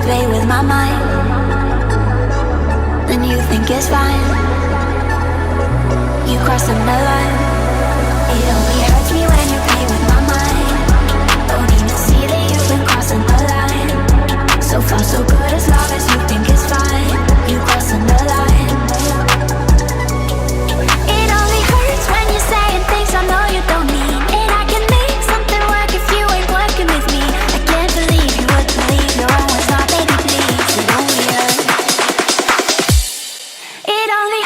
play with my mind, then you think it's fine. You crossing the line. It only hurts me when you play with my mind. Don't even see that you've been crossing the line. So far so good as long as you think it's fine. You crossing the line. It only hurts when you're saying things I know you don't mean. And I can make something work if you ain't working with me. I can't believe you would believe your own words, my baby, please. It only hurts. It only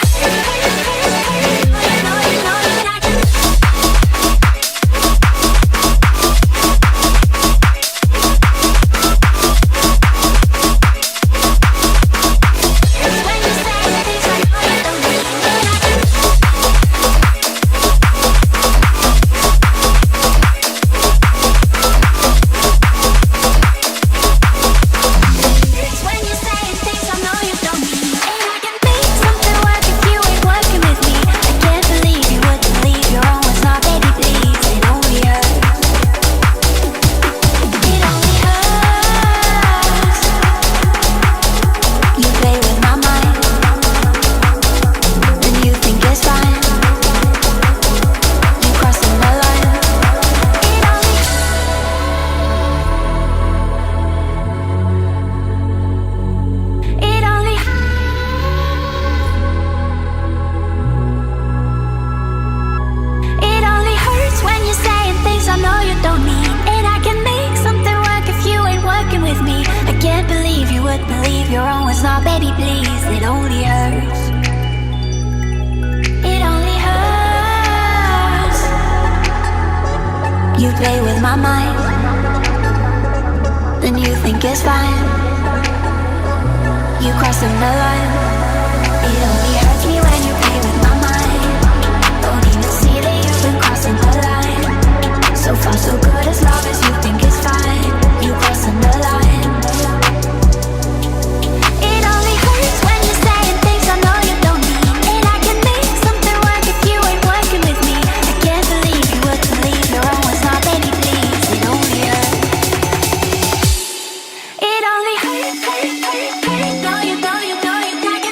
no, you don't, you don't, you don't.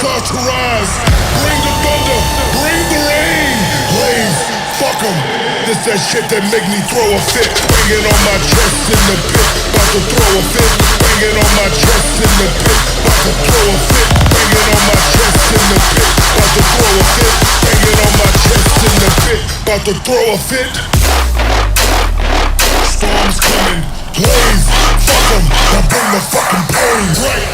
carcerized. Bring the thunder, bring the rain. Lanes, fuck 'em. This that shit that make me throw a fit. Banging on my chest in the pit, about to throw a fit. Banging on my chest in the pit, about to throw a fit. Banging on my chest in the pit, about to throw a fit. Banging on my chest in the pit, about to throw a fit. Storm's coming, blaze, fuck 'em, now bring the fucking pain. Right.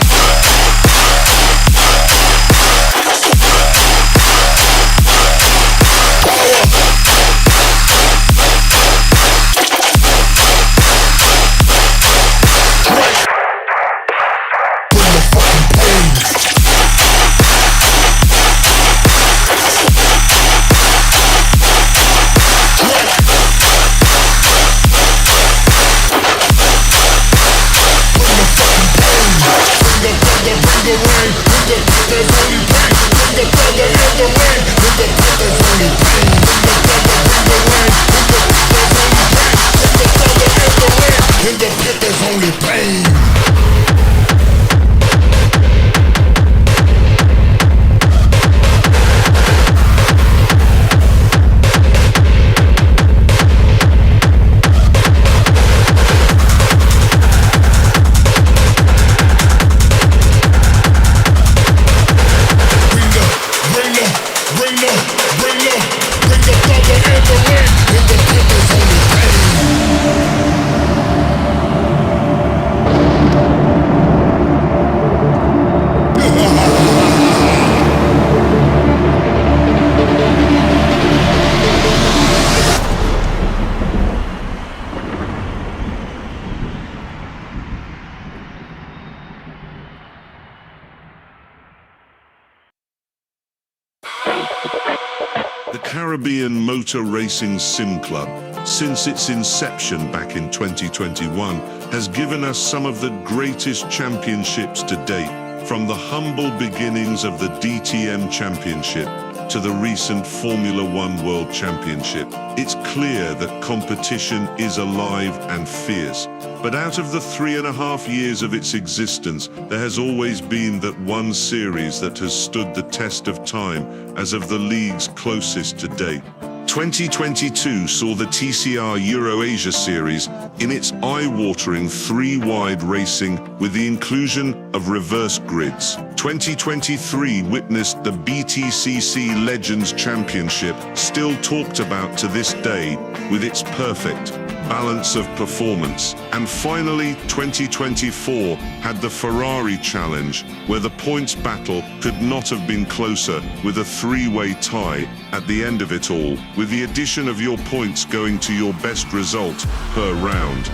Caribbean Motor Racing Sim Club, since its inception back in 2021, has given us some of the greatest championships to date, from the humble beginnings of the DTM Championship to the recent Formula One World Championship. It's clear that competition is alive and fierce, but out of the 3.5 years of its existence, there has always been that one series that has stood the test of time as of the leagues closest to date. 2022 saw the TCR Euro-Asia Series in its eye-watering 3-wide racing with the inclusion of reverse grids. 2023 witnessed the BTCC Legends Championship, still talked about to this day, with its perfect balance of performance. And finally, 2024 had the Ferrari Challenge, where the points battle could not have been closer, with a 3-way tie at the end of it all, with the addition of your points going to your best result per round.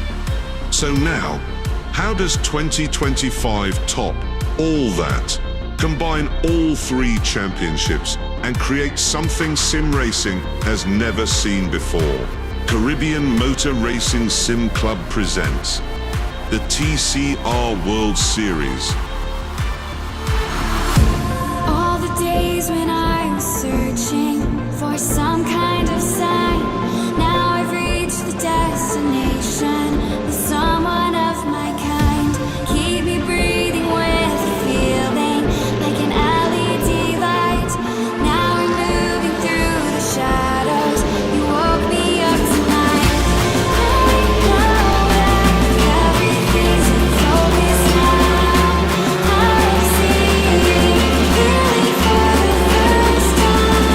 So now, how does 2025 top all that? Combine all 3 championships and create something sim racing has never seen before. Caribbean Motor Racing Sim Club presents the TCR World Series. All the days when I was searching for some kind of sign, now I've reached the destination with someone of my kind. Keep me breathing with a feeling like an LED light. Now I'm moving through the shadows. You woke me up tonight. I know that everything's in focus now. I'm seeing clearly for the first time.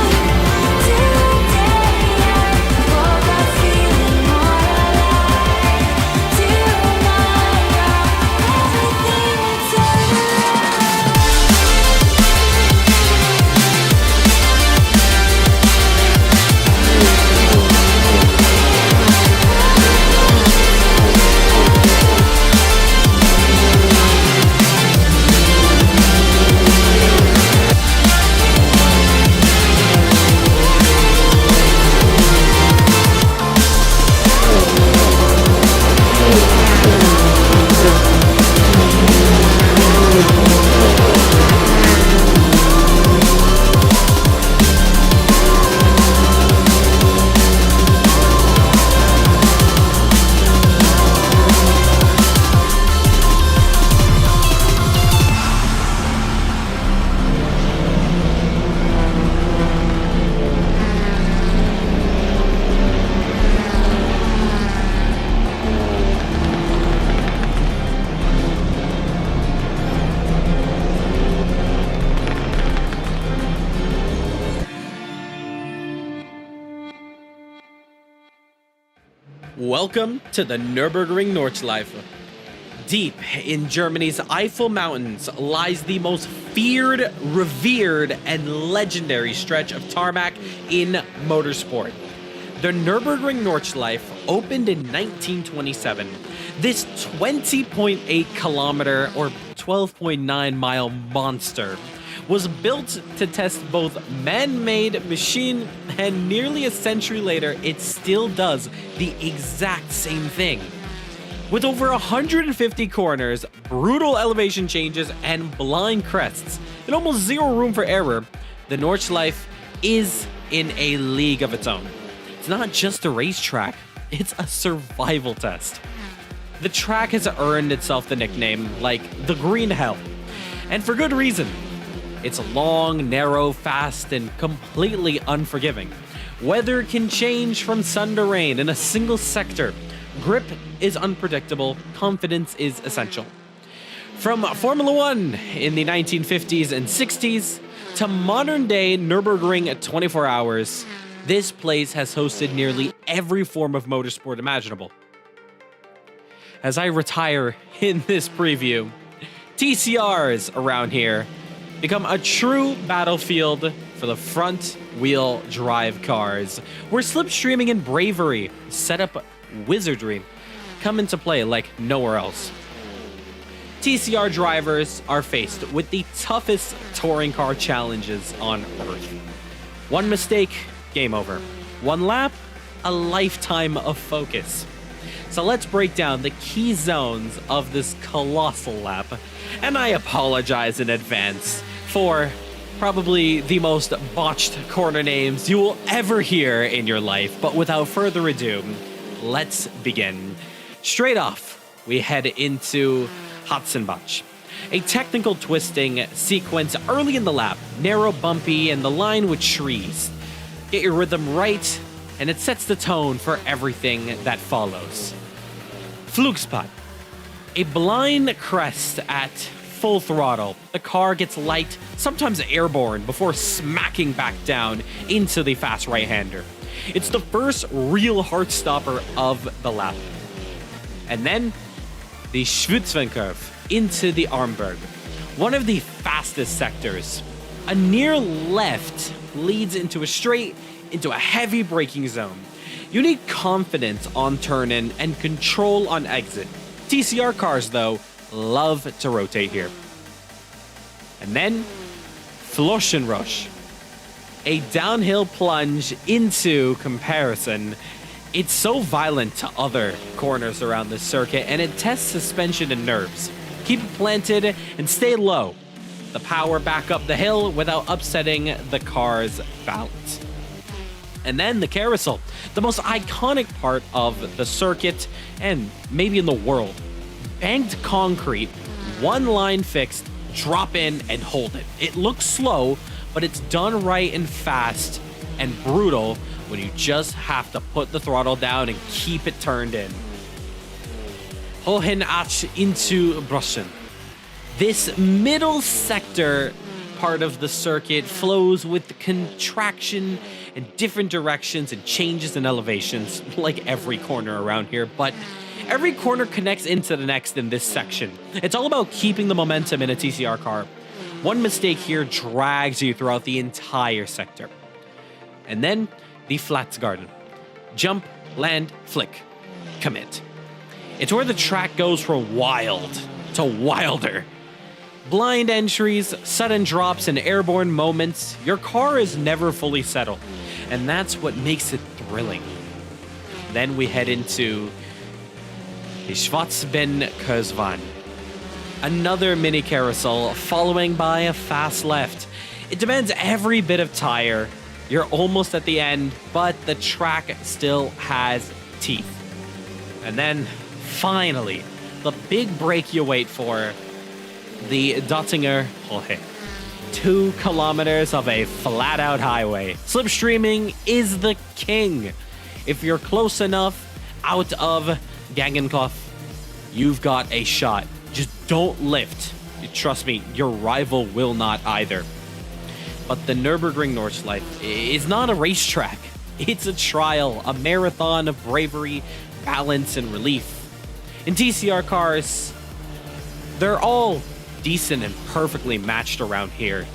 Welcome to the Nürburgring Nordschleife. Deep in Germany's Eifel Mountains lies the most feared, revered, and legendary stretch of tarmac in motorsport. The Nürburgring Nordschleife opened in 1927. This 20.8 kilometer or 12.9 mile monster was built to test both man-made machine, and nearly a century later, it still does the exact same thing. With over 150 corners, brutal elevation changes, and blind crests, and almost zero room for error, the Nordschleife is in a league of its own. It's not just a racetrack, it's a survival test. The track has earned itself the nickname, like the Green Hell, and for good reason. It's long, narrow, fast, and completely unforgiving. Weather can change from sun to rain in a single sector. Grip is unpredictable. Confidence is essential. From Formula One in the 1950s and 60s to modern-day Nürburgring at 24 hours, this place has hosted nearly every form of motorsport imaginable. As I retire in this preview, TCRs around here become a true battlefield for the front-wheel drive cars, where slipstreaming and bravery, setup wizardry, come into play like nowhere else. TCR drivers are faced with the toughest touring car challenges on Earth. One mistake, game over. One lap, a lifetime of focus. So let's break down the key zones of this colossal lap, and I apologize in advance for probably the most botched corner names you will ever hear in your life. But without further ado, let's begin. Straight off, we head into Hatzenbach, a technical twisting sequence early in the lap, narrow, bumpy, and the line with trees. Get your rhythm right, and it sets the tone for everything that follows. Flugspot, a blind crest at full throttle. The car gets light, sometimes airborne, before smacking back down into the fast right-hander. It's the first real heart stopper of the lap. And then the Schwitzwein into the Armberg, one of the fastest sectors. A near left leads into a straight, into a heavy braking zone. You need confidence on turn-in and control on exit. TCR cars, though, love to rotate here. And then Floschenrush, a downhill plunge into comparison. It's so violent to other corners around this circuit, and it tests suspension and nerves. Keep it planted and stay low. The power back up the hill without upsetting the car's balance. And then the carousel, the most iconic part of the circuit and maybe in the world. Banked concrete, one line fixed, drop in and hold it. It looks slow, but it's done right and fast and brutal when you just have to put the throttle down and keep it turned in. Hohenach into Brüchen. This middle sector part of the circuit flows with contraction in different directions and changes in elevations, like every corner around here, but every corner connects into the next in this section. It's all about keeping the momentum in a TCR car. One mistake here drags you throughout the entire sector. And then the Flatzgarten. Jump, land, flick, commit. It's where the track goes from wild to wilder. Blind entries, sudden drops, and airborne moments. Your car is never fully settled, and that's what makes it thrilling. Then we head into the Schwarzbein-Kurzbahn. Another mini carousel following by a fast left. It demands every bit of tire. You're almost at the end, but the track still has teeth. And then, finally, the big break you wait for, the Dottinger Hohe. 2 kilometers of a flat-out highway. Slipstreaming is the king. If you're close enough out of Gangenkopf, you've got a shot. Just don't lift. Trust me, your rival will not either. But the Nürburgring Nordschleife is not a racetrack. It's a trial, a marathon of bravery, balance and relief. In TCR cars, they're all decent and perfectly matched around here.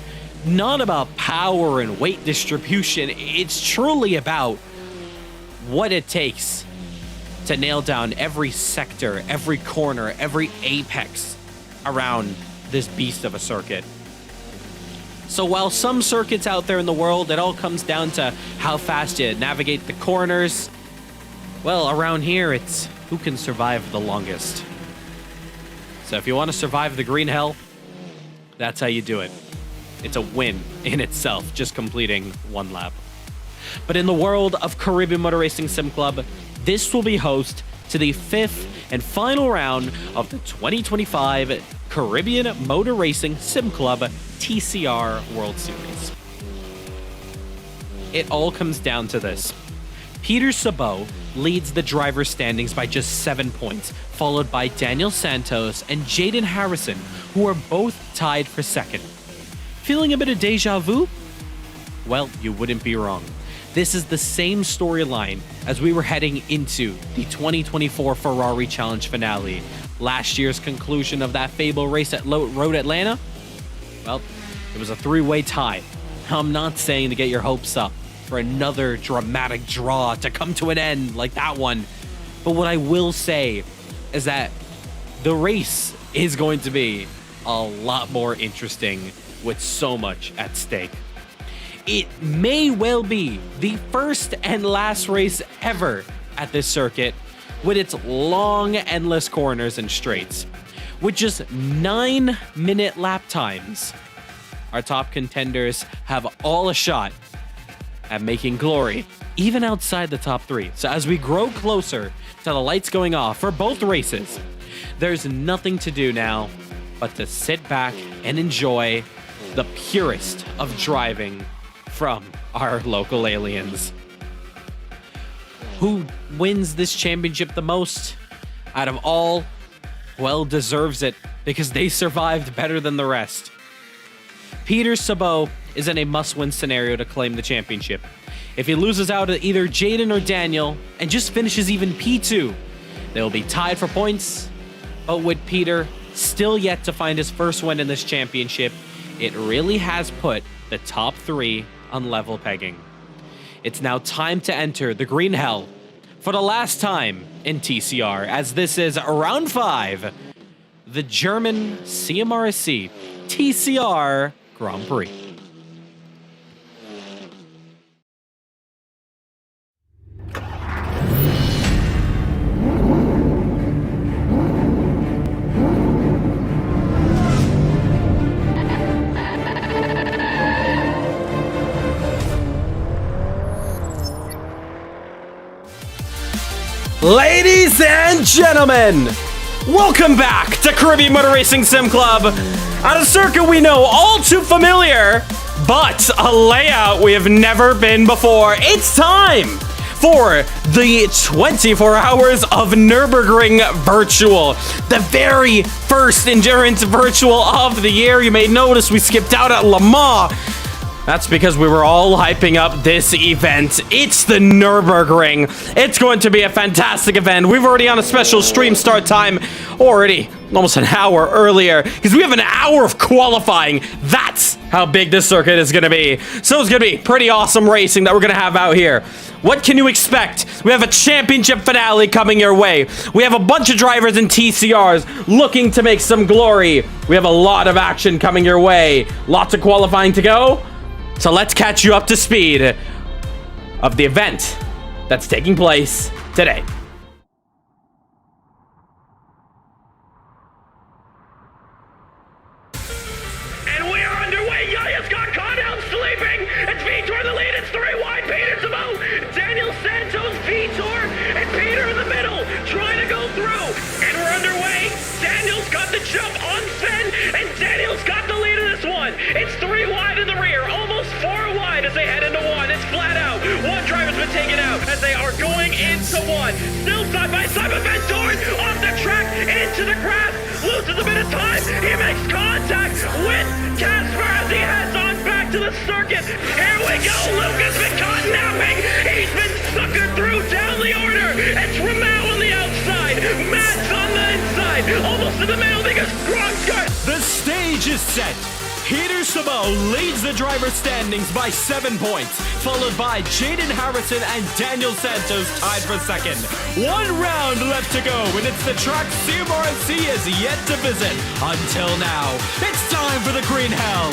Not about power and weight distribution, it's truly about what it takes to nail down every sector, every corner, every apex around this beast of a circuit. So while some circuits out there in the world, it all comes down to how fast you navigate the corners, well, around here, it's who can survive the longest. So if you want to survive the green hell, that's how you do it. It's a win in itself, just completing one lap. But in the world of Caribbean Motor Racing Sim Club, this will be host to the 5th and final round of the 2025 Caribbean Motor Racing Sim Club TCR World Series. It all comes down to this. Peter Sabot leads the driver standings by just 7 points, followed by Daniel Santos and Jaden Harrison, who are both tied for second. Feeling a bit of deja vu? Well, you wouldn't be wrong. This is the same storyline as we were heading into the 2024 Ferrari Challenge finale. Last year's conclusion of that fable race at Road Atlanta? Well, it was a 3-way tie. I'm not saying to get your hopes up for another dramatic draw to come to an end like that one. But what I will say is that the race is going to be a lot more interesting with so much at stake. It may well be the first and last race ever at this circuit with its long, endless corners and straights. With just 9-minute lap times, our top contenders have all a shot at making glory, even outside the top 3. So as we grow closer to the lights going off for both races, there's nothing to do now but to sit back and enjoy the purest of driving from our local aliens. Who wins this championship the most out of all? Well, deserves it because they survived better than the rest. Peter Sabot is in a must-win scenario to claim the championship. If he loses out to either Jaden or Daniel and just finishes even P2, they will be tied for points. But with Peter still yet to find his first win in this championship, it really has put the top 3 on level pegging. It's now time to enter the green hell for the last time in TCR, as this is round 5, the German CMRSC TCR Grand Prix. Ladies and gentlemen, welcome back to Caribbean Motor Racing Sim Club, at a circuit we know all too familiar, but a layout we have never been before. It's time for the 24 hours of Nürburgring Virtual, the very first endurance virtual of the year. You may notice we skipped out at LEMANS. That's because we were all hyping up this event. It's the Nürburgring. It's going to be a fantastic event. We've already on a special stream start time already almost an hour earlier because we have an hour of qualifying. That's how big this circuit is going to be. So it's going to be pretty awesome racing that we're going to have out here. What can you expect? We have a championship finale coming your way. We have a bunch of drivers in TCRs looking to make some glory. We have a lot of action coming your way. Lots of qualifying to go. So let's catch you up to speed of the event that's taking place today. And we are underway. Yaya's got caught out sleeping. It's Vitor the lead. It's 3 wide. Peter's above. Daniel Santos, Vitor, and Peter in the middle trying to go through. And we're underway. Daniel's got the jump on Sven, and Daniel's got the lead of this one. It's 3 wide in the rear. Almost 4 wide as they head into 1. It's flat out. One driver's been taken out as they are going into 1. Still side by side with Van Dorn off the track into the grass. Loses a bit of time. He makes contact with Casper as he heads on back to the circuit. Here we go. Luke has been caught napping. He's been suckered through down the order. It's Ramel in the almost in the middle because Gronk's got... The stage is set. Peter Sabot leads the driver standings by 7 points, followed by Jaden Harrison and Daniel Santos tied for second. 1 round left to go, and it's the track CMRSC has yet to visit. Until now, it's time for the Green Hell.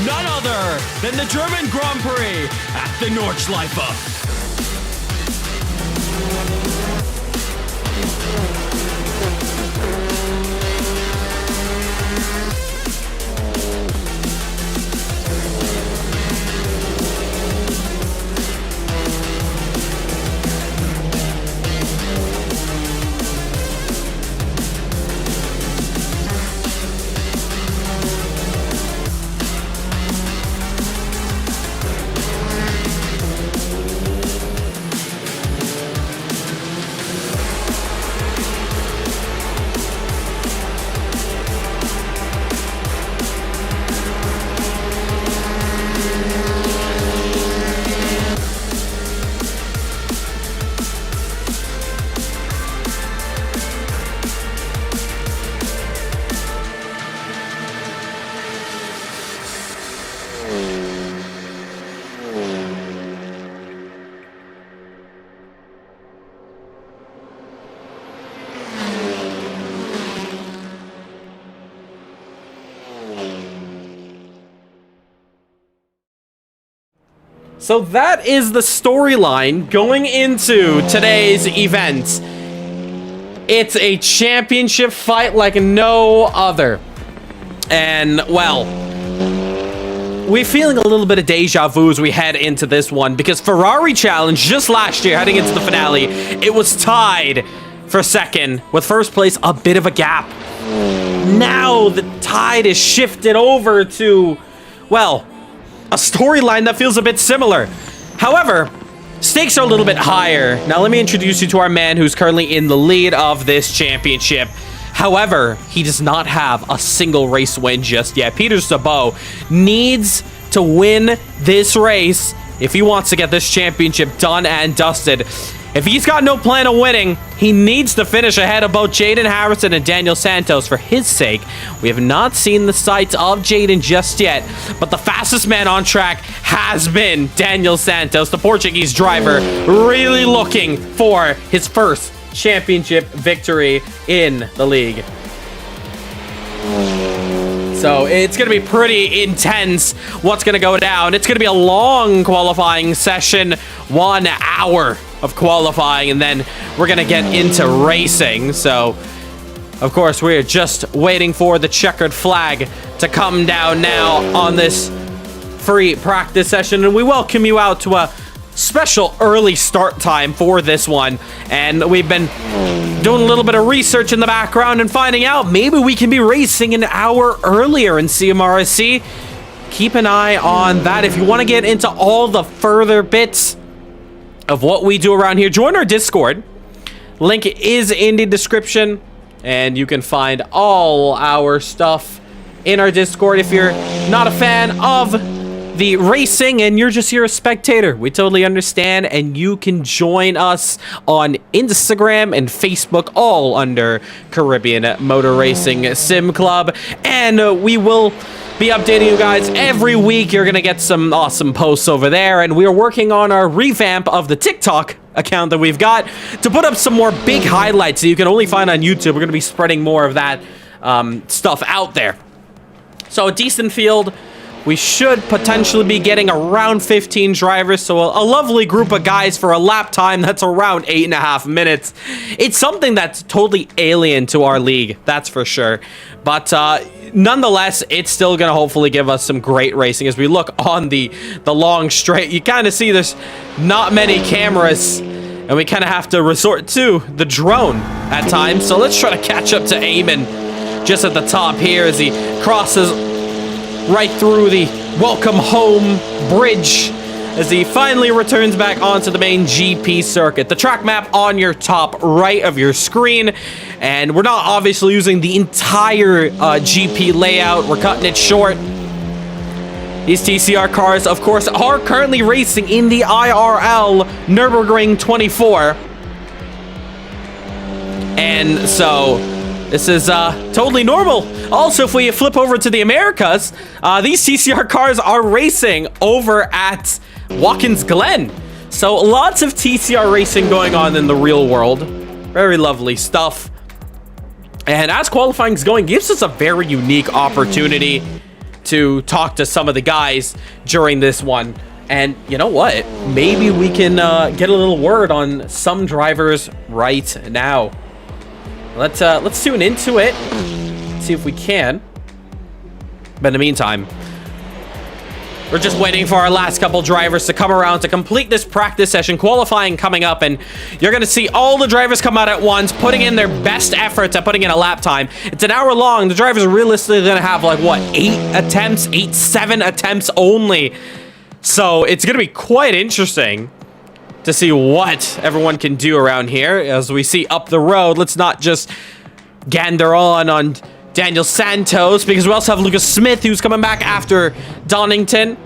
None other than the German Grand Prix at the Nordschleife. So that is the storyline going into today's event. It's a championship fight like no other. And, well, we're feeling a little bit of deja vu as we head into this one, because Ferrari Challenge just last year, heading into the finale, it was tied for second, with first place a bit of a gap. Now the tide is shifted over to, well, a storyline that feels a bit similar. However, stakes are a little bit higher. Now let me introduce you to our man who's currently in the lead of this championship. However, he does not have a single race win just yet. Peter Sabot needs to win this race if he wants to get this championship done and dusted. If he's got no plan of winning, he needs to finish ahead of both Jaden Harrison and Daniel Santos for his sake. We have not seen the sights of Jaden just yet, but the fastest man on track has been Daniel Santos, the Portuguese driver, really looking for his first championship victory in the league. So it's going to be pretty intense what's going to go down. It's going to be a long qualifying session, 1 hour of qualifying, and then we're going to get into racing. So, of course, we're just waiting for the checkered flag to come down now on this free practice session, and we welcome you out to a special early start time for this one. And we've been doing a little bit of research in the background and finding out maybe we can be racing an hour earlier in CMRSC. Keep an eye on that. If you want to get into all the further bits of what we do around here, join our Discord. Link is in the description, and you can find all our stuff in our Discord. If you're not a fan of the racing and you're just here a spectator, we totally understand, and you can join us on Instagram and Facebook, all under Caribbean Motor Racing Sim Club, and we will be updating you guys every week. You're gonna get some awesome posts over there, and we are working on our revamp of the TikTok account that we've got to put up some more big highlights that you can only find on YouTube. We're gonna be spreading more of that stuff out there. So a decent field. We should potentially be getting around 15 drivers, so a lovely group of guys for a lap time that's around 8.5 minutes. It's something that's totally alien to our league, that's for sure. But nonetheless, it's still going to hopefully give us some great racing. As we look on the long straight, you kind of see there's not many cameras, and we kind of have to resort to the drone at times. So let's try to catch up to Eamon just at the top here as he crosses right through the welcome home bridge as he finally returns back onto the main GP circuit. The track map on your top right of your screen, and we're not obviously using the entire GP layout. We're cutting it short. These TCR cars, of course, are currently racing in the IRL Nurburgring 24. And so This is totally normal. Also, if we flip over to the Americas, these TCR cars are racing over at Watkins Glen. So lots of TCR racing going on in the real world. Very lovely stuff. And as qualifying's going, gives us a very unique opportunity to talk to some of the guys during this one. And you know what? Maybe we can get a little word on some drivers right now. Let's tune into it. See if we can. But in the meantime, we're just waiting for our last couple drivers to come around to complete this practice session. Qualifying coming up, and you're going to see all the drivers come out at once, putting in their best efforts at putting in a lap time. It's an hour long. The drivers are realistically going to have like, what, 7 attempts only. So it's going to be quite interesting to see what everyone can do around here. As we see up the road, let's not just gander on Daniel Santos, because we also have Lucas Smith, who's coming back after Donington.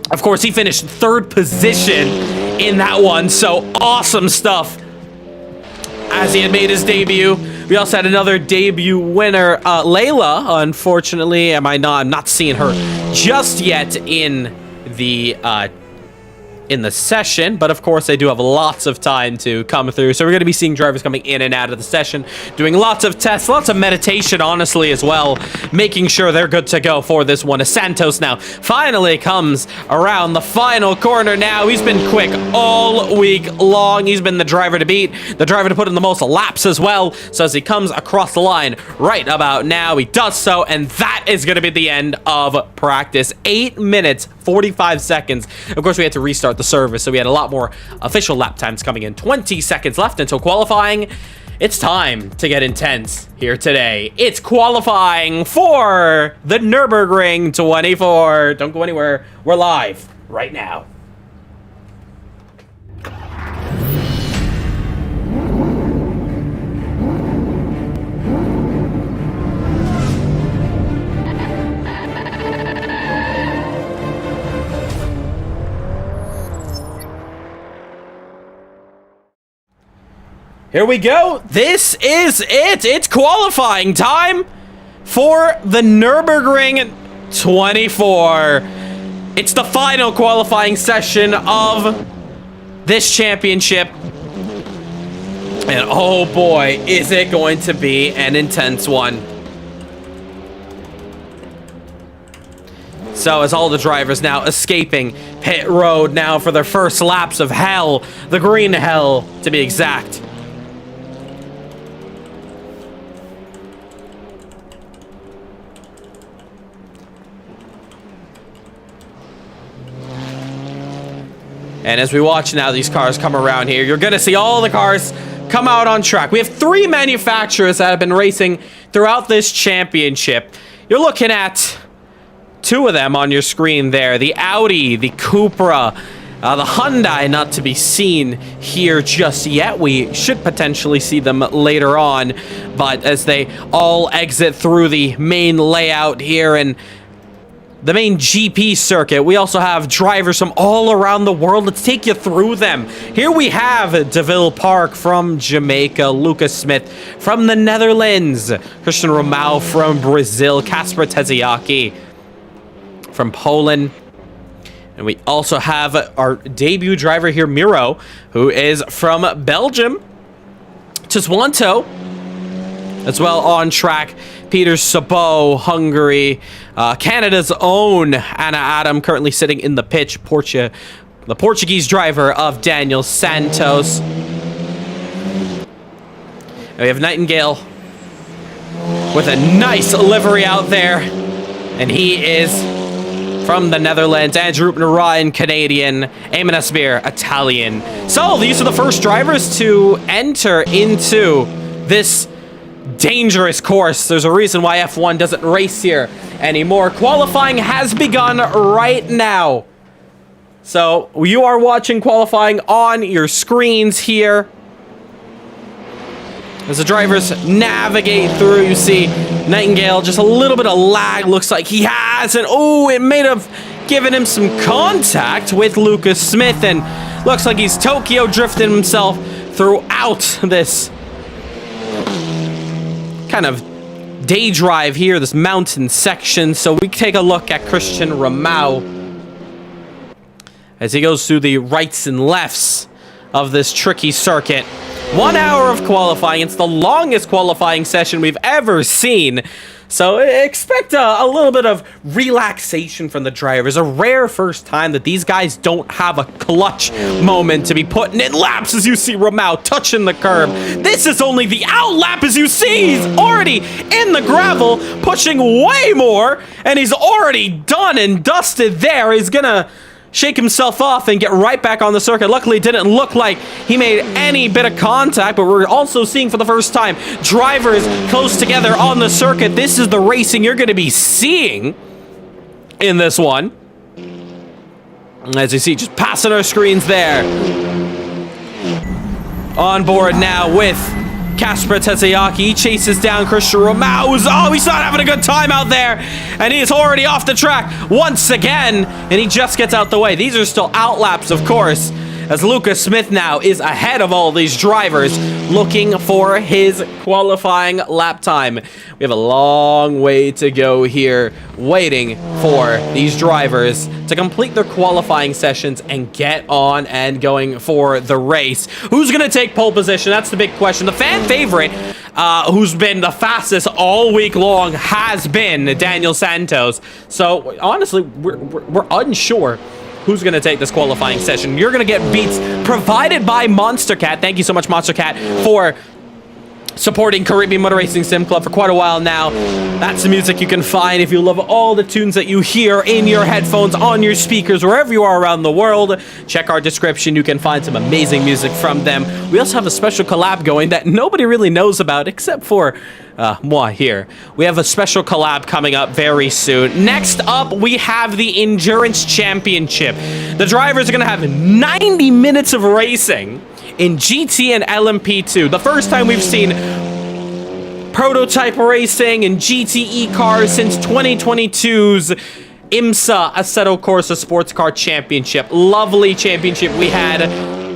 Of course, he finished 3rd position in that one, so awesome stuff as he had made his debut. We also had another debut winner, Layla. Unfortunately, I'm not seeing her just yet in the session, but of course they do have lots of time to come through, so we're going to be seeing drivers coming in and out of the session, doing lots of tests, lots of meditation, honestly, as well, making sure they're good to go for this one. As Santos now finally comes around the final corner. Now he's been quick all week long. He's been the driver to beat, the driver to put in the most laps as well. So as he comes across the line right about now, he does so, and that is going to be the end of practice. 8 minutes 45 seconds. Of course, we had to restart the service, so we had a lot more official lap times coming in. 20 seconds left until qualifying. It's time to get intense here today. It's qualifying for the Nürburgring 24. Don't go anywhere. We're live right now. Here we go. This is it. It's qualifying time for the Nürburgring 24. It's the final qualifying session of this championship. And oh boy, is it going to be an intense one. So as all the drivers now escaping pit road now for their first laps of hell, the green hell to be exact. And as we watch now these cars come around here, you're going to see all the cars come out on track. We have 3 manufacturers that have been racing throughout this championship. You're looking at 2 of them on your screen there. The Audi, the Cupra, the Hyundai, not to be seen here just yet. We should potentially see them later on. But as they all exit through the main layout here and the main GP circuit, we also have drivers from all around the world. Let's take you through them. Here we have DeVille Park from Jamaica, Lucas Smith from the Netherlands, Christian Romao from Brazil, Kasper Teziaki from Poland. And we also have our debut driver here, Miro, who is from Belgium. Tiswanto as well on track. Peter Sabot, Hungary. Canada's own Anna Adam, currently sitting in the pitch. The Portuguese driver of Daniel Santos. And we have Nightingale with a nice livery out there. And he is from the Netherlands. Andrew Ryan, Canadian. Eamon Asbir, Italian. So these are the first drivers to enter into this dangerous course. There's a reason why F1 doesn't race here anymore. Qualifying has begun right now. So you are watching qualifying on your screens here. As the drivers navigate through, you see Nightingale, just a little bit of lag. Looks like he has, and oh, it may have given him some contact with Lucas Smith, and looks like he's Tokyo drifting himself throughout this kind of day drive here, this mountain section. So we take a look at Christian Ramau as he goes through the rights and lefts of this tricky circuit. 1 hour of qualifying. It's the longest qualifying session we've ever seen. So expect a little bit of relaxation from the drivers. A rare first time that these guys don't have a clutch moment to be putting in laps, as you see Ramau touching the curb. This is only the out lap, as you see. He's already in the gravel, pushing way more, and he's already done and dusted there. He's gonna shake himself off and get right back on the circuit. Luckily, it didn't look like he made any bit of contact, but we're also seeing for the first time drivers close together on the circuit. This is the racing you're going to be seeing in this one. As you see, just passing our screens there. On board now with Kasper Tetsuyaki. He chases down Christian Ramau. Oh, he's not having a good time out there. And he is already off the track once again. And he just gets out the way. These are still out laps, of course, as Lucas Smith now is ahead of all these drivers looking for his qualifying lap time. We have a long way to go here, waiting for these drivers to complete their qualifying sessions and get on and going for the race. Who's going to take pole position? That's the big question. The fan favorite, who's been the fastest all week long, has been Daniel Santos. So honestly, we're unsure who's going to take this qualifying session. You're going to get beats provided by Monstercat. Thank you so much, Monstercat, for supporting Caribbean Motor Racing Sim Club for quite a while now. That's the music you can find if you love all the tunes that you hear in your headphones, on your speakers, wherever you are around the world. Check our description. You can find some amazing music from them. We also have a special collab going that nobody really knows about except for moi here. We have a special collab coming up very soon. Next up, we have the Endurance Championship. The drivers are going to have 90 minutes of racing in GT and LMP2. The first time we've seen prototype racing and GTE cars since 2022's IMSA Assetto Corsa Sports Car Championship. Lovely championship we had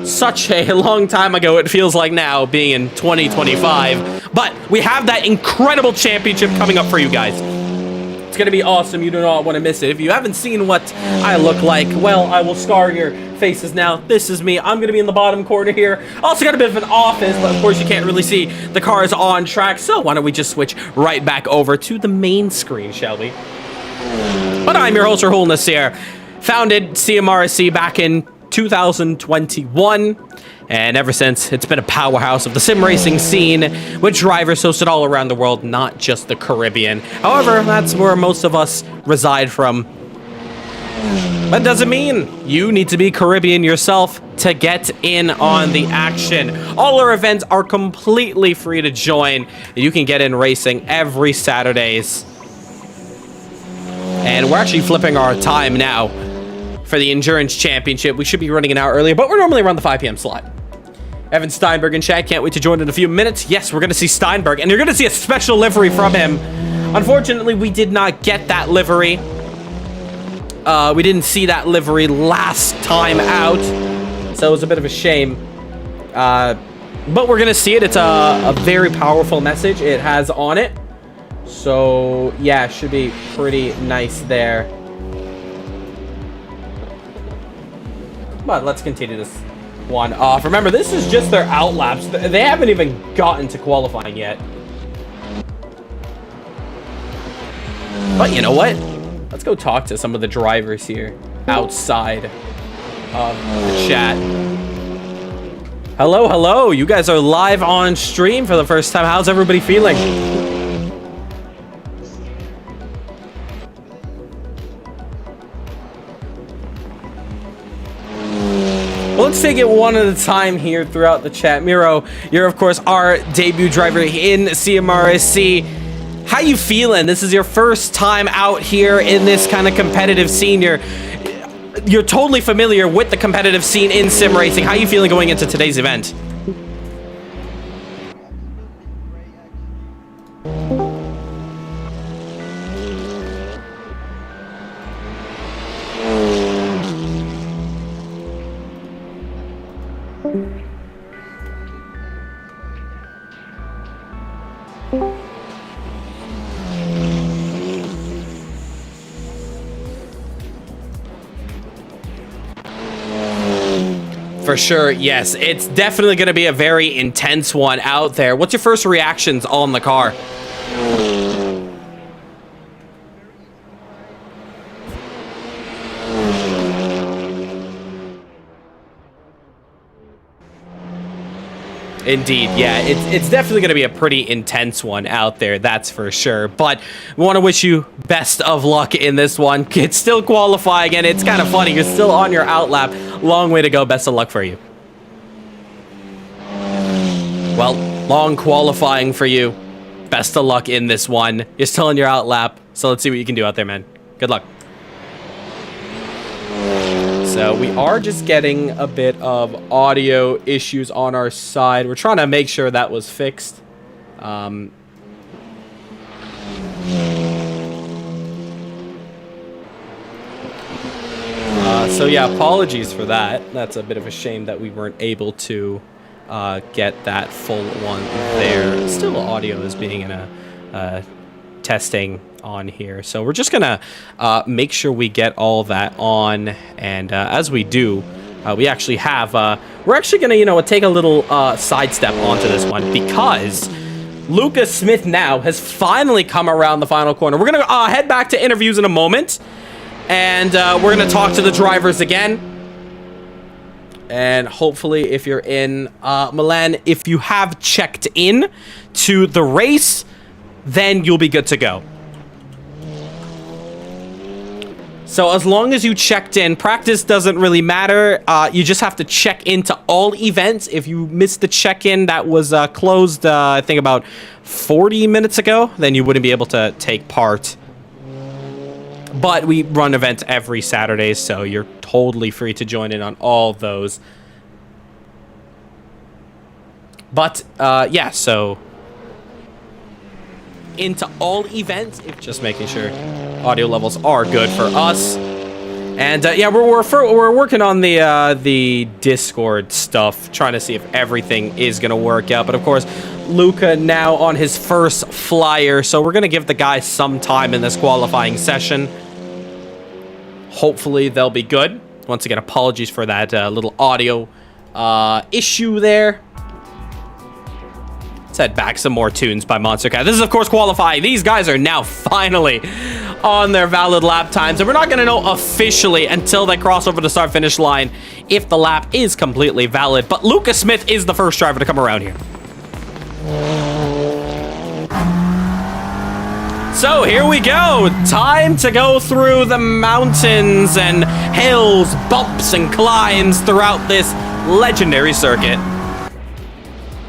such a long time ago, it feels like now, being in 2025. But we have that incredible championship coming up for you guys. It's going to be awesome. You do not want to miss it. If you haven't seen what I look like, well, I will scar your faces now. This is me. I'm going to be in the bottom corner here. Also got a bit of an office, but of course you can't really see the cars on track. So why don't we just switch right back over to the main screen, shall we? But I'm your host, Rahul Nasseir. Founded CMRSC back in 2021, and ever since, it's been a powerhouse of the sim racing scene, with drivers hosted all around the world, not just the Caribbean. However, that's where most of us reside from. That doesn't mean you need to be Caribbean yourself to get in on the action. All our events are completely free to join. You can get in racing every Saturdays. And we're actually flipping our time now for the Endurance Championship. We should be running an hour earlier, but we're normally around the 5 p.m. slot. Evan Steinberg and Chad can't wait to join in a few minutes. Yes, we're going to see Steinberg, and you're going to see a special livery from him. Unfortunately, we did not get that livery. We didn't see that livery last time out, so it was a bit of a shame. But we're going to see it. It's a very powerful message it has on it. So, yeah, it should be pretty nice there. But let's continue this one off. Remember, this is just their out laps. They haven't even gotten to qualifying yet. But you know what? Let's go talk to some of the drivers here outside of the chat. Hello, hello. You guys are live on stream for the first time. How's everybody feeling? Let's take it one at a time here throughout the chat. Miro, you're of course our debut driver in CMRSC. How you feeling? This is your first time out here in this kind of competitive scene. You're totally familiar with the competitive scene in sim racing. How you feeling going into today's event? For sure, yes. It's definitely going to be a very intense one out there. What's your first reactions on the car? Indeed, yeah, it's definitely going to be a pretty intense one out there, that's for sure. But we want to wish you best of luck in this one. It's still qualifying, and it's kind of funny. You're still on your outlap. Long way to go. Best of luck for you. Well, long qualifying for you. Best of luck in this one. You're still on your outlap, so let's see what you can do out there, man. Good luck. So we are just getting a bit of audio issues on our side. We're trying to make sure that was fixed. So yeah, apologies for that. That's a bit of a shame that we weren't able to get that full one there. Still, audio is being in a testing on here, so we're just gonna make sure we get all that on, and as we do, we actually have we're actually gonna take a little sidestep onto this one, because Lucas Smith now has finally come around the final corner. We're gonna head back to interviews in a moment, and we're gonna talk to the drivers again, and hopefully if you're in Milan, if you have checked in to the race, then you'll be good to go. So as long as you checked in, practice doesn't really matter. You just have to check into all events. If you missed the check-in that was closed, I think about 40 minutes ago, then you wouldn't be able to take part. But we run events every Saturday, so you're totally free to join in on all of those. But yeah, so into all events, just making sure audio levels are good for us, and yeah, we're working on the Discord stuff, trying to see if everything is gonna work out. But of course, Luca now on his first flyer, so we're gonna give the guys some time in this qualifying session. Hopefully they'll be good. Once again, apologies for that little audio issue there. Let's head back some more tunes by Monstercat. This is, of course, qualifying. These guys are now finally on their valid lap times, and we're not going to know officially until they cross over the start-finish line if the lap is completely valid. But Lucas Smith is the first driver to come around here. So here we go. Time to go through the mountains and hills, bumps and climbs throughout this legendary circuit.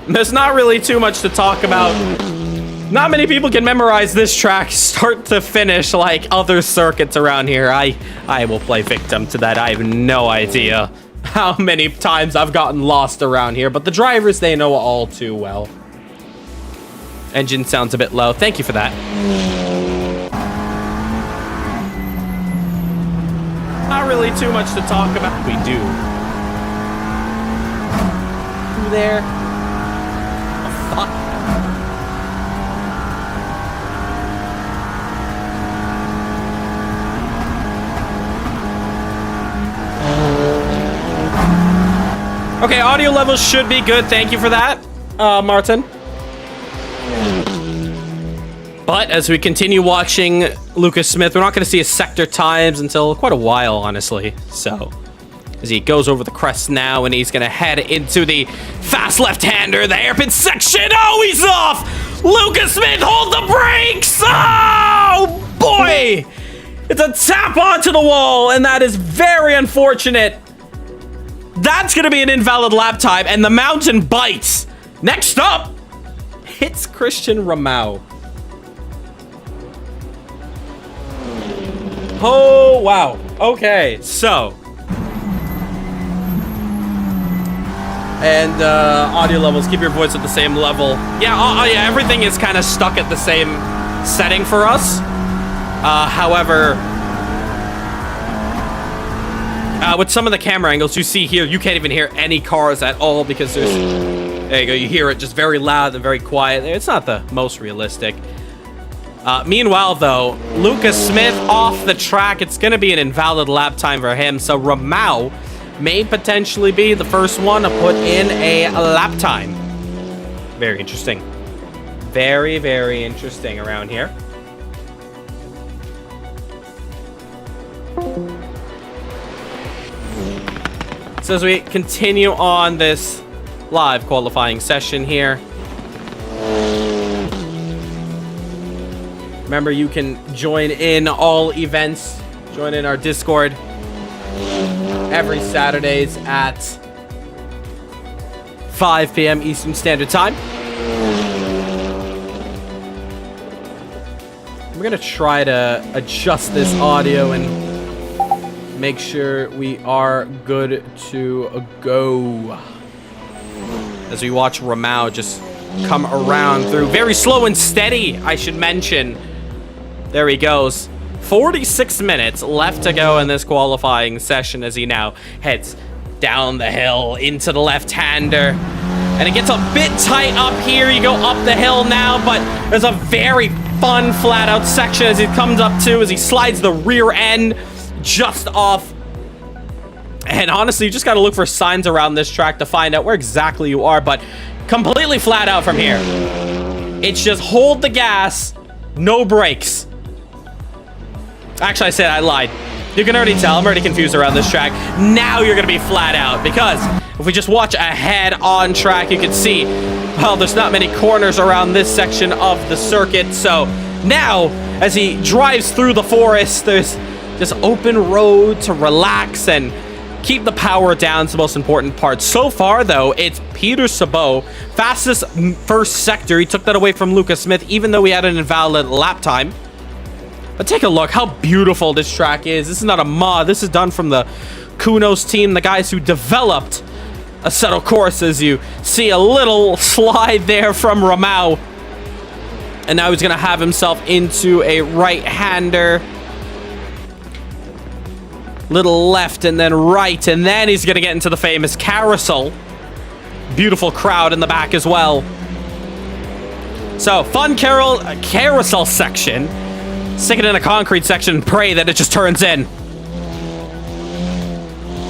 There's not really too much to talk about. Not many people can memorize this track start to finish like other circuits around here. I will play victim to that. I have no idea how many times I've gotten lost around here, but the drivers, they know all too well. Engine sounds a bit low. Thank you for that. Not really too much to talk about. We do. Who there? Fuck. Okay, audio levels should be good. Thank you for that, Martin. But as we continue watching Lucas Smith, we're not going to see his sector times until quite a while, honestly. So as he goes over the crest now, and he's going to head into the fast left-hander, the hairpin section. Oh, he's off! Lucas Smith, hold the brakes! Oh, boy! It's a tap onto the wall, and that is very unfortunate. That's going to be an invalid lap time, and the mountain bites. Next up, it's Christian Ramau. Oh, wow. Okay, so. And audio levels, keep your voice at the same level. Yeah, yeah, everything is kind of stuck at the same setting for us. However, with some of the camera angles you see here, you can't even hear any cars at all because there's... There you go, you hear it just very loud and very quiet. It's not the most realistic. Meanwhile, though, Lucas Smith off the track. It's going to be an invalid lap time for him. So Ramau may potentially be the first one to put in a lap time. Very interesting. Very, very interesting around here. So as we continue on this live qualifying session here, remember you can join in all events, join in our Discord every Saturdays at 5 p.m. Eastern Standard Time. We're gonna try to adjust this audio and make sure we are good to go. As we watch Rahul just come around through. Very slow and steady, I should mention. There he goes. 46 minutes left to go in this qualifying session as he now heads down the hill into the left-hander. And it gets a bit tight up here. You go up the hill now, but there's a very fun flat-out section as he comes up to, as he slides the rear end just off. And honestly, you just got to look for signs around this track to find out where exactly you are, but completely flat out from here. It's just hold the gas, no brakes. Actually, I lied. You can already tell I'm already confused around this track. Now you're going to be flat out, because if we just watch ahead on track, you can see, well, there's not many corners around this section of the circuit. So now, as he drives through the forest, there's this open road to relax and keep the power down. It's the most important part. So far, though, it's Peter Sabot, fastest first sector. He took that away from Lucas Smith, even though he had an invalid lap time. But take a look how beautiful this track is. This is not a mod. This is done from the Kunos team, the guys who developed Assetto Corsa. As you see a little slide there from Rahul. And now he's going to have himself into a right-hander. Little left and then right, and then he's going to get into the famous carousel. Beautiful crowd in the back as well. So, fun carousel section. Stick it in a concrete section and pray that it just turns in.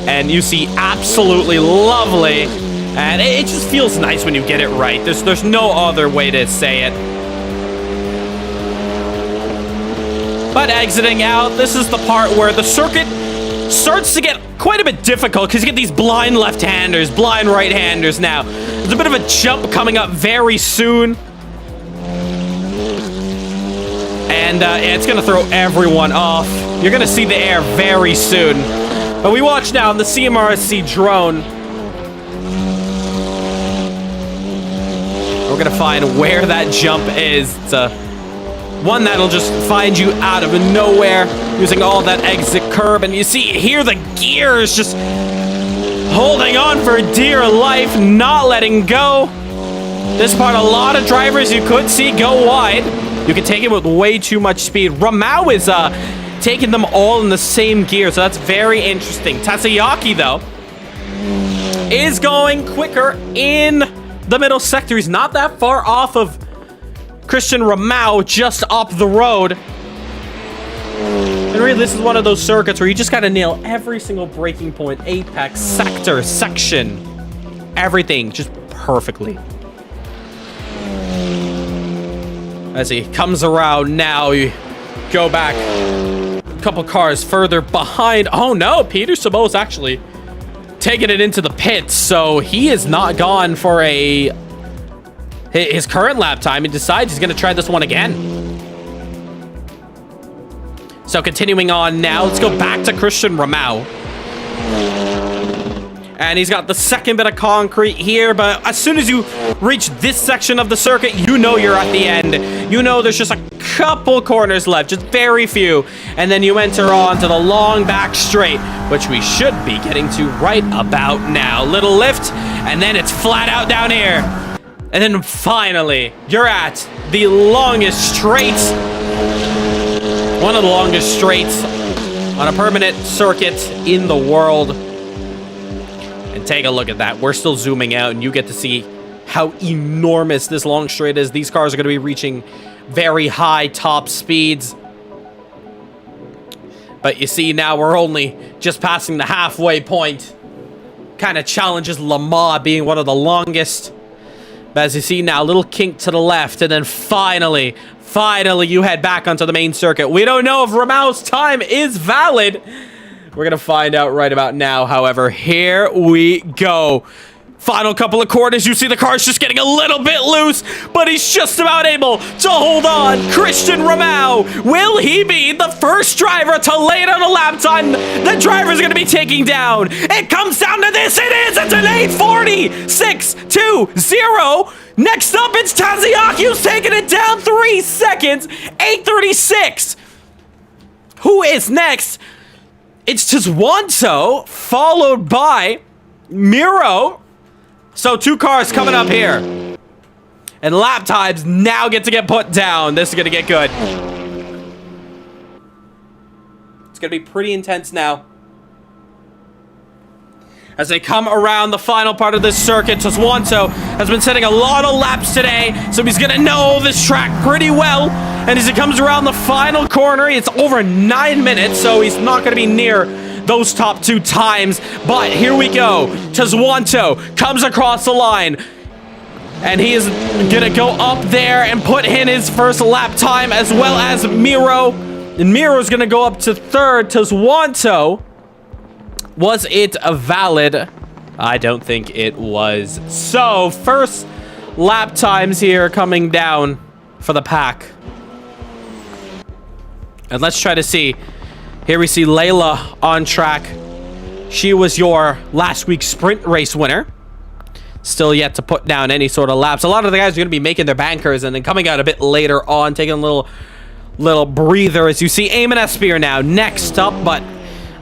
And you see absolutely lovely. And it just feels nice when you get it right. There's no other way to say it. But exiting out, this is the part where the circuit starts to get quite a bit difficult, because you get these blind left-handers, blind right-handers now. There's a bit of a jump coming up very soon. And it's going to throw everyone off. You're going to see the air very soon. But we watch now on the CMRSC drone. We're going to find where that jump is. It's one that'll just find you out of nowhere, using all that exit curb. And you see here the gears just holding on for dear life, not letting go. This part, a lot of drivers you could see go wide. You can take it with way too much speed. Rahul is taking them all in the same gear, so that's very interesting. Tatsuyaki, though, is going quicker in the middle sector. He's not that far off of Christian Rahul, just up the road. And really, this is one of those circuits where you just got to nail every single braking point, apex, sector, section, everything just perfectly. As he comes around now, you go back a couple cars further behind. Oh no, Peter Sabot's actually taking it into the pits, so he is not gone for his current lap time. He decides he's going to try this one again. So continuing on now, let's go back to Christian Rahul. And he's got the second bit of concrete here, but as soon as you reach this section of the circuit, you know you're at the end. You know there's just a couple corners left, just very few. And then you enter on to the long back straight, which we should be getting to right about now. Little lift, and then it's flat out down here. And then finally, you're at the longest straight. One of the longest straights on a permanent circuit in the world. And take a look at that. We're still zooming out, and you get to see how enormous this long straight is. These cars are going to be reaching very high top speeds. But you see now we're only just passing the halfway point. kind of challenges LeMans being one of the longest. But as you see now, a little kink to the left, and then finally you head back onto the main circuit. We don't know if Rahul's time is valid. We're gonna find out right about now. However, here we go. Final couple of corners, you see the car's just getting a little bit loose, but he's just about able to hold on. Christian Rahul, will he be the first driver to lay down a lap time the driver's going to be taking down? It comes down to this, it is, it's an 8:40, 6:20. Next up, it's Taziaki who's taking it down 3 seconds, 8:36. Who is next? It's Tsuwanto, followed by Miro. So 2 cars coming up here. And lap times now get to get put down. This is going to get good. It's going to be pretty intense now. As they come around the final part of this circuit, Tsuwanto has been setting a lot of laps today, so he's going to know this track pretty well. And as he comes around the final corner, it's over 9 minutes, so he's not going to be near those top 2 times. But here we go. Tsuwanto comes across the line, and he is going to go up there and put in his first lap time, as well as Miro. And Miro's going to go up to 3rd. Tsuwanto, was it a valid? I don't think it was. So, first lap times here coming down for the pack. And let's try to see. Here we see Layla on track. She was your last week's sprint race winner. Still yet to put down any sort of laps. A lot of the guys are going to be making their bankers and then coming out a bit later on, taking a little breather. As you see, Eamon Asseir now next up, but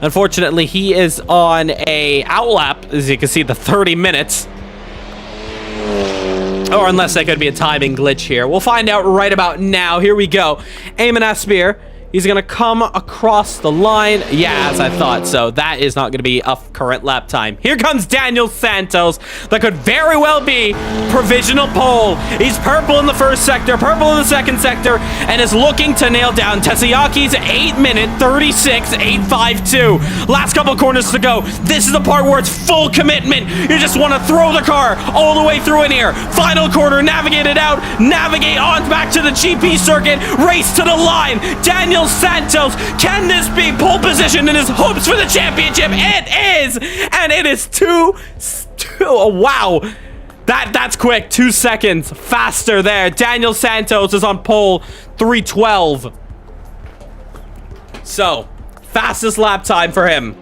unfortunately, he is on a outlap, as you can see, the 30 minutes. Or unless that could be a timing glitch here. We'll find out right about now. Here we go. Eamon Asseir. He's going to come across the line. Yeah, as I thought. So that is not going to be a current lap time. Here comes Daniel Santos. That could very well be provisional pole. He's purple in the first sector, purple in the second sector, and is looking to nail down Taziaki's 8-minute 36.852. Last couple corners to go. This is the part where it's full commitment. You just want to throw the car all the way through in here. Final corner, navigate it out, navigate on back to the GP circuit, race to the line. Daniel Santos, can this be pole position in his hopes for the championship? It is, and it is two. Oh, wow. That's quick. 2 seconds faster there. Daniel Santos is on pole, 3:12. So, fastest lap time for him.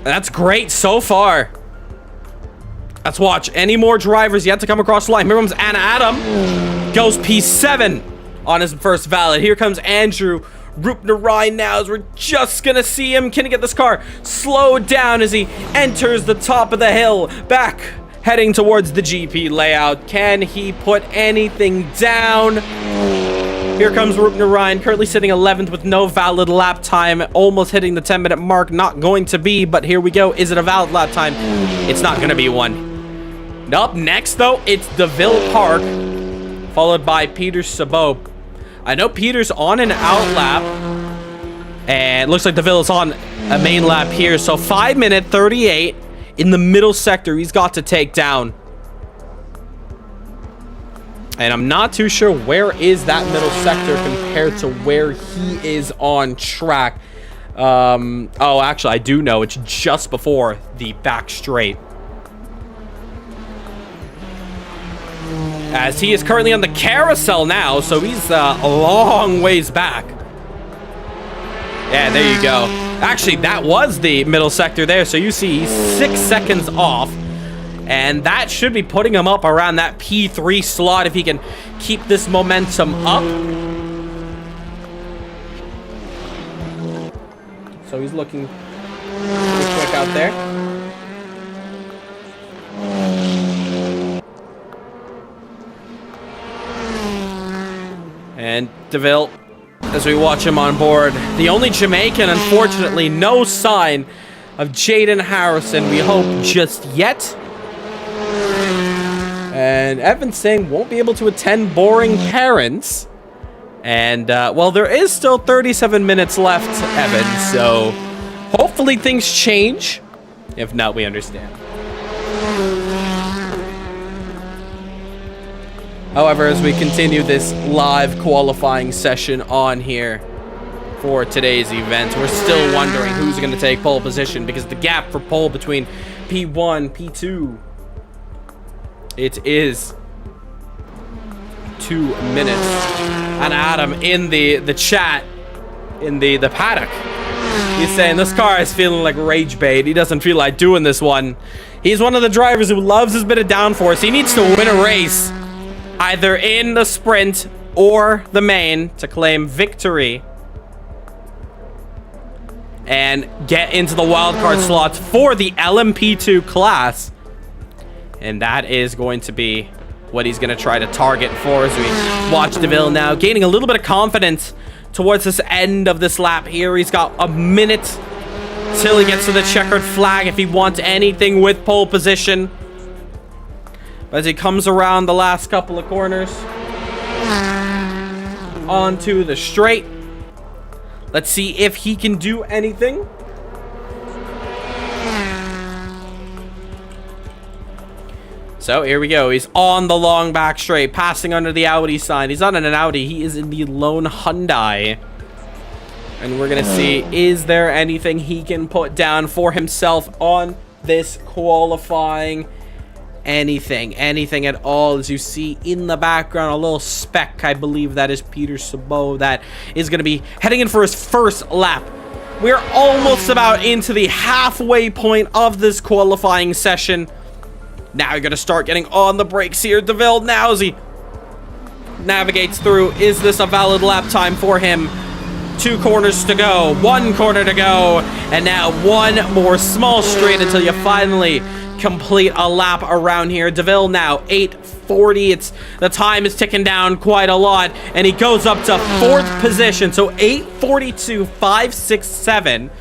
That's great so far. Let's watch. Any more drivers yet to come across the line? Here comes Anna Adam. Goes P7 on his first valid. Here comes Andrew Rupnarine now, as we're just going to see him. Can he get this car slowed down as he enters the top of the hill? Back, heading towards the GP layout. Can he put anything down? Here comes Rupnarine, currently sitting 11th with no valid lap time. Almost hitting the 10-minute mark. Not going to be, but here we go. Is it a valid lap time? It's not going to be one. Up next, though, it's DeVille Park, followed by Peter Sabot. I know Peter's on an out lap, and it looks like DeVille is on a main lap here. So 5-minute 38 in the middle sector he's got to take down. And I'm not too sure where is that middle sector compared to where he is on track. Oh, actually, I do know. It's just before the back straight. As he is currently on the carousel now, so he's a long ways back. Yeah, there you go. Actually, that was the middle sector there, so you see he's 6 seconds off. And that should be putting him up around that P3 slot if he can keep this momentum up. So he's looking pretty quick out there. And DeVille, as we watch him on board, the only Jamaican, unfortunately, no sign of Jaden Harrison, we hope, just yet. And Evan saying won't be able to attend boring parents. And, well, there is still 37 minutes left, Evan, so Hopefully things change. If not, we understand. However, as we continue this live qualifying session on here for today's event, we're still wondering who's going to take pole position, because the gap for pole between P1, P2, it is 2 minutes. And Adam in the chat, in the paddock, he's saying this car is feeling like rage bait. He doesn't feel like doing this one. He's one of the drivers who loves his bit of downforce. He needs to win a race, either in the sprint or the main, to claim victory and get into the wildcard slots for the LMP2 class. And that is going to be what he's going to try to target for as we watch DeVille now gaining a little bit of confidence towards this end of this lap here. He's got a minute till he gets to the checkered flag if he wants anything with pole position. As he comes around the last couple of corners onto the straight, let's see if he can do anything. So here we go. He's on the long back straight, passing under the Audi sign. He's not in an Audi. He is in the lone Hyundai. And we're going to see, is there anything he can put down for himself on this qualifying? Anything at all. As you see in the background, a little speck, I believe that is Peter Sabot, that is going to be heading in for his first lap. We're almost about into the halfway point of this qualifying session. Now you're going to start getting on the brakes here. DeVille now as he navigates through. Is this a valid lap time for him? 2 corners to go. 1 corner to go. And now 1 more small straight until you finally complete a lap around here. DeVille now 8:40. The time is ticking down quite a lot. And he goes up to 4th position. So 8:42.567.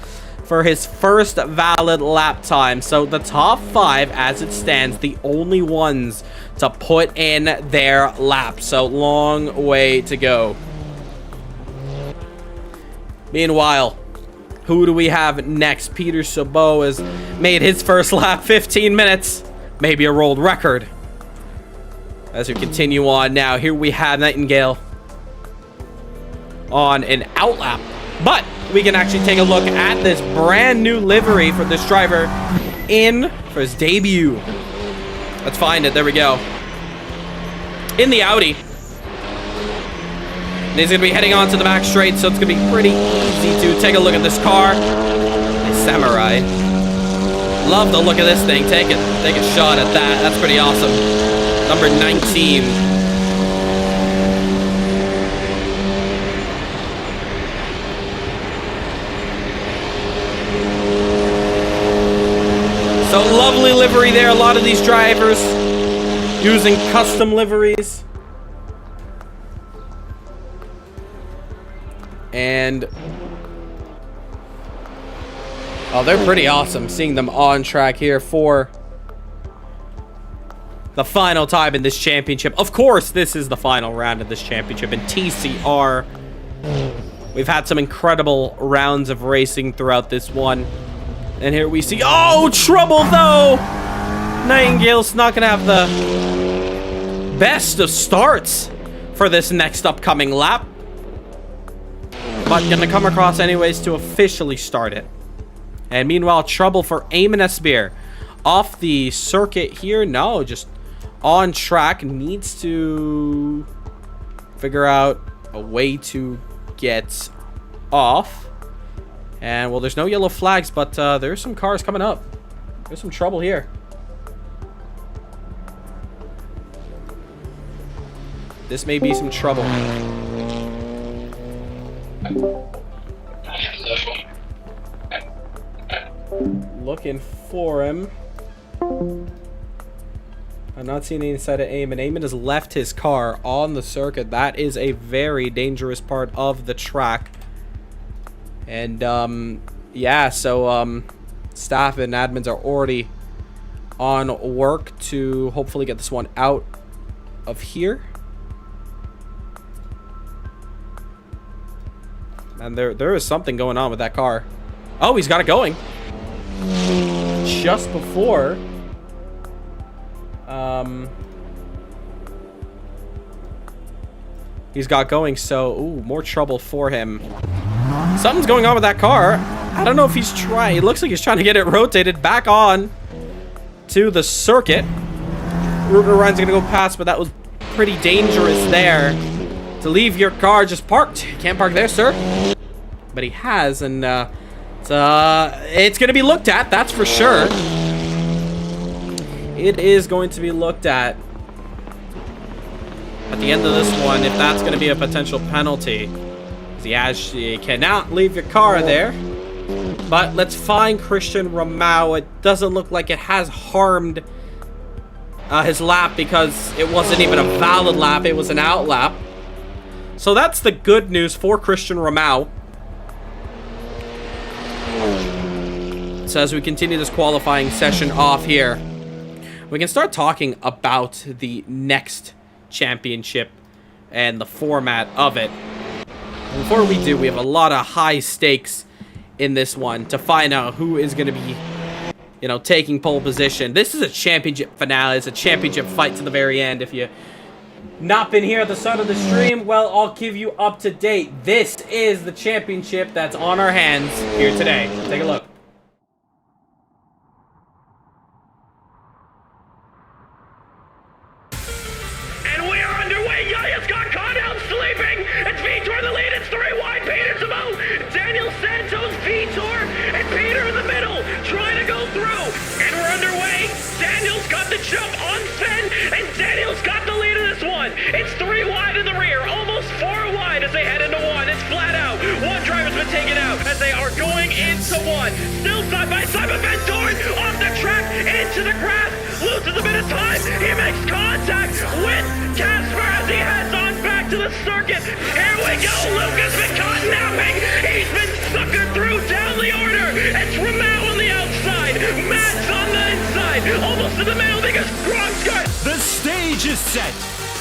for his first valid lap time. So the top 5 as it stands, the only ones to put in their lap. So long way to go. Meanwhile, who do we have next? Peter Sabot has made his first lap 15 minutes. Maybe a world record. As we continue on now, here we have Nightingale on an out lap. But we can actually take a look at this brand new livery for this driver in for his debut. Let's find it. There we go. In the Audi. And he's going to be heading on to the back straight, so it's going to be pretty easy to take a look at this car. A Samurai. Love the look of this thing. Take a shot at that. That's pretty awesome. Number 19. So lovely livery there. A lot of these drivers using custom liveries. And oh, they're pretty awesome. Seeing them on track here for the final time in this championship. Of course, this is the final round of this championship in TCR. We've had some incredible rounds of racing throughout this one. And here we see, oh, trouble though. Nightingale's not going to have the best of starts for this next upcoming lap. But going to come across anyways to officially start it. And meanwhile, trouble for Eamon Esbeer. Off the circuit here. No, just on track. Needs to figure out a way to get off. And, well, there's no yellow flags, but there's some cars coming up. There's some trouble here. This may be some trouble. Looking for him. I'm not seeing any side of Eamon. Eamon has left his car on the circuit. That is a very dangerous part of the track. And, yeah, so, staff and admins are already on work to hopefully get this one out of here. And there is something going on with that car. Oh, he's got it going. Just before. He's got going, so, ooh, more trouble for him. Something's going on with that car. I don't know if he's trying. It looks like he's trying to get it rotated back on to the circuit. Ryan's gonna go past, but that was pretty dangerous there. To leave your car just parked. You can't park there, sir. But he has, and it's gonna be looked at, that's for sure. It is going to be looked at the end of this one, if that's going to be a potential penalty. You cannot leave your car there. But let's find Christian Ramau. It doesn't look like it has harmed his lap, because it wasn't even a valid lap. It was an out lap. So that's the good news for Christian Ramau. So as we continue this qualifying session off here, we can start talking about the next championship and the format of it. Before we do, we have a lot of high stakes in this one to find out who is going to be, you know, taking pole position. This is a championship finale. It's a championship fight to the very end. If you not been here at the start of the stream, well, I'll give you up to date. This is the championship that's on our hands here today. Take a look. Jump on Sven, and Daniel's got the lead of this one. It's 3 wide in the rear, almost 4 wide as they head into 1. It's flat out. One driver's been taken out as they are going into 1. Still side by side, but Van Dorn off the track into the grass, loses a bit of time. He makes contact with Casper as he heads on back to the circuit. Here we go. Luke has been caught napping. He's been suckered through down the order. It's Ramau on the outside. Matt's on the inside, almost to the middle because Gronk's got. The stage is set.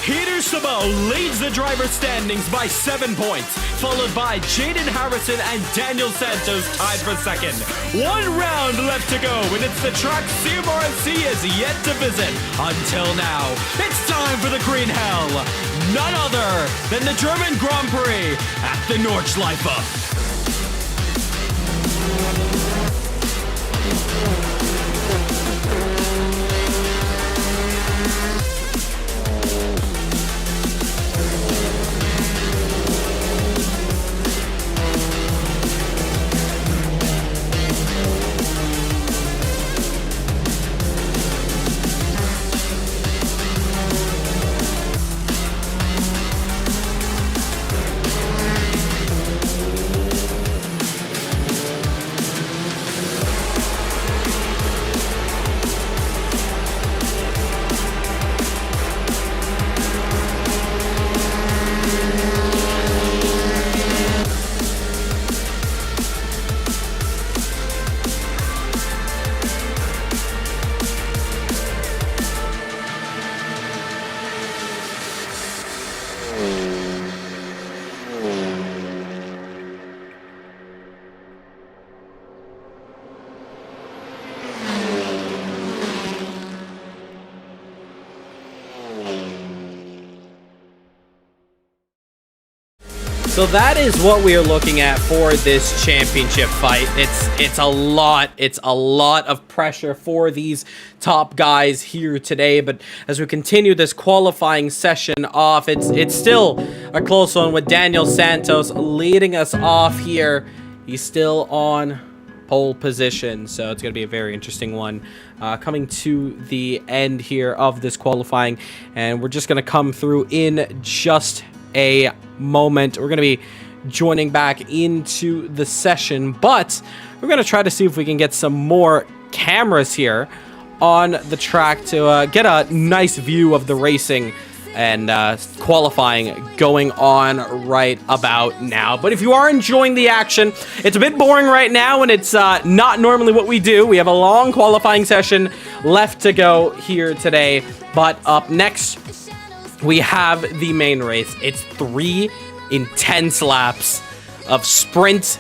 Peter Sabo leads the driver standings by 7 points, followed by Jaden Harrison and Daniel Santos tied for second. 1 round left to go, and it's the track CMRSC is yet to visit. Until now, it's time for the Green Hell. None other than the German Grand Prix at the Nordschleife. So that is what we are looking at for this championship fight. It's a lot of pressure for these top guys here today, but as we continue this qualifying session off, it's still a close one with Daniel Santos leading us off here. He's still on pole position, so it's going to be a very interesting one coming to the end here of this qualifying, and we're just going to come through in just a moment. We're going to be joining back into the session, but we're going to try to see if we can get some more cameras here on the track to get a nice view of the racing and qualifying going on right about now. But if you are enjoying the action, it's a bit boring right now, and it's not normally what we do. We have a long qualifying session left to go here today, but up next we have the main race. It's 3 intense laps of sprint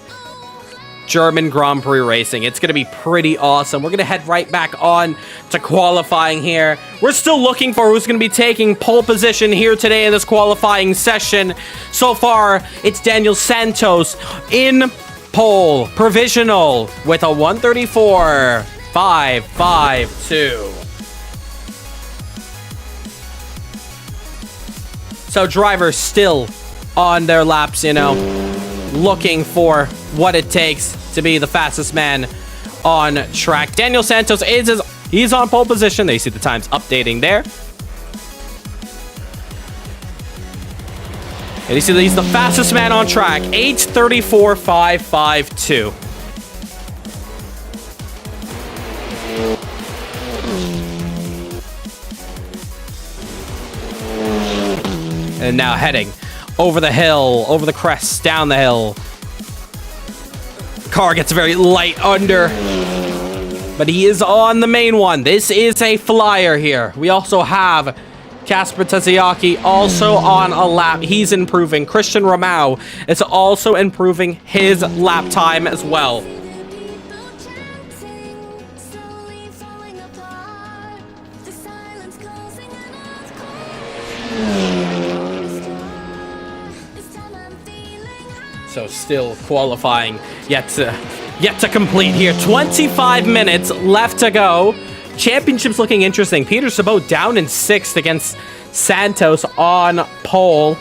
German Grand Prix racing. It's going to be pretty awesome. We're going to head right back on to qualifying here. We're still looking for who's going to be taking pole position here today in this qualifying session. So far, it's Daniel Santos in pole, provisional, with a 134.552. So drivers still on their laps, you know, looking for what it takes to be the fastest man on track. Daniel Santos he's on pole position. There you see the times updating there. And you see that he's the fastest man on track, 8:34.552. And now heading over the hill, over the crest, down the hill. Car gets very light under, but he is on the main one. This is a flyer here. We also have Kasper Tessiaki also on a lap. He's improving. Christian Ramau is also improving his lap time as well. So still qualifying yet to complete here. 25 minutes left to go. Championship's looking interesting. Peter Sabot down in 6th against Santos on pole.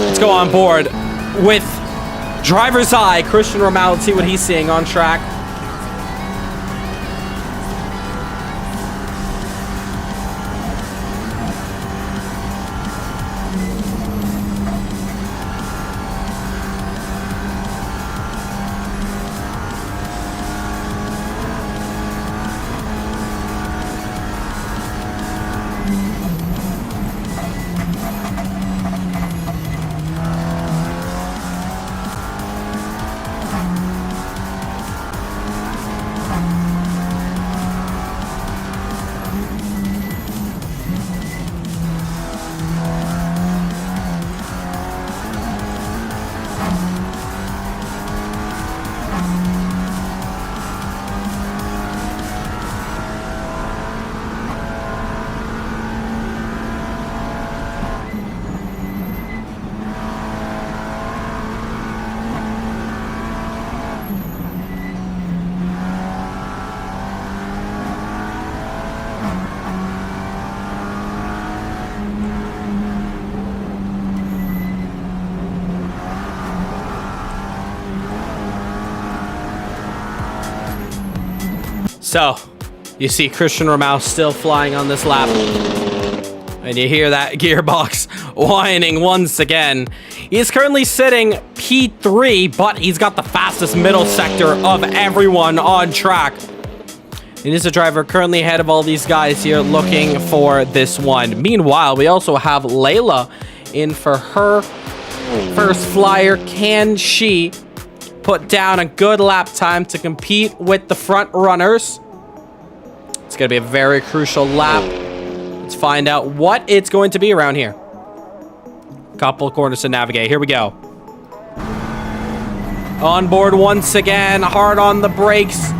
Let's go on board with driver's eye. Christian Ramau, let's see what he's seeing on track. So, you see Christian Ramau still flying on this lap. And you hear that gearbox whining once again. He is currently sitting P3, but he's got the fastest middle sector of everyone on track. He is a driver currently ahead of all these guys here looking for this one. Meanwhile, we also have Layla in for her first flyer. Can she put down a good lap time to compete with the front runners? It's going to be a very crucial lap. Let's find out what it's going to be around here. Couple corners to navigate. Here we go. On board once again, hard on the brakes.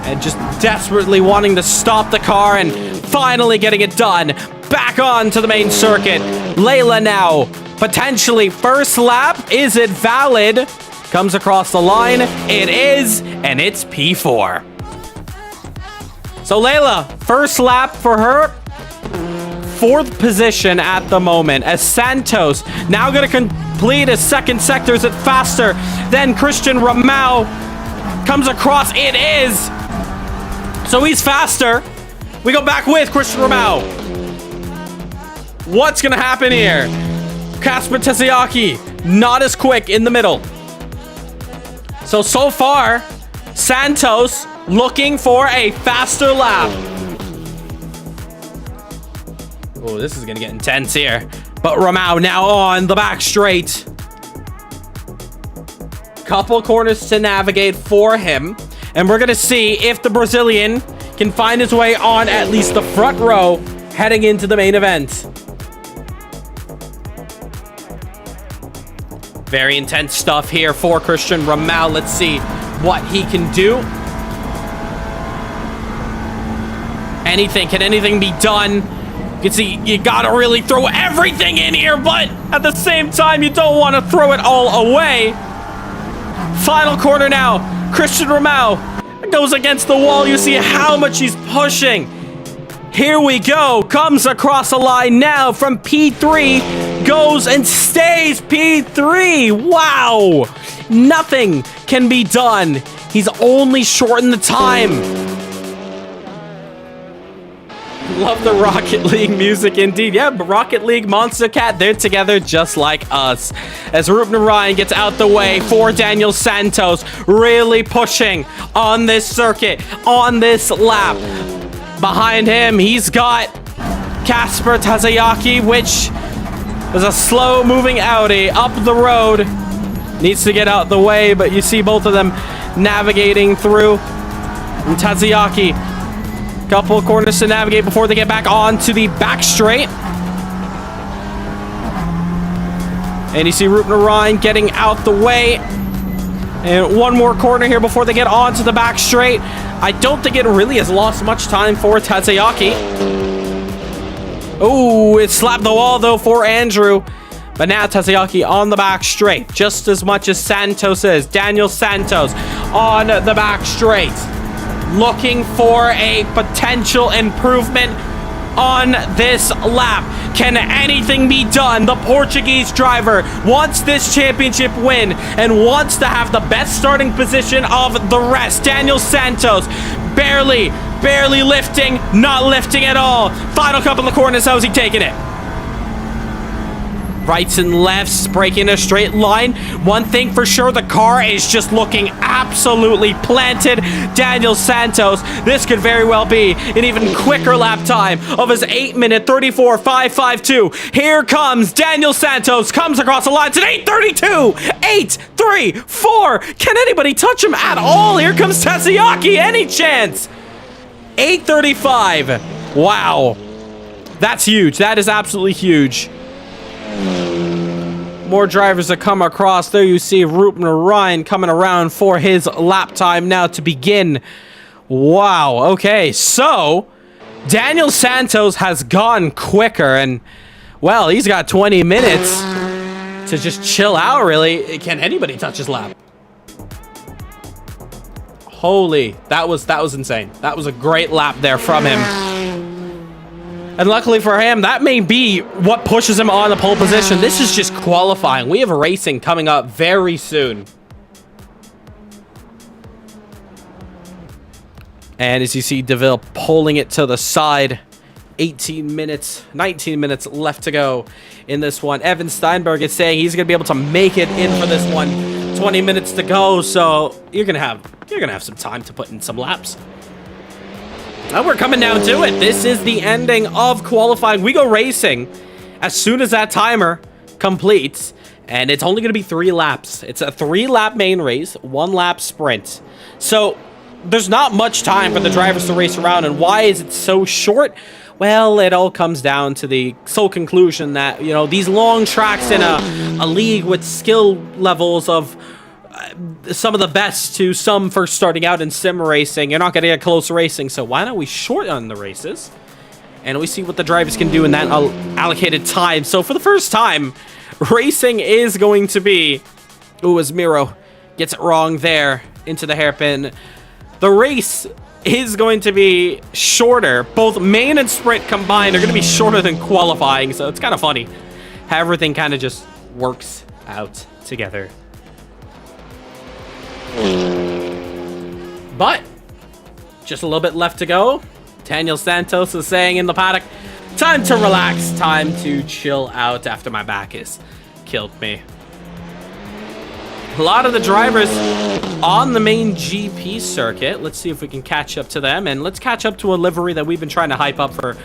And just desperately wanting to stop the car and finally getting it done. Back on to the main circuit. Layla now, potentially first lap. Is it valid? Comes across the line. It is, and it's P4. So Layla, first lap for her. 4th position at the moment as Santos now going to complete his second sector. Is it faster than Christian Ramau? Comes across. It is. So he's faster. We go back with Christian Ramau. What's going to happen here? Kasper Tessiaki, not as quick in the middle. So far, Santos looking for a faster lap. Oh, this is going to get intense here. But Ramau now on the back straight. Couple corners to navigate for him. And we're going to see if the Brazilian can find his way on at least the front row heading into the main event. Very intense stuff here for Christian Rahul. Let's see what he can do. Can anything be done? You can see you gotta really throw everything in here, but at the same time, you don't want to throw it all away. Final corner now. Christian Rahul goes against the wall. You see how much he's pushing. Here we go. Comes across the line now from P3. Goes and stays P3. Wow. Nothing can be done. He's only shortened the time. Love the Rocket League music indeed. Yeah, Rocket League, Monstercat, they're together just like us. As Ryan gets out the way for Daniel Santos, really pushing on this circuit, on this lap. Behind him, he's got Kasper Tazayaki, which is a slow-moving Audi up the road. Needs to get out the way, but you see both of them navigating through. And Tazayaki, couple of corners to navigate before they get back onto the back straight. And you see Ryan getting out the way. And one more corner here before they get onto the back straight. I don't think it really has lost much time for Tazayaki. Oh, it slapped the wall though for Andrew. But now Tazayaki on the back straight, just as much as Santos is. Daniel Santos on the back straight, looking for a potential improvement on this lap. Can anything be done? The Portuguese driver wants this championship win and wants to have the best starting position of the rest. Daniel Santos barely lifting, not lifting at all. Final couple of corners, how's he taking it? Rights and lefts, breaking a straight line. One thing for sure, the car is just looking absolutely planted. Daniel Santos, this could very well be an even quicker lap time of his 8-minute 34.552. Here comes Daniel Santos, comes across the line. It's an 8:32, 8:34. Can anybody touch him at all? Here comes Tazayaki, any chance? 8:35. Wow, that's huge. That is absolutely huge. More drivers that come across. There you see Ryan coming around for his lap time now to begin. Wow, okay, so Daniel Santos has gone quicker, and well, he's got 20 minutes to just chill out, really. Can anybody touch his lap? Holy, that was insane. That was a great lap there from him. And luckily for him, that may be what pushes him on the pole position. This is just qualifying. We have racing coming up very soon. And as you see, DeVille pulling it to the side. 19 minutes left to go in this one. Evan Steinberg is saying he's going to be able to make it in for this one. 20 minutes to go, so you're gonna have some time to put in some laps. Now we're coming down to it. This is the ending of qualifying. We go racing as soon as that timer completes, and it's only going to be 3 laps. It's a 3-lap main race, 1-lap sprint. So there's not much time for the drivers to race around. And why is it so short? Well, it all comes down to the sole conclusion that, you know, these long tracks in a league with skill levels of some of the best to some first starting out in sim racing, you're not going to get close racing. So why don't we shorten the races and we see what the drivers can do in that allocated time. So for the first time, racing is going to be, ooh, as Miro gets it wrong there into the hairpin, the race is going to be shorter. Both main and sprint combined are going to be shorter than qualifying, so it's kind of funny how everything kind of just works out together. But just a little bit left to go. Daniel Santos is saying in the paddock, time to relax, time to chill out after my back has killed me. A lot of the drivers on the main GP circuit. Let's see if we can catch up to them, and let's catch up to a livery that we've been trying to hype up for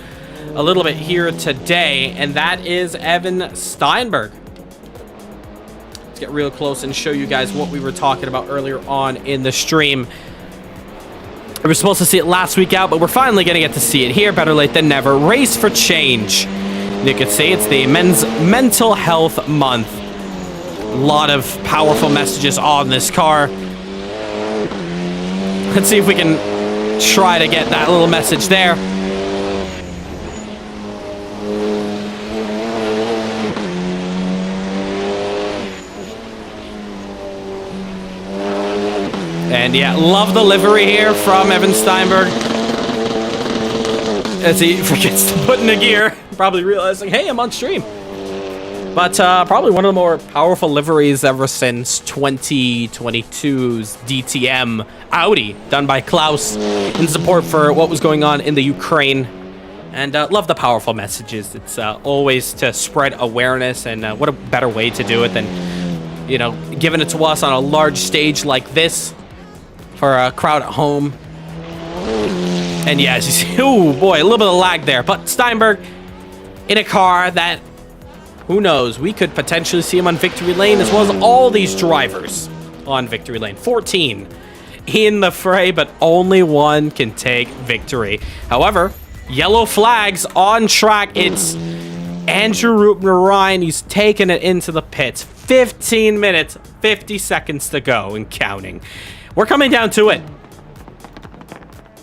a little bit here today, and that is Evan Steinberg. Let's get real close and show you guys what we were talking about earlier on in the stream. We were supposed to see it last week out, but we're finally going to get to see it here. Better late than never. Race for change. You can see it's the Men's Mental Health Month. A lot of powerful messages on this car. Let's see if we can try to get that little message there. And yeah, love the livery here from Evan Steinberg. As he forgets to put in a gear. Probably realizing, hey, I'm on stream. But probably one of the more powerful liveries ever since 2022's DTM Audi, done by Klaus in support for what was going on in the Ukraine. And love the powerful messages. It's always to spread awareness, and what a better way to do it than, you know, giving it to us on a large stage like this for a crowd at home. And yeah, as you see, oh boy, a little bit of lag there. But Steinberg in a car that, who knows, we could potentially see him on victory lane, as well as all these drivers on victory lane. 14 in the fray, but only one can take victory. However, yellow flags on track. It's Andrew Rupner-Ryan. He's taking it into the pits. 15 minutes, 50 seconds to go and counting. We're coming down to it.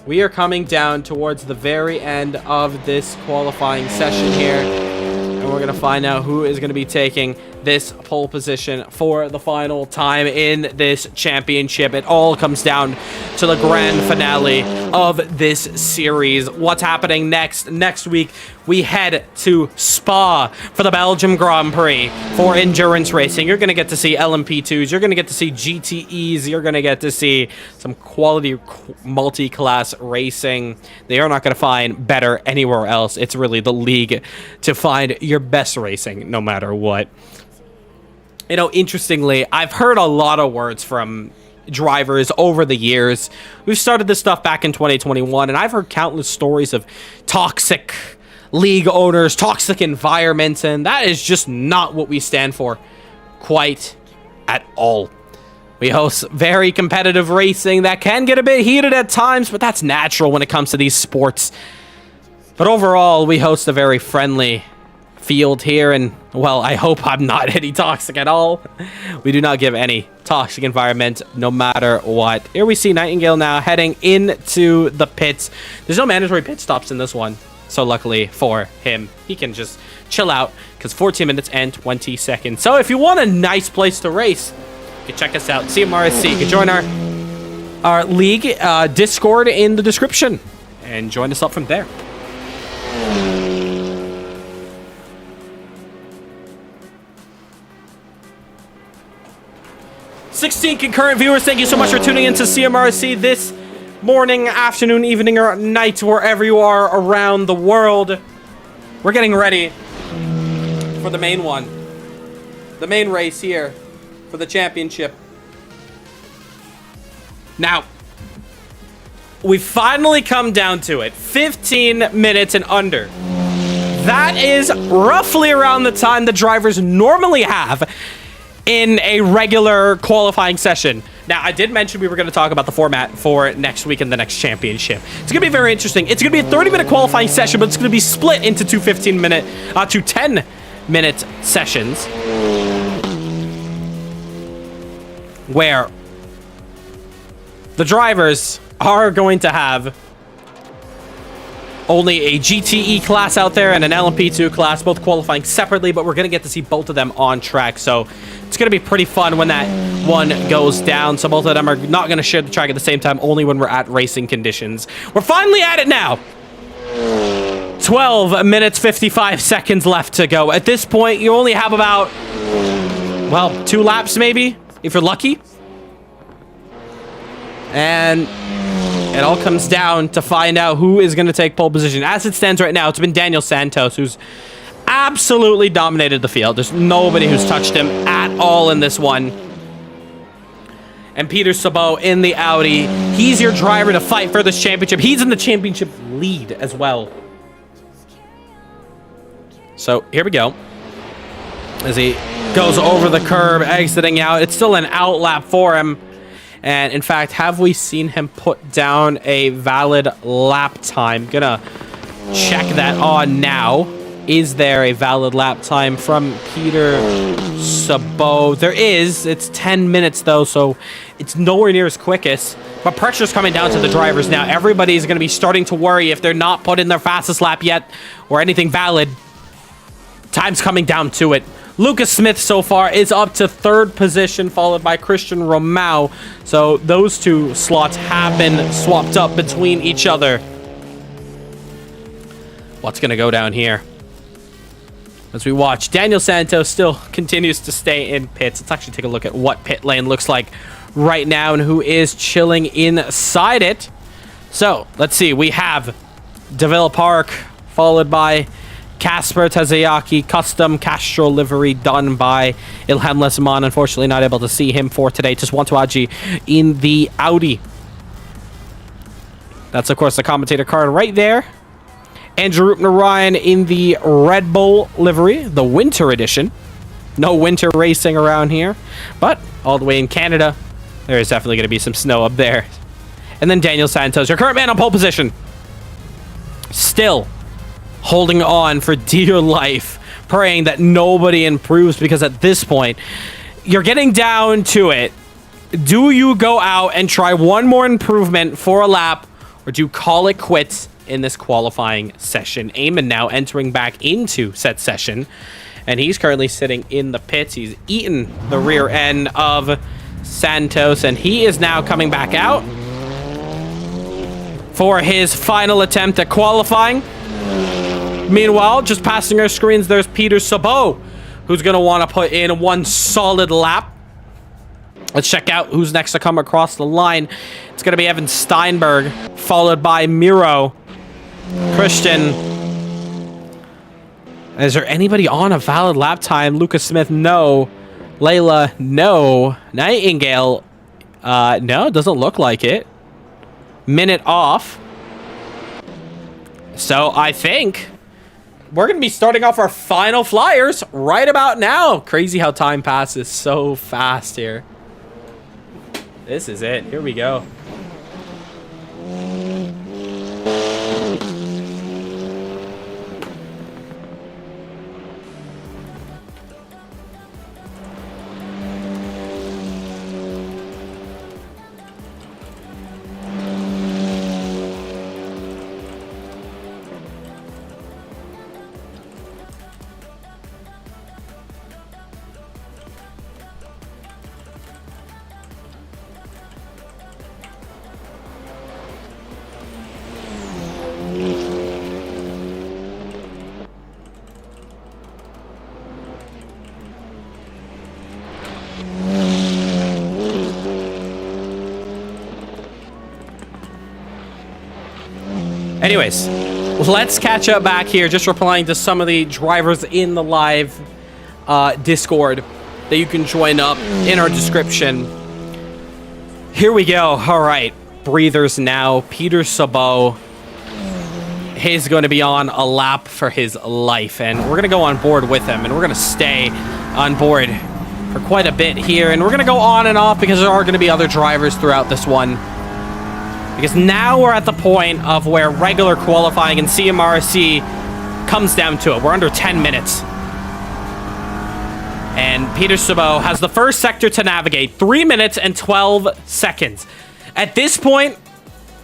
We are coming down towards the very end of this qualifying session here. And we're going to find out who is going to be taking this pole position for the final time in this championship. It all comes down to the grand finale of this series. What's happening next? Next week, we head to Spa for the Belgium Grand Prix for endurance racing. You're going to get to see LMP2s. You're going to get to see GTEs. You're going to get to see some quality multi-class racing. They are not going to find better anywhere else. It's really the league to find your best racing, no matter what. You know, interestingly, I've heard a lot of words from drivers over the years. We've started this stuff back in 2021, and I've heard countless stories of toxic league owners, toxic environments, and that is just not what we stand for quite at all. We host very competitive racing that can get a bit heated at times, but that's natural when it comes to these sports. But overall, we host a very friendly field here, and well, I hope I'm not any toxic at all. We do not give any toxic environment, no matter what. Here we see Nightingale now heading into the pits. There's no mandatory pit stops in this one, so luckily for him, he can just chill out, because 14 minutes and 20 seconds. So if you want a nice place to race, you can check us out, CMRSC. You can join our league Discord in the description and join us up from there. 16 concurrent viewers, thank you so much for tuning into CMRC this morning, afternoon, evening, or night, wherever you are around the world. We're getting ready for the main one. The main race here for the championship. Now, we finally come down to it. 15 minutes and under. That is roughly around the time the drivers normally have in a regular qualifying session. Now, I did mention we were going to talk about the format for next week in the next championship. It's going to be very interesting. It's going to be a 30-minute qualifying session, but it's going to be split into two 10-minute sessions, where the drivers are going to have only a GTE class out there and an LMP2 class, both qualifying separately, but we're going to get to see both of them on track. So it's going to be pretty fun when that one goes down. So both of them are not going to share the track at the same time, only when we're at racing conditions. We're finally at it now. 12 minutes, 55 seconds left to go. At this point, you only have about, well, 2 laps maybe, if you're lucky. And it all comes down to find out who is going to take pole position. As it stands right now, it's been Daniel Santos who's absolutely dominated the field. There's nobody who's touched him at all in this one. And Peter Sabot in the Audi. He's your driver to fight for this championship. He's in the championship lead as well. So here we go. As he goes over the curb, exiting out. It's still an out lap for him. And in fact, have we seen him put down a valid lap time? Gonna check that on now. Is there a valid lap time from Peter Sabot? There is. It's 10 minutes though, so it's nowhere near as quickest. But pressure's coming down to the drivers now. Everybody's going to be starting to worry if they're not put in their fastest lap yet or anything valid. Time's coming down to it. Lucas Smith so far is up to 3rd position, followed by Christian Romao. So those two slots have been swapped up between each other. What's going to go down here? As we watch, Daniel Santos still continues to stay in pits. Let's actually take a look at what pit lane looks like right now and who is chilling inside it. So, let's see. We have Deville Park, followed by Kasper Tazayaki, custom Castro livery done by Ilham Leseman. Unfortunately, not able to see him for today. Just Wantuaji in the Audi. That's, of course, the commentator card right there. Andrew Ryan in the Red Bull livery, the winter edition. No winter racing around here, but all the way in Canada, there is definitely going to be some snow up there. And then Daniel Santos, your current man on pole position. Still holding on for dear life, praying that nobody improves, because at this point, you're getting down to it. Do you go out and try one more improvement for a lap, or do you call it quits in this qualifying session? Eamon now entering back into said session, and he's currently sitting in the pits. He's eaten the rear end of Santos, and he is now coming back out for his final attempt at qualifying. Meanwhile, just passing our screens, there's Peter Sabot, who's going to want to put in one solid lap. Let's check out who's next to come across the line. It's going to be Evan Steinberg, followed by Miro. Christian. Is there anybody on a valid lap time? Lucas Smith, no. Layla, no. Nightingale, no, doesn't look like it. Minute off. So I think we're going to be starting off our final flyers right about now. Crazy how time passes so fast here. This is it. Here we go. Anyways, let's catch up back here. Just replying to some of the drivers in the live Discord that you can join up in our description. Here we go. All right. Breathers now. Peter Sabot. He's going to be on a lap for his life. And we're going to go on board with him. And we're going to stay on board for quite a bit here. And we're going to go on and off because there are going to be other drivers throughout this one. Because now we're at the point of where regular qualifying and CMRSC comes down to it. We're under 10 minutes. And Peter Sabot has the first sector to navigate. 3 minutes and 12 seconds. At this point,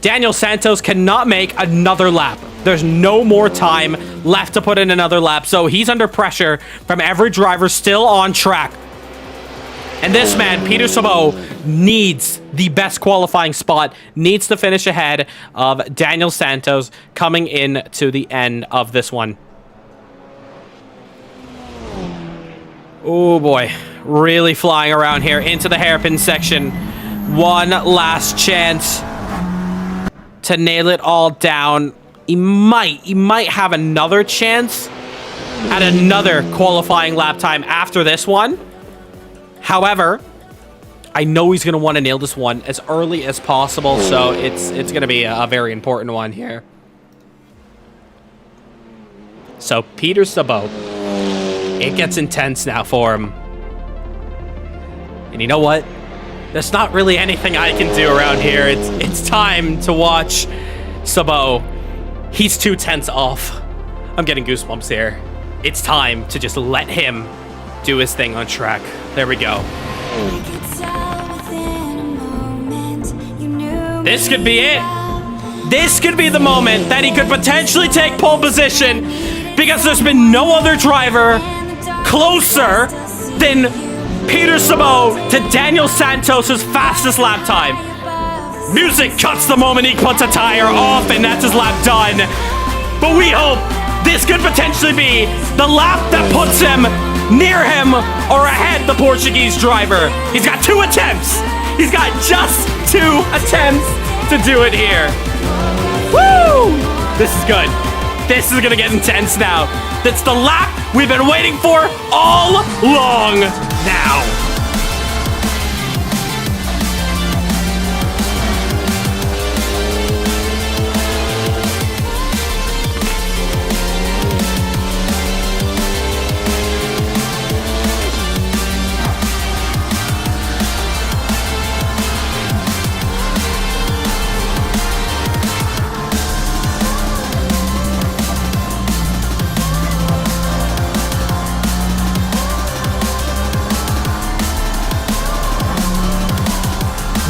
Daniel Santos cannot make another lap. There's no more time left to put in another lap. So he's under pressure from every driver still on track. And this man, Peter Sabot, needs the best qualifying spot, needs to finish ahead of Daniel Santos coming in to the end of this one. Oh boy, really flying around here into the hairpin section. One last chance to nail it all down. He might have another chance at another qualifying lap time after this one. However, I know he's going to want to nail this one as early as possible, so it's going to be a very important one here. So, Peter Sabot, it gets intense now for him. And you know what? There's not really anything I can do around here. It's time to watch Sabo. He's 2 tenths off. I'm getting goosebumps here. It's time to just let him do his thing on track. There we go. This could be it. This could be the moment that he could potentially take pole position, because there's been no other driver closer than Peter Sabo to Daniel Santos' fastest lap time. Music cuts the moment he puts a tire off, and that's his lap done. But we hope this could potentially be the lap that puts him near him or ahead the Portuguese driver. He's got 2 attempts. He's got just 2 attempts to do it here. Woo! This is good. This is gonna get intense now. That's the lap we've been waiting for all long now.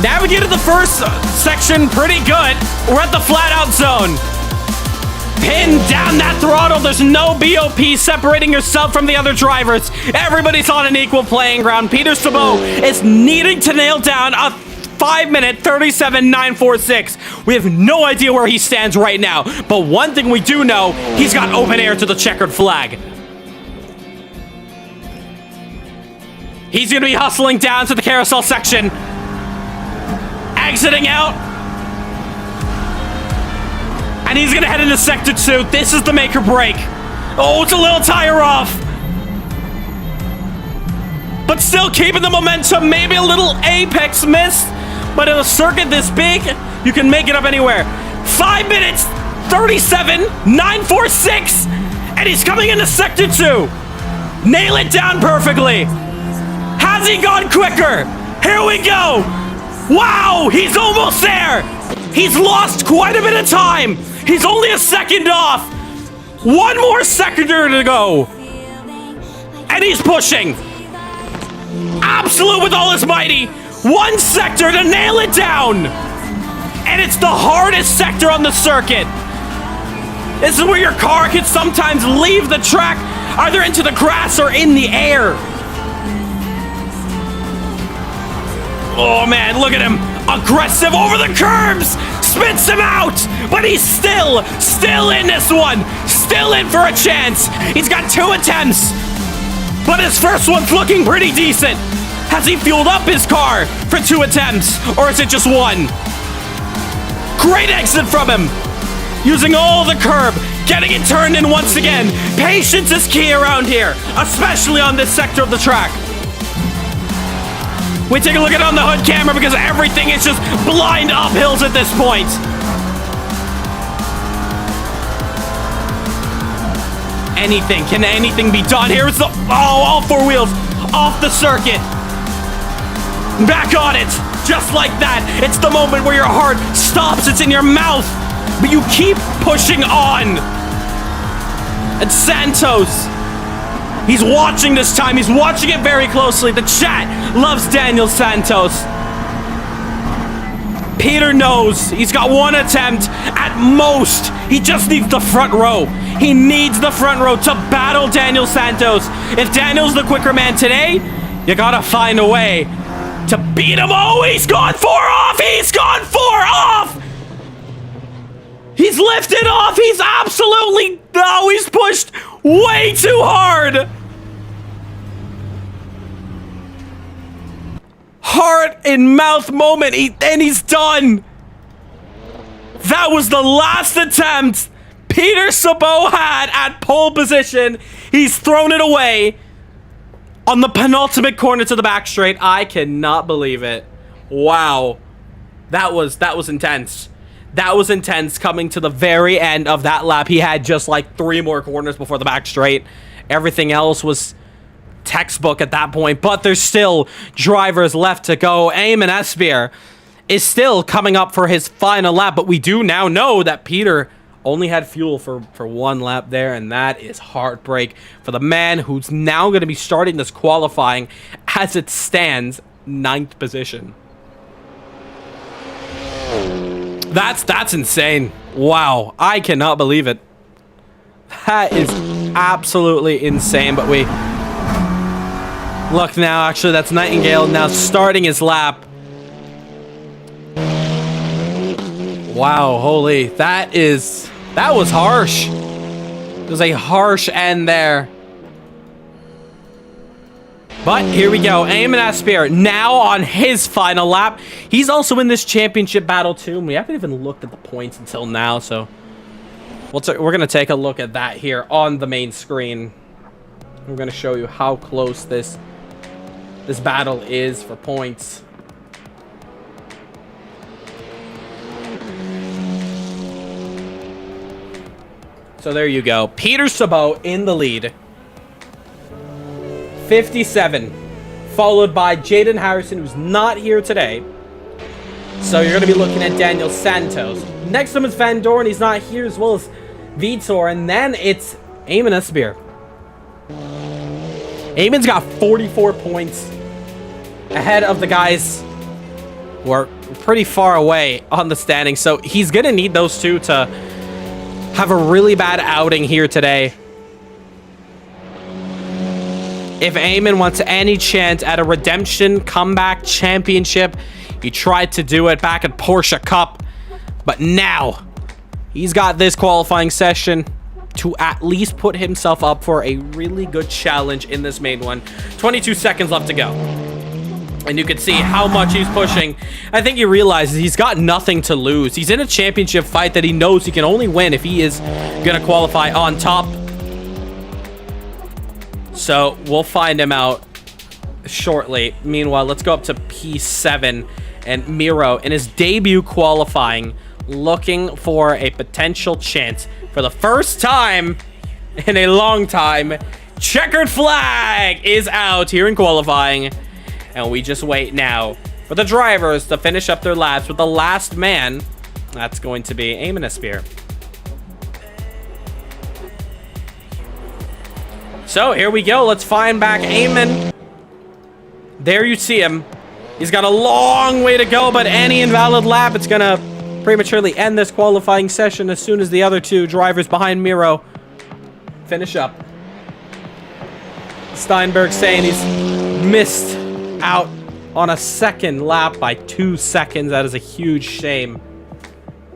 Navigated the first section pretty good. We're at the flat out zone. Pin down that throttle. There's no BOP separating yourself from the other drivers. Everybody's on an equal playing ground. Peter Sabo is needing to nail down a 5-minute 37.946. We have no idea where he stands right now, but one thing we do know, he's got open air to the checkered flag. He's gonna be hustling down to the carousel section. Exiting out. And he's gonna head into sector 2. This is the make or break. Oh, it's a little tire off. But still keeping the momentum. Maybe a little apex miss. But in a circuit this big, you can make it up anywhere. 5 minutes, 37.946. And he's coming into sector 2. Nail it down perfectly. Has he gone quicker? Here we go. Wow, he's almost there. He's lost quite a bit of time. He's only a second off. 1 more seconder to go. And he's pushing. Absolute with all his mighty. 1 sector to nail it down. And it's the hardest sector on the circuit. This is where your car can sometimes leave the track, either into the grass or in the air. Oh man, look at him. Aggressive over the curbs. Spits him out. But he's still in this one. Still in for a chance. He's got 2 attempts. But his first one's looking pretty decent. Has he fueled up his car for 2 attempts? Or is it just 1? Great exit from him. Using all the curb. Getting it turned in once again. Patience is key around here. Especially on this sector of the track. We take a look at it on the hood camera because everything is just blind uphills at this point. Can anything be done? Here's the, all 4 wheels off the circuit. Back on it, just like that. It's the moment where your heart stops, it's in your mouth, but you keep pushing on. And Santos, he's watching this time. He's watching it very closely. The chat loves Daniel Santos. Peter knows he's got 1 attempt at most. He just needs the front row. He needs the front row to battle Daniel Santos. If Daniel's the quicker man today, you gotta find a way to beat him. Oh, he's gone 4 off. He's gone 4 off. He's lifted off. He's absolutely, no, he's pushed way too hard. Heart in mouth moment, and he's done. That was the last attempt Peter Sabo had at pole position. He's thrown it away on the penultimate corner to the back straight. I cannot believe it. Wow. That was intense. That was intense coming to the very end of that lap. He had just like 3 more corners before the back straight. Everything else was textbook at that point, but there's still drivers left to go. Eamon Espeir is still coming up for his final lap, but we do now know that Peter only had fuel for one lap there, and that is heartbreak for the man who's now going to be starting this qualifying as it stands 9th position. That's insane. Wow, I cannot believe it. That is absolutely insane, but we look now, actually that's Nightingale now starting his lap. Wow, holy, that was harsh. It was a harsh end there. But here we go, Eamon Espeir now on his final lap. He's also in this championship battle too, and we haven't even looked at the points until now, so we're going to take a look at that here on the main screen. We're going to show you how close this battle is for points. So there you go. Peter Sabot in the lead. 57. Followed by Jaden Harrison, who's not here today. So you're going to be looking at Daniel Santos. Next to him is Van Dorn. He's not here, as well as Vitor. And then it's Eamon Espeir. Eamon's got 44 points ahead of the guys who are pretty far away on the standings. So he's going to need those two to have a really bad outing here today. If Eamon wants any chance at a redemption comeback championship, he tried to do it back at Porsche Cup, but now he's got this qualifying session to at least put himself up for a really good challenge in this main one. 22 seconds left to go. And you can see how much he's pushing. I think he realizes he's got nothing to lose. He's in a championship fight that he knows he can only win if he is going to qualify on top. So we'll find him out shortly. Meanwhile, let's go up to P7 and Miro in his debut qualifying, looking for a potential chance for the first time in a long time. Checkered flag is out here in qualifying. And we just wait now for the drivers to finish up their laps with the last man. That's going to be Eamon Espeir. So here we go. Let's find back Eamon. There you see him. He's got a long way to go, but any invalid lap, it's going to prematurely end this qualifying session as soon as the other two drivers behind Miro finish up. Steinberg saying he's missed out on a second lap by 2 seconds. That is a huge shame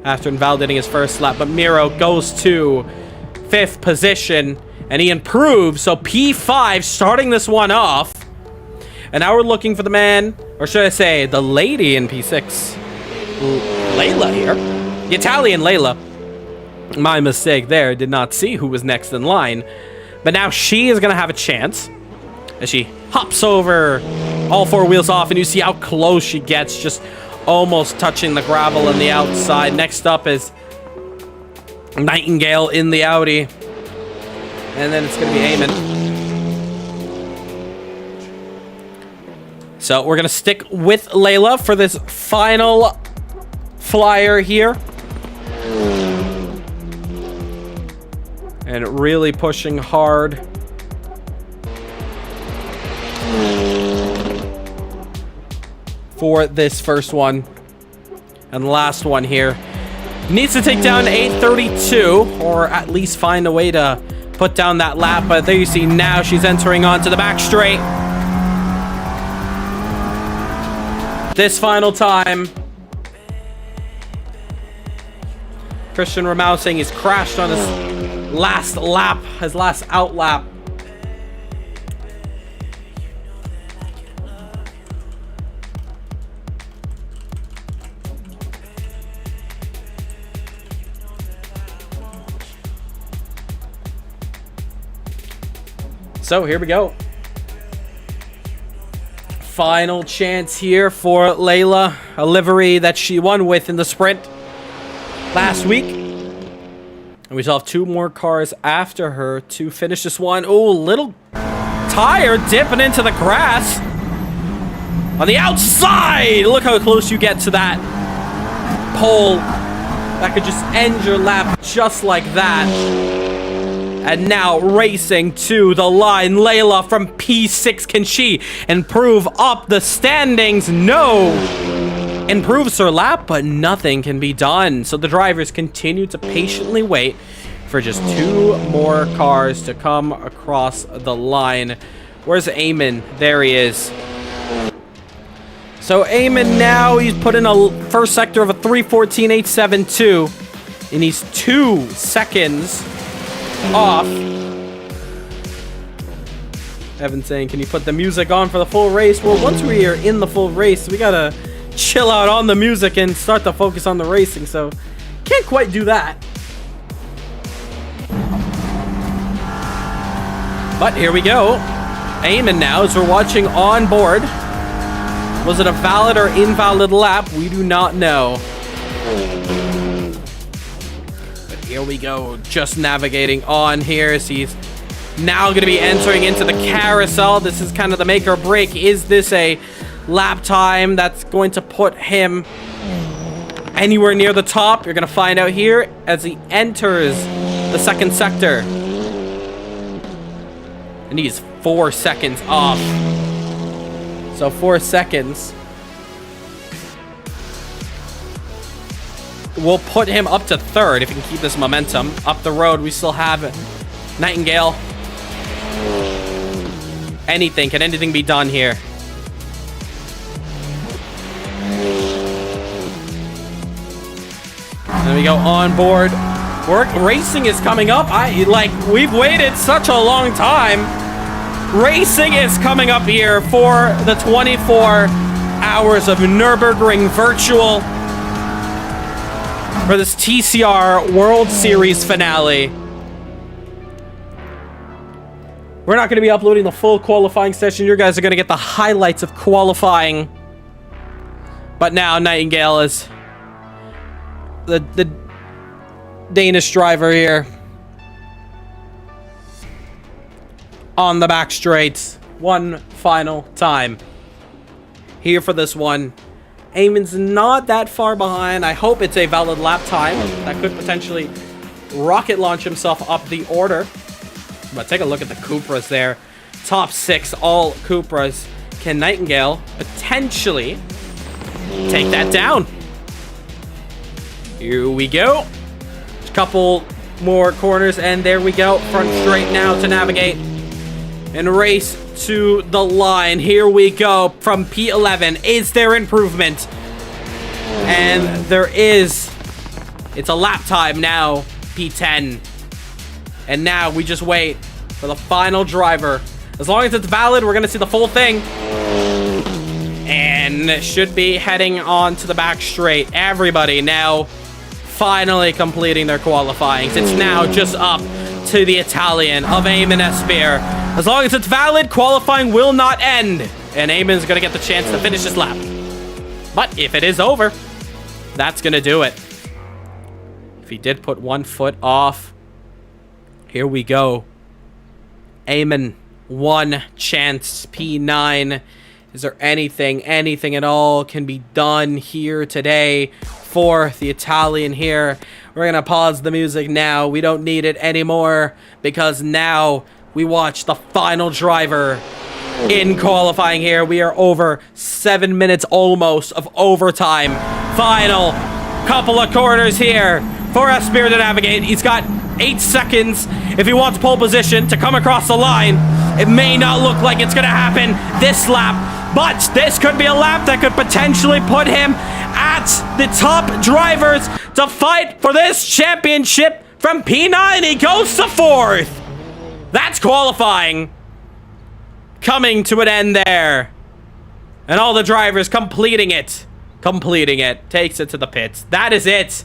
after invalidating his first lap. But Miro goes to 5th position and he improves. So P5 starting this one off. And now we're looking for the man, or should I say the lady in P6. Layla here. The Italian Layla. My mistake there. Did not see who was next in line. But now she is going to have a chance as she hops over all 4 wheels off, and you see how close she gets, just almost touching the gravel on the outside. Next up is Nightingale in the Audi, and then it's going to be Eamon. So we're going to stick with Layla for this final flyer here. And really pushing hard. For this first one. And the last one here. Needs to take down 832, or at least find a way to put down that lap. But there you see now she's entering onto the back straight. This final time. Christian Ramau saying he's crashed on his last lap, his last out lap. So here we go. Final chance here for Layla, a livery that she won with in the sprint last week. And we still have 2 more cars after her to finish this one. Oh, little tire dipping into the grass. On the outside! Look how close you get to that pole. That could just end your lap just like that. And now racing to the line. Layla from P6. Can she improve up the standings? No. Improves her lap, but nothing can be done. So the drivers continue to patiently wait for just 2 more cars to come across the line. Where's Eamon? There he is. So Eamon now, he's put in a first sector of a 3:14.872. And he's 2 seconds off. Evan saying, can you put the music on for the full race? Well, once we are in the full race, we gotta chill out on the music and start to focus on the racing. So can't quite do that. But here we go. Eamon now, as we're watching on board. Was it a valid or invalid lap? We do not know. But here we go, just navigating on here as he's now going to be entering into the carousel. This is kind of the make or break. Is this a lap time that's going to put him anywhere near the top? You're going to find out here as he enters the second sector. And he's 4 seconds off. So 4 seconds will put him up to 3rd if he can keep this momentum. Up the road, we still have Nightingale. Can anything be done here? There we go, on board. Racing is coming up. We've waited such a long time. Racing is coming up here for the 24 hours of Nurburgring virtual for this TCR World Series finale. We're not going to be uploading the full qualifying session. You guys are going to get the highlights of qualifying. But now Nightingale is the Danish driver here. On the back straight, one final time here for this one. Eamon's not that far behind. I hope it's a valid lap time that could potentially rocket launch himself up the order. But take a look at the Cupras there. Top 6, all Cupras. Can Nightingale potentially take that down? Here we go. A couple more corners, and there we go. Front straight now to navigate and race to the line. Here we go from P11. Is there improvement? And there is. It's a lap time now, P10. And now we just wait for the final driver. As long as it's valid, we're going to see the full thing. And should be heading on to the back straight. Everybody now finally completing their qualifying. It's now just up to the Italian of Eamon Nasseir. As long as it's valid, qualifying will not end. And Eamon's going to get the chance to finish this lap. But if it is over, that's going to do it. If he did put 1 foot off, here we go. Eamon, 1 chance, P9. Is there anything at all can be done here today for the Italian here? We're going to pause the music now. We don't need it anymore because now we watch the final driver in qualifying here. We are over 7 minutes almost of overtime. Final couple of corners here for Nasseir to navigate. He's got 8 seconds if he wants pole position to come across the line. It may not look like it's going to happen this lap, but this could be a lap that could potentially put him at the top drivers to fight for this championship. From P9, he goes to 4th. That's qualifying coming to an end there. And all the drivers completing it. Takes it to the pits. That is it.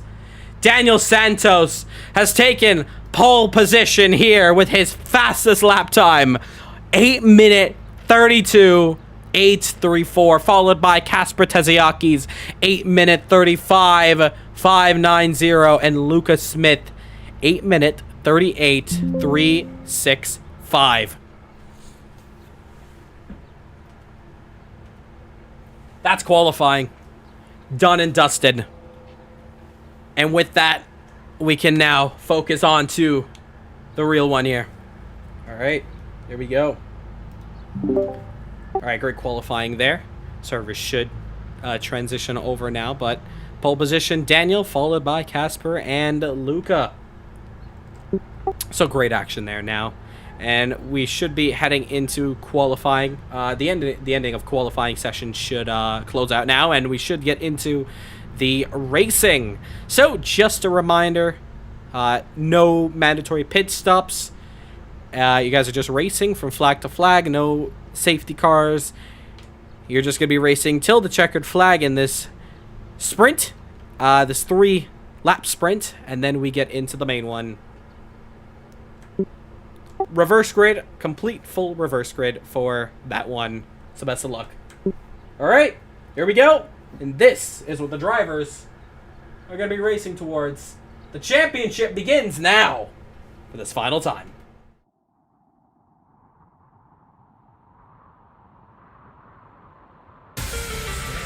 Daniel Santos has taken pole position here with his fastest lap time. 8-minute 32.834, followed by Kasper Teziaki's 8-minute 35.590, and Lucas Smith 8-minute 38.365. That's qualifying. Done and dusted. And with that, we can now focus on to the real one here. All right, here we go. All right, great qualifying there. Servers should transition over now, but pole position, Daniel, followed by Casper and Luca. So great action there now. And we should be heading into qualifying. The ending of qualifying session should close out now, and we should get into the racing. So just a reminder, no mandatory pit stops. You guys are just racing from flag to flag, no safety cars. You're just going to be racing till the checkered flag in this sprint, this 3-lap sprint, and then we get into the main one. Reverse grid, complete full reverse grid for that one. So best of luck. All right, here we go. And this is what the drivers are going to be racing towards. The championship begins now for this final time.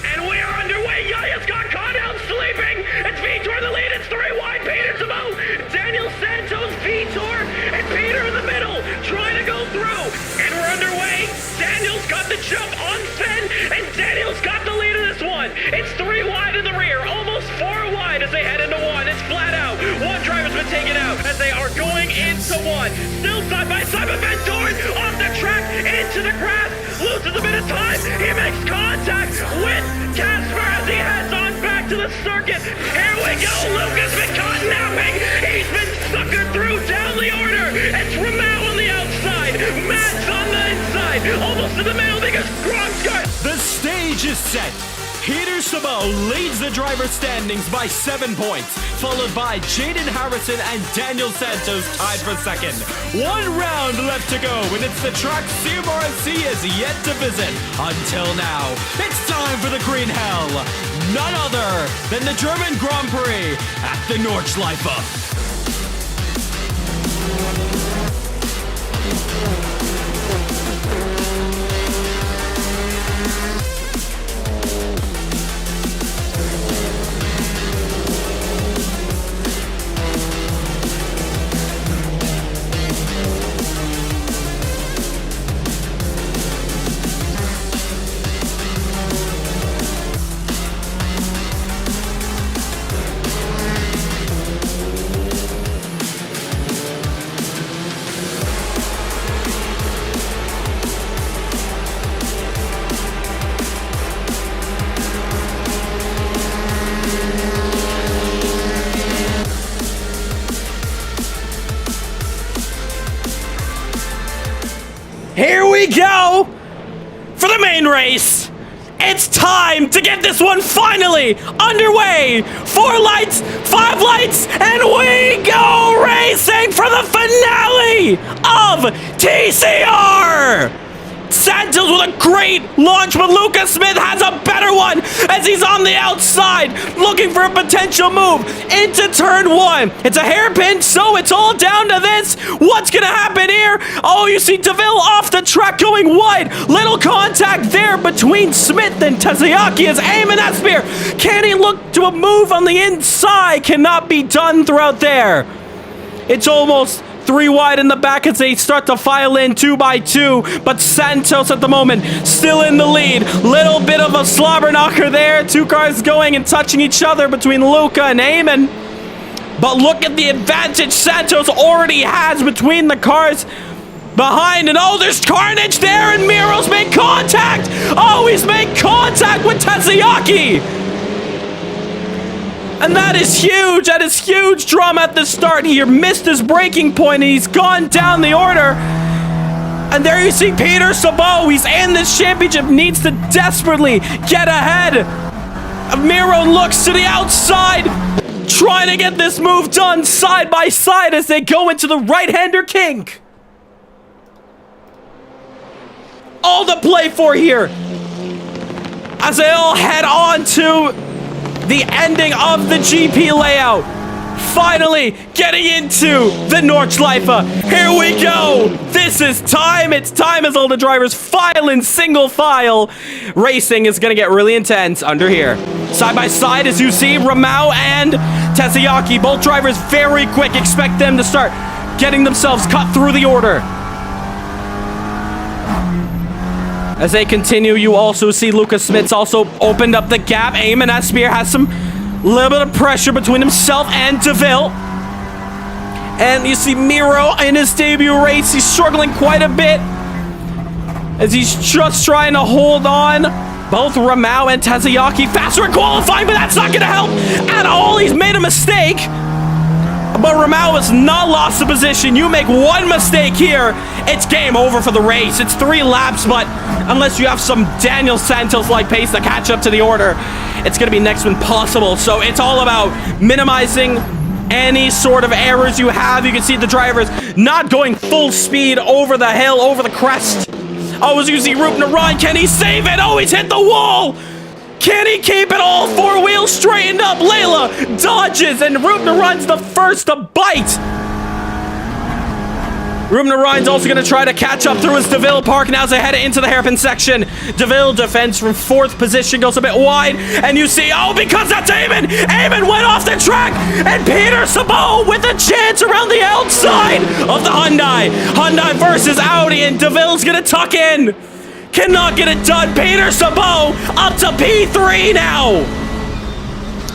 And we are underway. Yaya's got caught out sleeping. It's Vitor in the lead. It's 3 wide. Peter's above. Daniel Santos, Vitor, and Peter in the middle, trying to go through. And we're underway. Daniel's got the jump on Sven, and Daniel's got the lead of this one. It's 3 wide in the rear, almost 4 wide as they head into one. It's flat out. One driver's been taken out as they are going into one. Still side by side, but Van Dorn off the track into the grass. Loses a bit of time. He makes contact with Casper as he heads on back to the circuit. Here we go. Luca's been caught napping. He's been suckered through down the order. It's Ramel on the outside. Matt's on the inside. Almost to the middle because Gronk's got. The stage is set. Peter Sabo leads the driver standings by 7 points, followed by Jaden Harrison and Daniel Santos tied for second. 1 round left to go, and it's the track CMRSC is yet to visit. Until now, it's time for the Green Hell. None other than the German Grand Prix at the Nordschleife. Here we go for the main race. It's time to get this one finally underway. 4 lights, 5 lights, and we go racing for the finale of TCR. Santos with a great launch, but Lucas Smith has a better one as he's on the outside looking for a potential move into turn 1. It's a hairpin, so it's all down to this. What's gonna happen here? Oh, you see DeVille off the track going wide. Little contact there between Smith and Tazayaki as Eamon Asseir. Can he look to a move on the inside? Cannot be done throughout there. It's almost 3 wide in the back as they start to file in 2 by 2, but Santos at the moment still in the lead. Little bit of a slobber knocker there. 2 cars going and touching each other between Luca and Eamon. But look at the advantage Santos already has between the cars behind. And oh, there's carnage there, and Miro's made contact. Oh, he's made contact with Tazayaki. And that is huge. That is huge drama at the start here. Missed his braking point, and he's gone down the order. And there you see Peter Sabo. He's in this championship. Needs to desperately get ahead. Miro looks to the outside, trying to get this move done side by side as they go into the right-hander kink. All to play for here as they all head on to the ending of the GP layout. finally getting into the Nordschleife. Here we go. This is time. It's time as all the drivers file in single file. Racing is going to get really intense under here. Side by side, as you see, Rahul and Tazayaki, both drivers very quick. Expect them to start getting themselves cut through the order. As they continue, you also see Lucas Smith's also opened up the gap. Eamon Nasseir has some little bit of pressure between himself and DeVille. And you see Miro in his debut race. He's struggling quite a bit as he's just trying to hold on. Both Rahul and Tazayaki faster in qualifying, but that's not going to help at all. He's made a mistake. But Rahul has not lost the position. You make one mistake here, it's game over for the race. It's 3 laps, but unless you have some Daniel Santos-like pace to catch up to the order, it's going to be next to impossible. So it's all about minimizing any sort of errors you have. You can see the drivers not going full speed over the hill, over the crest. Oh, as you see Rupner Ryan, can he save it? Oh, he's hit the wall. Can he keep it all 4 wheels straightened up? Layla dodges and Rupner Ryan's the first to bite. Rupner Ryan's also going to try to catch up through his DeVille Park now as they head into the hairpin section. DeVille defends from 4th position, goes a bit wide, and you see, oh, because that's Eamon! Eamon went off the track, and Peter Sabot with a chance around the outside of the Hyundai. Hyundai versus Audi, and DeVille's going to tuck in. Cannot get it done. Peter Sabot up to P3 now.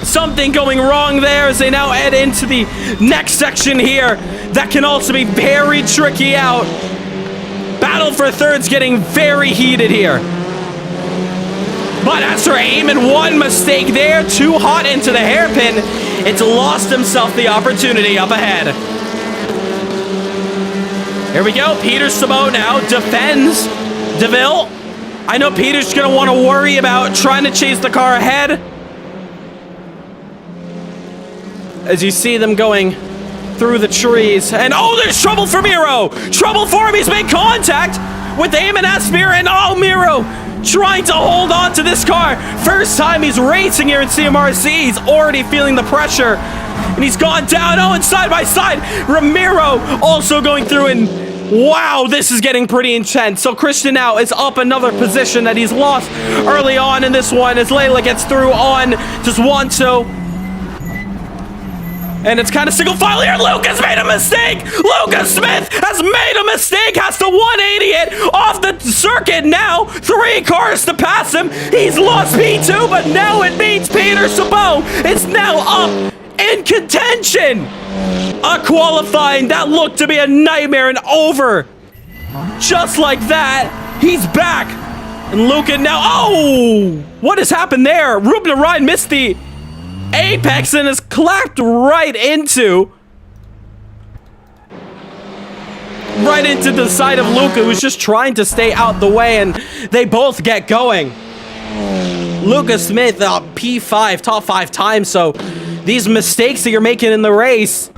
Something going wrong there as they now head into the next section here. That can also be very tricky out. Battle for third's getting very heated here. But after Eamon, one mistake there, too hot into the hairpin, it's lost himself the opportunity up ahead. Here we go. Peter Sabot now defends DeVille. I know Peter's going to want to worry about trying to chase the car ahead. As you see them going through the trees. And oh, there's trouble for Miro. Trouble for him. He's made contact with Eamon Nasseir. And oh, Miro trying to hold on to this car. First time he's racing here at CMRC. He's already feeling the pressure. And he's gone down. Oh, and side by side, Ramiro also going through. And wow, this is getting pretty intense. So Christian now is up another position that he's lost early on in this one as Layla gets through on to Swanso. And it's kind of single file here. Lucas made a mistake. Lucas Smith has made a mistake. Has to 180 it off the circuit now. 3 cars to pass him. He's lost P2, but now it means Peter Sabot is now up in contention. A qualifying that looked to be a nightmare and over. Just like that, he's back. And Luca now, oh, what has happened there? Ruben Ryan missed the apex and is clapped right into the side of Luca, who's just trying to stay out the way, and they both get going. Luca Smith, P5, top 5 times, so these mistakes that you're making in the race,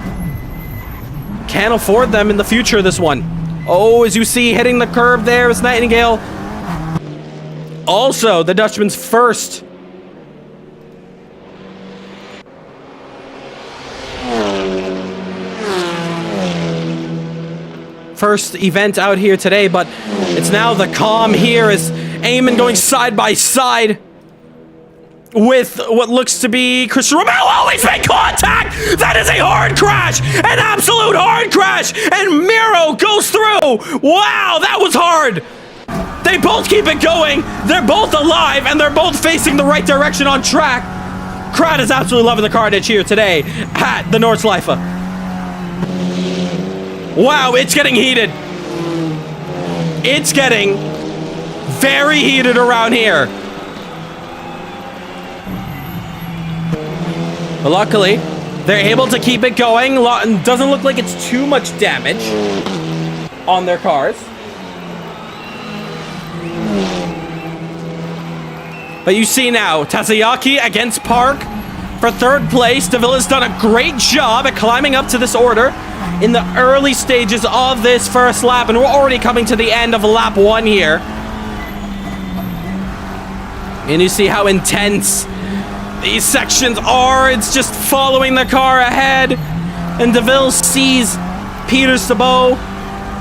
can't afford them in the future, this one. Oh, as you see, hitting the curb there is Nightingale. Also, the Dutchman's first event out here today, but it's now the calm here as Eamon going side by side with what looks to be Christian Romero. Oh, he's made contact! That is a hard crash! An absolute hard crash! And Miro goes through! Wow, that was hard! They both keep it going, they're both alive, and they're both facing the right direction on track. Crowd is absolutely loving the carnage here today at the Nordschleife. Wow, it's getting heated. It's getting very heated around here. But luckily, they're able to keep it going. Doesn't look like it's too much damage on their cars. But you see now, Tazayaki against Park for 3rd place. DeVille has done a great job at climbing up to this order in the early stages of this first lap, and we're already coming to the end of lap 1 here. And you see how intense These sections are, it's just following the car ahead. And DeVille sees Peter Sabot.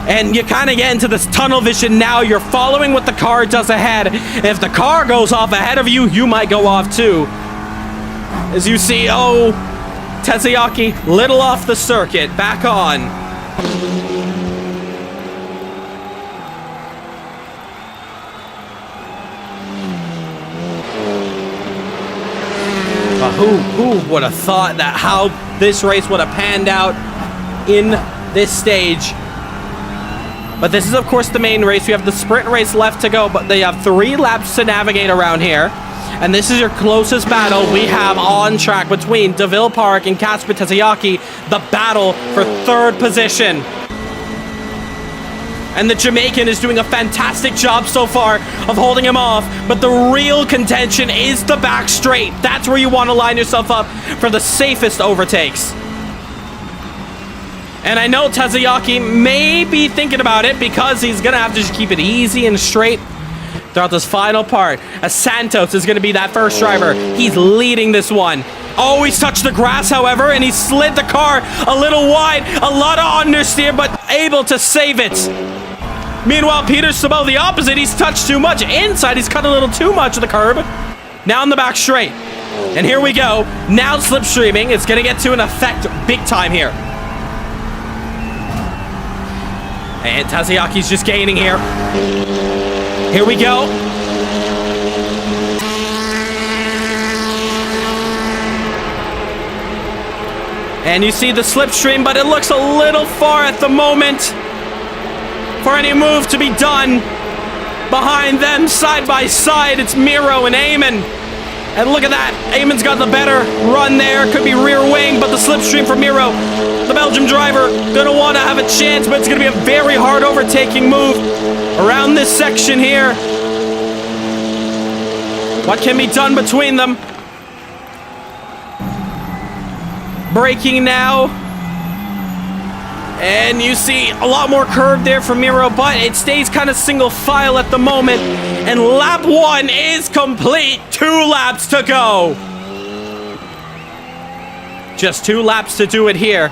And you kind of get into this tunnel vision now. You're following what the car does ahead. If the car goes off ahead of you, you might go off too. As you see, oh, Tezayaki little off the circuit, back on. Who would have thought that how this race would have panned out in this stage? But this is, of course, the main race. We have the sprint race left to go, but they have 3 laps to navigate around here. And this is your closest battle we have on track between DeVille Park and Kasper Tezayaki, the battle for 3rd position. And the Jamaican is doing a fantastic job so far of holding him off, but the real contention is the back straight. That's where you want to line yourself up for the safest overtakes. And I know Tezayaki may be thinking about it because he's going to have to just keep it easy and straight throughout this final part. As Santos is going to be that first driver. He's leading this one. Oh, he's touched the grass, however, and he slid the car a little wide. A lot of understeer, but able to save it. Meanwhile, Peter Sabot, the opposite. He's touched too much. Inside, he's cut a little too much of the curb. Now in the back straight. And here we go. Now slipstreaming. It's going to get to an effect big time here. And Tazayaki's just gaining here. Here we go. And you see the slipstream, but it looks a little far at the moment for any move to be done. Behind them, side by side, it's Miro and Eamon. And look at that. Eamon's got the better run there. Could be rear wing, but the slipstream for Miro, the Belgium driver, gonna want to have a chance, but it's gonna be a very hard overtaking move around this section here. What can be done between them? Braking now. And you see a lot more curve there for Miro, but it stays kind of single file at the moment. And lap 1 is complete. 2 laps to go. Just 2 laps to do it here.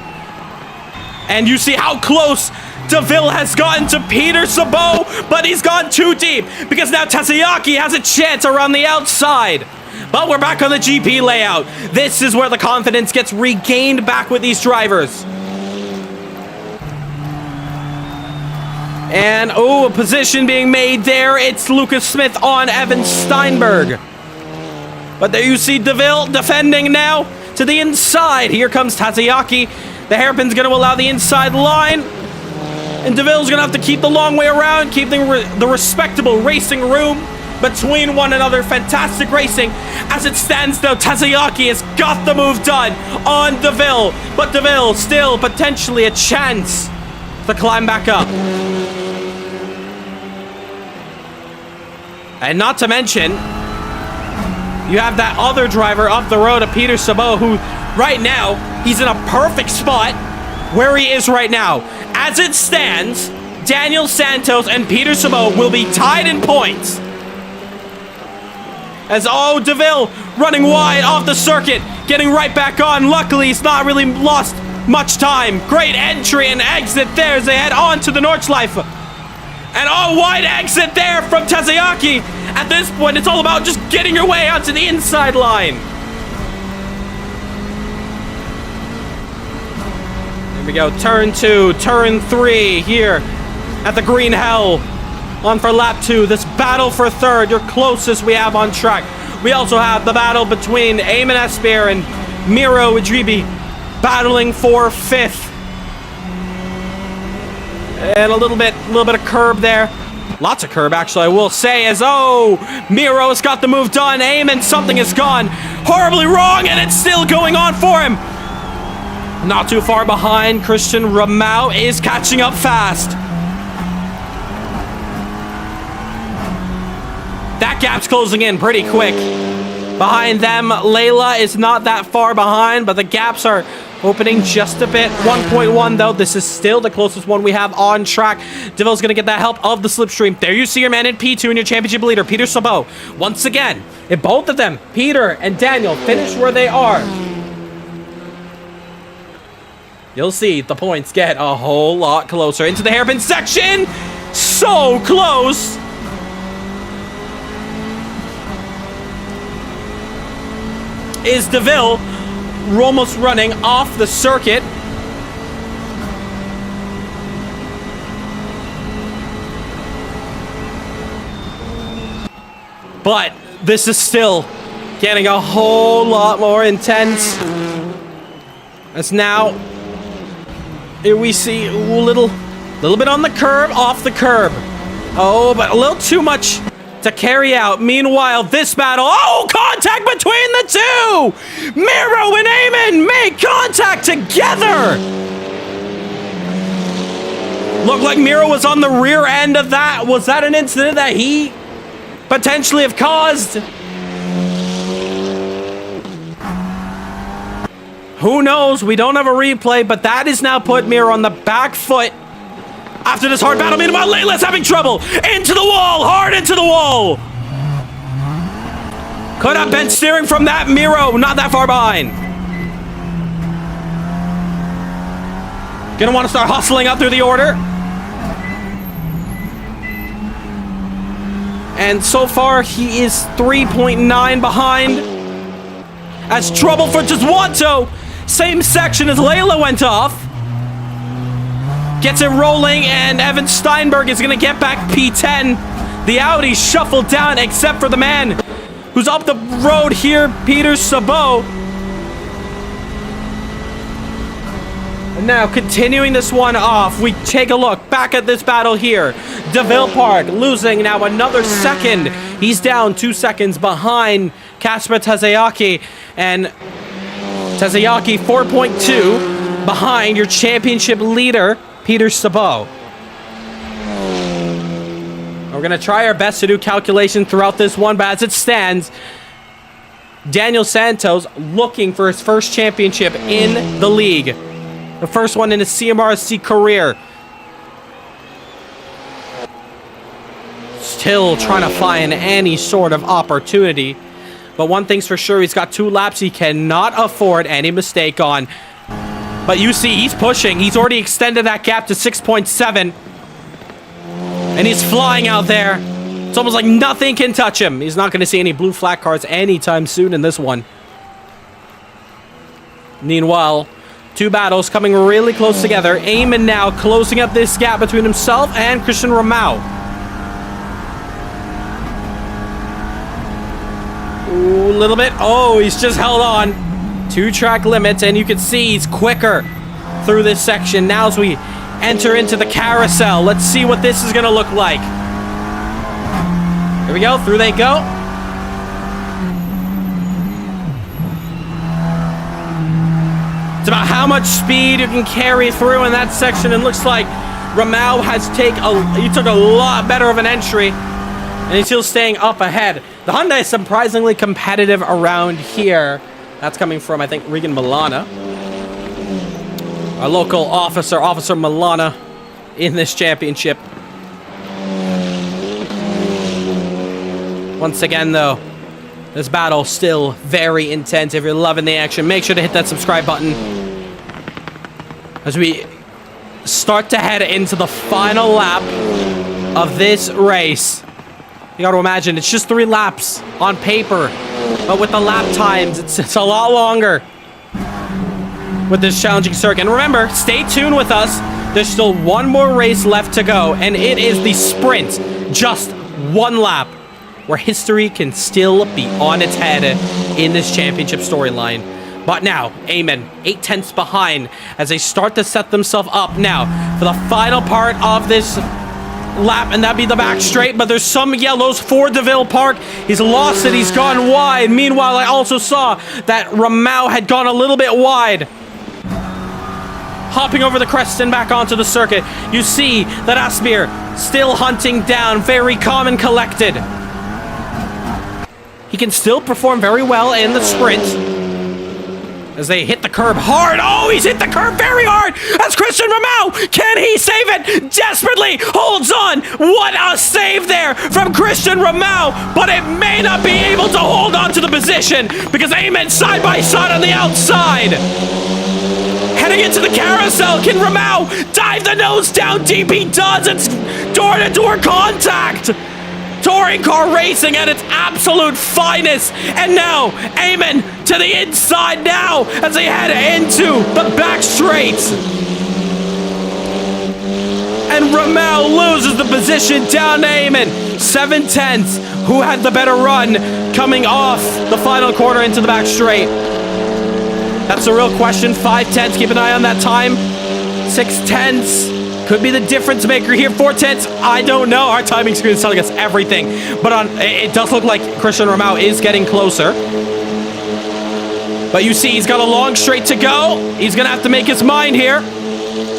And you see how close DeVille has gotten to Peter Sabot, but he's gone too deep because now Tazayaki has a chance around the outside. But we're back on the GP layout. This is where the confidence gets regained back with these drivers. And, oh, a position being made there. It's Lucas Smith on Evan Steinberg. But there you see DeVille defending now to the inside. Here comes Tazayaki. The hairpin's going to allow the inside line. And DeVille's going to have to keep the long way around, keeping the respectable racing room between one another. Fantastic racing. As it stands, though, Tazayaki has got the move done on DeVille. But DeVille still potentially a chance to climb back up. And not to mention, you have that other driver up the road of Peter Sabot, who right now, he's in a perfect spot where he is right now. As it stands, Daniel Santos and Peter Sabot will be tied in points. As, oh, DeVille running wide off the circuit, getting right back on. Luckily, he's not really lost much time. Great entry and exit there as they head on to the Nordschleife. And oh, wide exit there from Tazayaki. At this point, it's all about just getting your way onto the inside line. Here we go, turn 2, turn 3 here at the Green Hell. On for lap 2, this battle for 3rd, your closest we have on track. We also have the battle between Eamon Esper and Miro Idribi battling for 5th. And a little bit of curb there. Lots of curb, actually, I will say, as, oh, Miro's got the move done. Eamon, something has gone horribly wrong, and it's still going on for him. Not too far behind, Christian Ramau is catching up fast. That gap's closing in pretty quick. Behind them, Layla is not that far behind, but the gaps are Opening just a bit. 1.1 though. This is still the closest one we have on track. Deville's going to get that help of the slipstream. There you see your man in P2 and your championship leader, Peter Sabot. Once again, if both of them, Peter and Daniel, finish where they are, you'll see the points get a whole lot closer. Into the hairpin section. So close. Is Deville. Almost running off the circuit. But this is still getting a whole lot more intense. As now, here we see a little bit on the curb, off the curb. Oh, but a little too much to carry out. Meanwhile, this battle, oh, contact between the two! Miro and Eamon make contact together! Looked like Miro was on the rear end of that. Was that an incident that he potentially have caused? Who knows? We don't have a replay, but that is now put Miro on the back foot. After this hard battle, meanwhile, Layla's having trouble. Into the wall, hard into the wall. Could have been steering from that Miro, not that far behind. Gonna want to start hustling up through the order. And so far, he is 3.9 behind. As trouble for Tezwanto. Same section as Layla went off. Gets it rolling, and Evan Steinberg is going to get back P10. The Audi shuffled down, except for the man who's up the road here, Peter Sabot. And now, continuing this one off, we take a look back at this battle here. DeVille Park losing now another second. He's down 2 seconds behind Kasper Tazayaki, and Tazayaki 4.2 behind your championship leader, Peter Sabot. We're going to try our best to do calculation throughout this one, but as it stands, Daniel Santos looking for his first championship in the league. The first one in his CMRSC career. Still trying to find any sort of opportunity. But one thing's for sure, he's got 2 laps he cannot afford any mistake on. But you see, he's pushing. He's already extended that gap to 6.7. And he's flying out there. It's almost like nothing can touch him. He's not going to see any blue flag cars anytime soon in this one. Meanwhile, 2 battles coming really close together. Eamon now closing up this gap between himself and Christian Ramau. Ooh, a little bit. Oh, he's just held on. 2-track limits, and you can see he's quicker through this section. Now as we enter into the carousel, let's see what this is going to look like. Here we go. Through they go. It's about how much speed you can carry through in that section, and looks like Ramau has took a lot better of an entry, and he's still staying up ahead. The Hyundai is surprisingly competitive around here. That's coming from, I think, Regan Milana. Our local officer, Officer Milana, in this championship. Once again, though, this battle still very intense. If you're loving the action, make sure to hit that subscribe button. As we start to head into the final lap of this race. You got to imagine, it's just 3 laps on paper. But with the lap times, it's a lot longer with this challenging circuit. And remember, stay tuned with us. There's still 1 more race left to go, and it is the sprint. Just 1 lap, where history can still be on its head in this championship storyline. But now, Eamon, 8/10 behind as they start to set themselves up now for the final part of this lap, and that'd be the back straight. But there's some yellows for DeVille Park. He's lost it. He's gone wide. Meanwhile, I also saw that Ramau had gone a little bit wide. Hopping over the crest and back onto the circuit. You see that Asseir still hunting down, very calm and collected. He can still perform very well in the sprint, as they hit the curb hard. Oh, he's hit the curb very hard. That's Christian Ramau. Can he save it? Desperately holds on. What a save there from Christian Ramau. But it may not be able to hold on to the position because Eamon side by side on the outside. Heading into the carousel. Can Ramau dive the nose down deep? He does. It's door-to-door contact. Touring car racing at its absolute finest. And now, Eamon to the inside now as they head into the back straight. And Ramau loses the position down to Eamon. 7/10. Who had the better run coming off the final corner into the back straight? That's the real question. 5/10. Keep an eye on that time. 6/10. Could be the difference maker here. 4/10. I don't know. Our timing screen is telling us everything. But it does look like Christian Ramau is getting closer. But you see, he's got a long straight to go. He's going to have to make his mind here.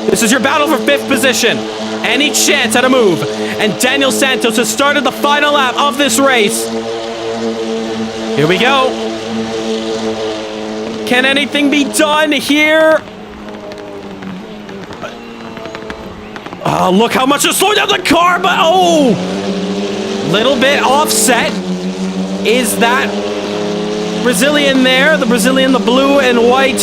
This is your battle for 5th position. Any chance at a move. And Daniel Santos has started the final lap of this race. Here we go. Can anything be done here? Oh, look how much it slowed down the car, but oh! Little bit offset. Is that Brazilian there? The Brazilian, the blue and white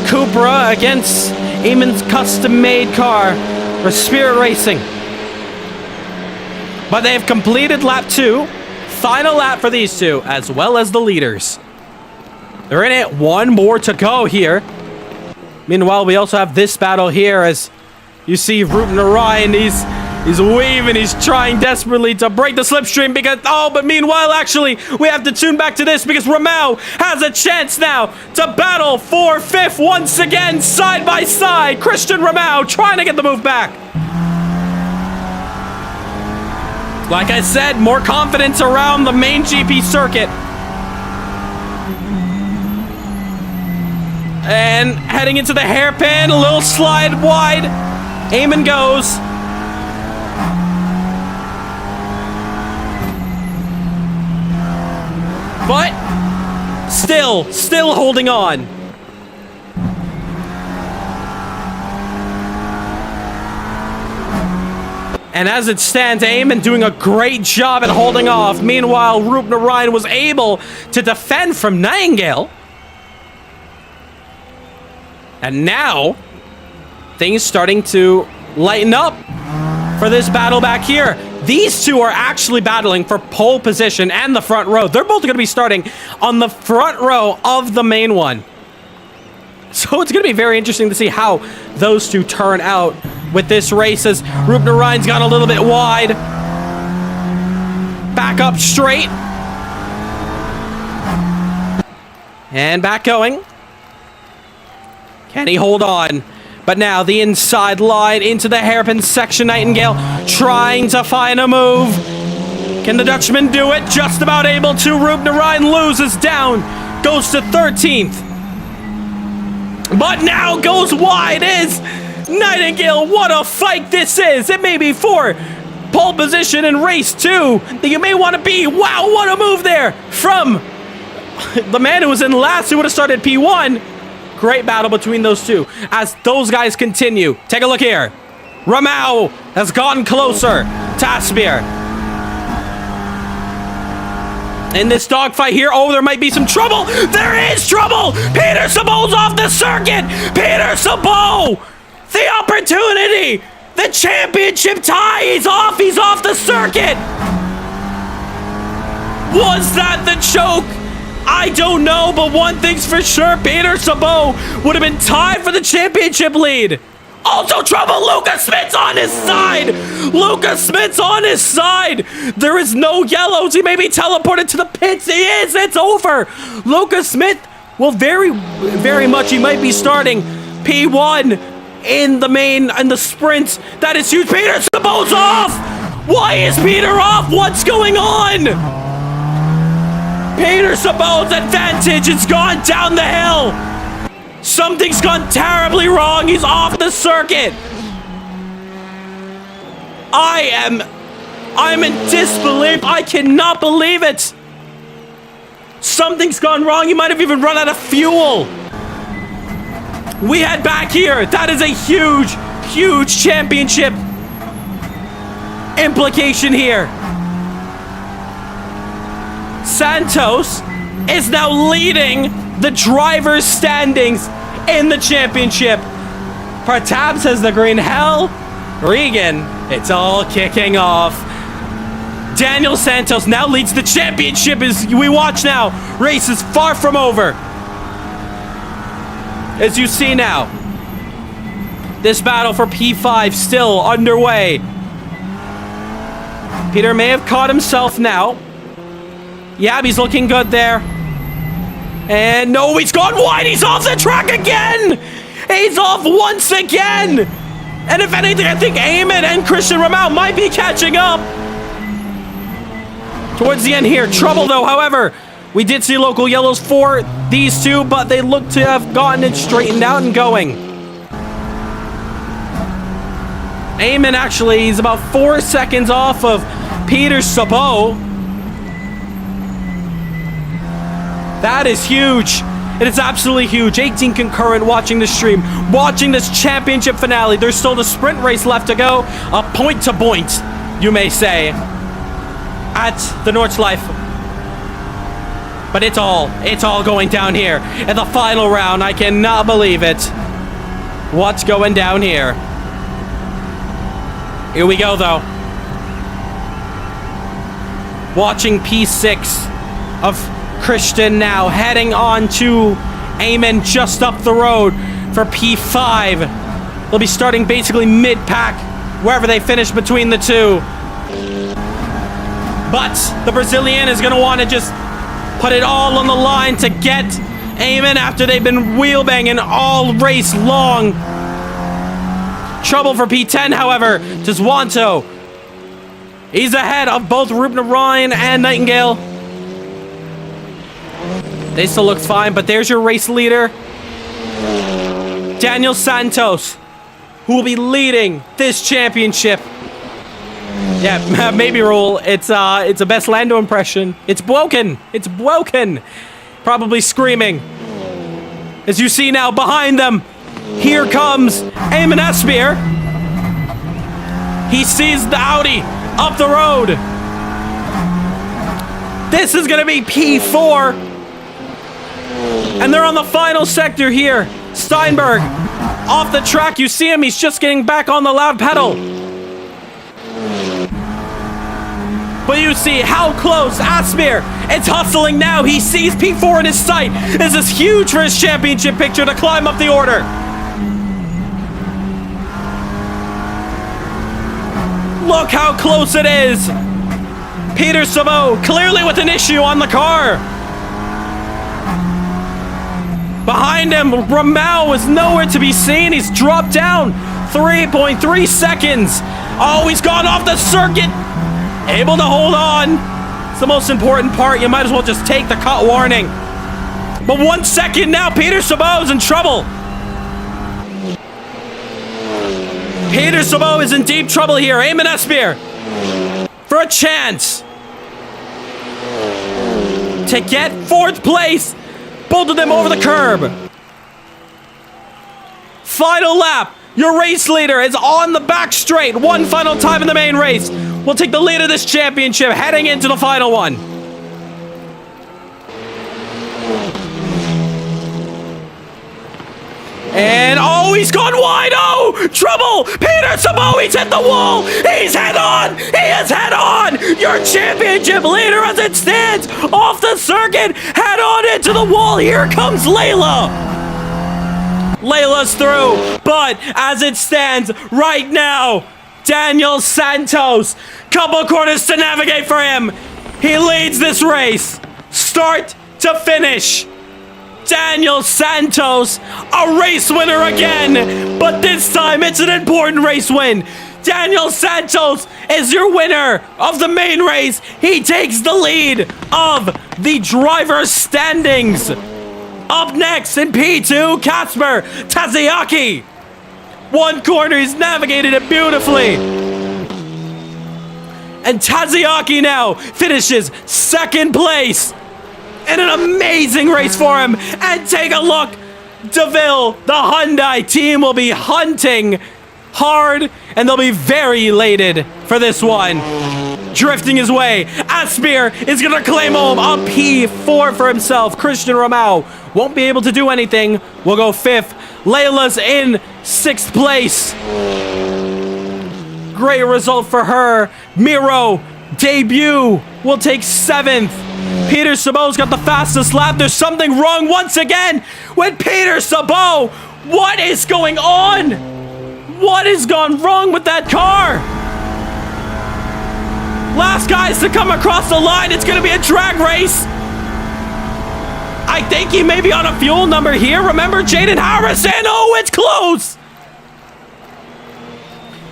Cupra against Eamon's custom-made car for Spirit Racing. But they have completed lap 2. Final lap for these two, as well as the leaders. They're in it. One more to go here. Meanwhile, we also have this battle here as you see Ruben Orion. He's waving. He's trying desperately to break the slipstream because, but meanwhile, actually, we have to tune back to this because Ramau has a chance now to battle for 5th once again, side by side. Christian Ramau trying to get the move back. Like I said, more confidence around the main GP circuit. And heading into the hairpin, a little slide wide. Eamon goes. But still holding on. And as it stands, Eamon doing a great job at holding off. Meanwhile, Ruben Orion was able to defend from Nightingale. And now, things starting to lighten up for this battle back here. These two are actually battling for pole position and the front row. They're both going to be starting on the front row of the main one. So it's going to be very interesting to see how those two turn out with this race as Ruben Orion's gone a little bit wide. Back up straight. And back going. Can he hold on? But now the inside line into the hairpin section. Nightingale trying to find a move. Can the Dutchman do it? Just about able to. Ruben Orion loses down. Goes to 13th. But now goes wide is Nightingale. What a fight this is. It may be for pole position in race 2 that you may want to be. Wow, what a move there from the man who was in last, who would have started P1. Great battle between those two as those guys continue. Take a look here. Ramau has gotten closer to Asseir. In this dogfight here, there might be some trouble. There is trouble. Peter Sabo's off the circuit. Peter Sabo, the opportunity, the championship tie. He's off the circuit. Was that the choke? I don't know, but one thing's for sure, Peter Sabo would have been tied for the championship lead. Also trouble, Lucas Smith's on his side. Lucas Smith's on his side. There is no yellows. He may be teleported to the pits. He is. It's over. Lucas Smith will very much, he might be starting P1 in the main and the sprints. That is huge. Peter Sabo's off. Why is Peter off? What's going on? Peter Sabo's advantage has gone down the hill. Something's gone terribly wrong. He's off the circuit. I'm in disbelief. I cannot believe it. Something's gone wrong. He might have even run out of fuel. We head back here. That is a huge, huge championship implication here. Santos is now leading the driver's standings in the championship. Pratab says the green. Hell, Regan, it's all kicking off. Daniel Santos now leads the championship as we watch now. Race is far from over. As you see now, this battle for P5 still underway. Peter may have caught himself now. Yeah, he's looking good there. And no, he's gone wide. He's off the track again. He's off once again. And if anything, I think Eamon and Christian Ramau might be catching up. Towards the end here, trouble though, however, we did see local yellows for these two, but they look to have gotten it straightened out and going. Eamon actually is about 4 seconds off of Peter Sabot. That is huge. It is absolutely huge. 18 concurrent watching the stream, watching this championship finale. There's still the sprint race left to go. A point to point, you may say, at the Nordschleife. But it's all going down here in the final round. I cannot believe it. What's going down here? Here we go, though. Watching P6 of Christian now heading on to Eamon just up the road for P5. They'll be starting basically mid-pack wherever they finish between the two. But the Brazilian is going to want to just put it all on the line to get Eamon after they've been wheel-banging all race long. Trouble for P10, however, to Zwanto. He's ahead of both Rubner Ryan and Nightingale. They still look fine, but there's your race leader, Daniel Santos, who will be leading this championship. Yeah, maybe Rahul. It's a best Lando impression. It's broken. It's broken. Probably screaming. As you see now behind them, here comes Eamon Asseir. He sees the Audi up the road. This is gonna be P4. And they're on the final sector here. Steinberg off the track. You see him. He's just getting back on the loud pedal. But you see how close Asseir is hustling now. He sees P4 in his sight. This is huge for his championship picture to climb up the order. Look how close it is. Peter Sabot clearly with an issue on the car. Behind him, Ramau is nowhere to be seen. He's dropped down 3.3 seconds. Oh, he's gone off the circuit. Able to hold on. It's the most important part. You might as well just take the cut warning. But 1 second now, Peter Sabot is in trouble. Peter Sabot is in deep trouble here. Eamon Asseir for a chance to get 4th place. Both of them over the curb. Final lap. Your race leader is on the back straight. One final time in the main race. We'll take the lead of this championship heading into the final one. And oh, he's gone wide. Oh, trouble. Peter Sabot, he's hit the wall. He's head on. He is head on. Your championship leader as it stands off the circuit. Head on into the wall. Here comes Layla. Layla's through. But as it stands right now, Daniel Santos, couple corners to navigate for him. He leads this race, start to finish. Daniel Santos, a race winner again, but this time it's an important race win. Daniel Santos is your winner of the main race. He takes the lead of the driver's standings. Up next in P2, Kasper Taziaki. One corner, he's navigated it beautifully. And Taziaki now finishes 2nd place And an amazing race for him. And take a look. DeVille, the Hyundai team, will be hunting hard, and they'll be very elated for this one. Drifting his way. Asseir is going to claim home a P4 for himself. Christian Romao won't be able to do anything. We'll go 5th. Layla's in 6th place. Great result for her. Miro, debut, will take 7th. Peter Sabo's got the fastest lap. There's something wrong once again with Peter Sabo. What is going on? What has gone wrong with that car? Last guys to come across the line. It's going to be a drag race. I think he may be on a fuel number here. Remember, Jaden Harrison. Oh, it's close.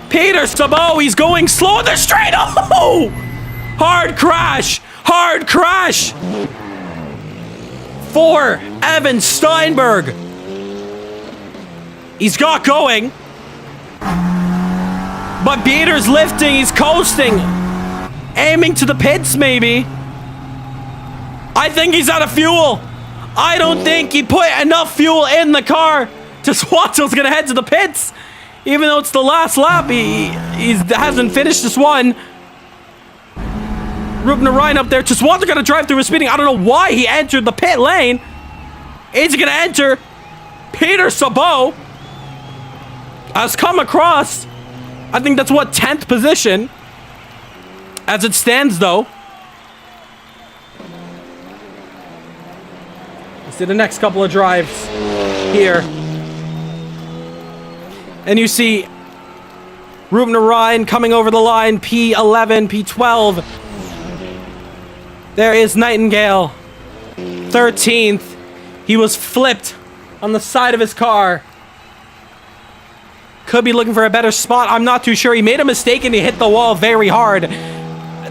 Peter Sabo, he's going slow in the straight. Oh! Hard crash. Hard crash. For Evan Steinberg. He's got going. But Peter's lifting. He's coasting. Aiming to the pits, maybe. I think he's out of fuel. I don't think he put enough fuel in the car. Teswato's gonna head to the pits. Even though it's the last lap, he hasn't finished this one. Ruben Ryan up there. Teswato gonna drive through his speeding. I don't know why he entered the pit lane. Is he gonna enter? Peter Sabo has come across. I think that's what, 10th position. As it stands, though. Let's see the next couple of drives here. And you see Ruben Ryan coming over the line, P11, P12. There is Nightingale, 13th. He was flipped on the side of his car. Could be looking for a better spot. I'm not too sure. He made a mistake and he hit the wall very hard.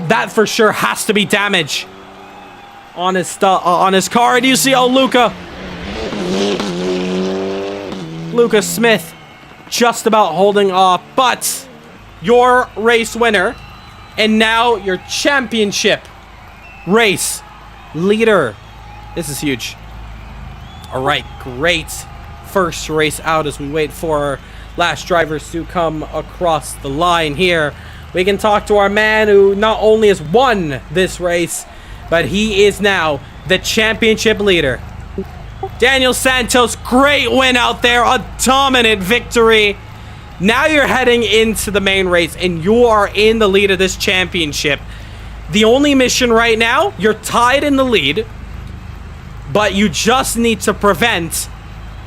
That for sure has to be damage on his car. And you see, oh, Luca Smith just about holding off. But your race winner and now your championship race leader. This is huge. All right, great first race out as we wait for our last drivers to come across the line here. We can talk to our man who not only has won this race, but he is now the championship leader. Daniel Santos, great win out there, a dominant victory. Now you're heading into the main race and you are in the lead of this championship. The only mission right now, you're tied in the lead, but you just need to prevent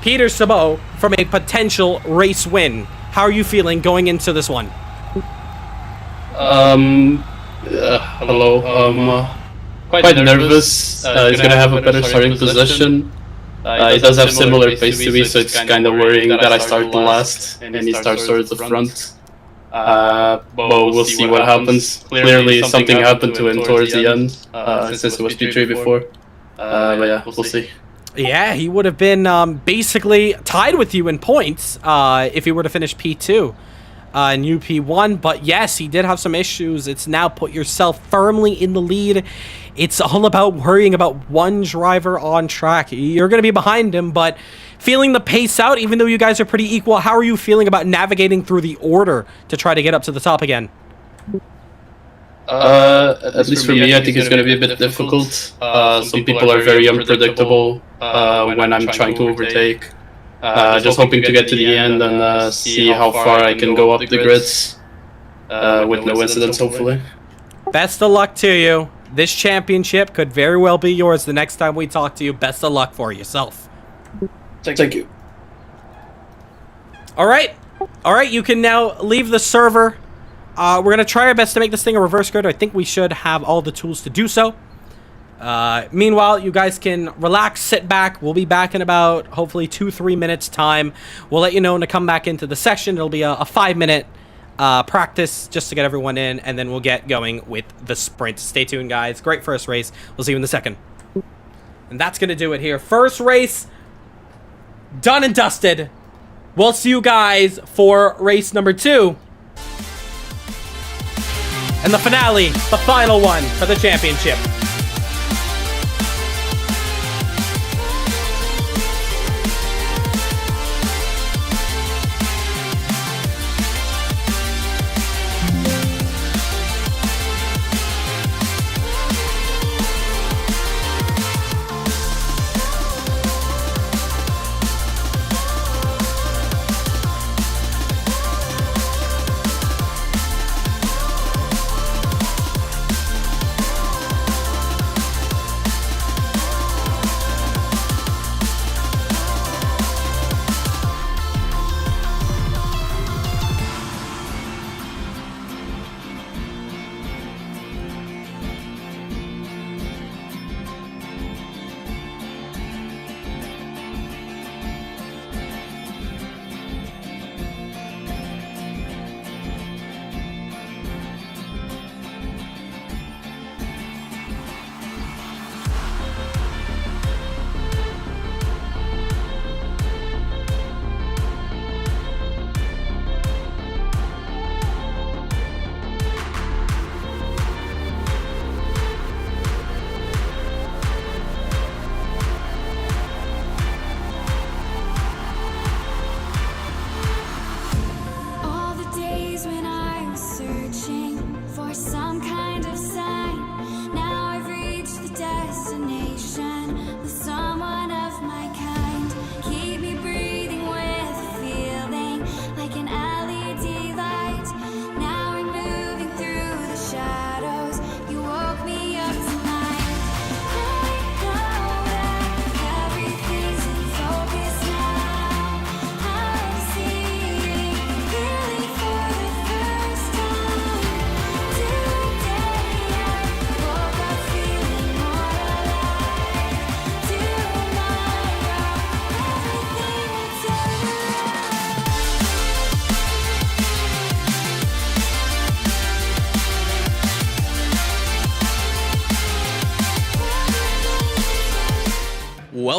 Peter Sabo from a potential race win. How are you feeling going into this one? Hello. Quite nervous. He's gonna have a better starting position. He does have similar pace to me, so it's kind of worrying that I start the last and he starts towards the front. But we'll see what happens. Clearly, something happened to him towards the end, since it was P3 before. But yeah, we'll see. Yeah, he would have been basically tied with you in points if he were to finish P2 and you P1. But yes, he did have some issues. It's now put yourself firmly in the lead. It's all about worrying about one driver on track. You're going to be behind him, but feeling the pace out, even though you guys are pretty equal, how are you feeling about navigating through the order to try to get up to the top again? At least for me, I think it's going to be a bit difficult. Some people are very unpredictable when I'm trying to overtake. Just hoping to get to the end and see how far I can go up the grids with no incidents, hopefully. Best of luck to you. This championship could very well be yours the next time we talk to you. Best of luck for yourself. Thank you. All right, you can now leave the server. We're going to try our best to make this thing a reverse grid. I think we should have all the tools to do so. Meanwhile, you guys can relax, sit back. We'll be back in about, hopefully, 2-3 minutes time. We'll let you know when to come back into the session. It'll be a 5-minute practice just to get everyone in, and then we'll get going with the sprint. Stay tuned, guys. Great first race. We'll see you in the second. And that's going to do it here. First race done and dusted. We'll see you guys for race number 2. And the finale, the final one for the championship.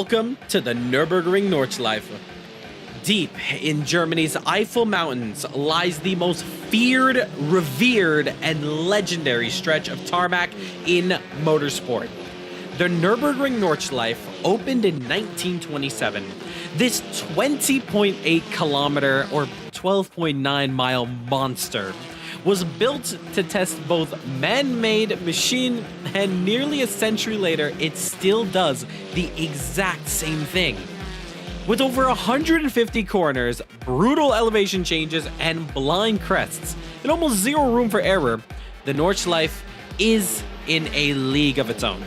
Welcome to the Nürburgring Nordschleife. Deep in Germany's Eifel Mountains lies the most feared, revered, and legendary stretch of tarmac in motorsport. The Nürburgring Nordschleife opened in 1927. This 20.8 kilometer or 12.9 mile monster was built to test both man-made machine, and nearly a century later, it still does the exact same thing. With over 150 corners, brutal elevation changes, and blind crests, and almost zero room for error, the Nordschleife is in a league of its own.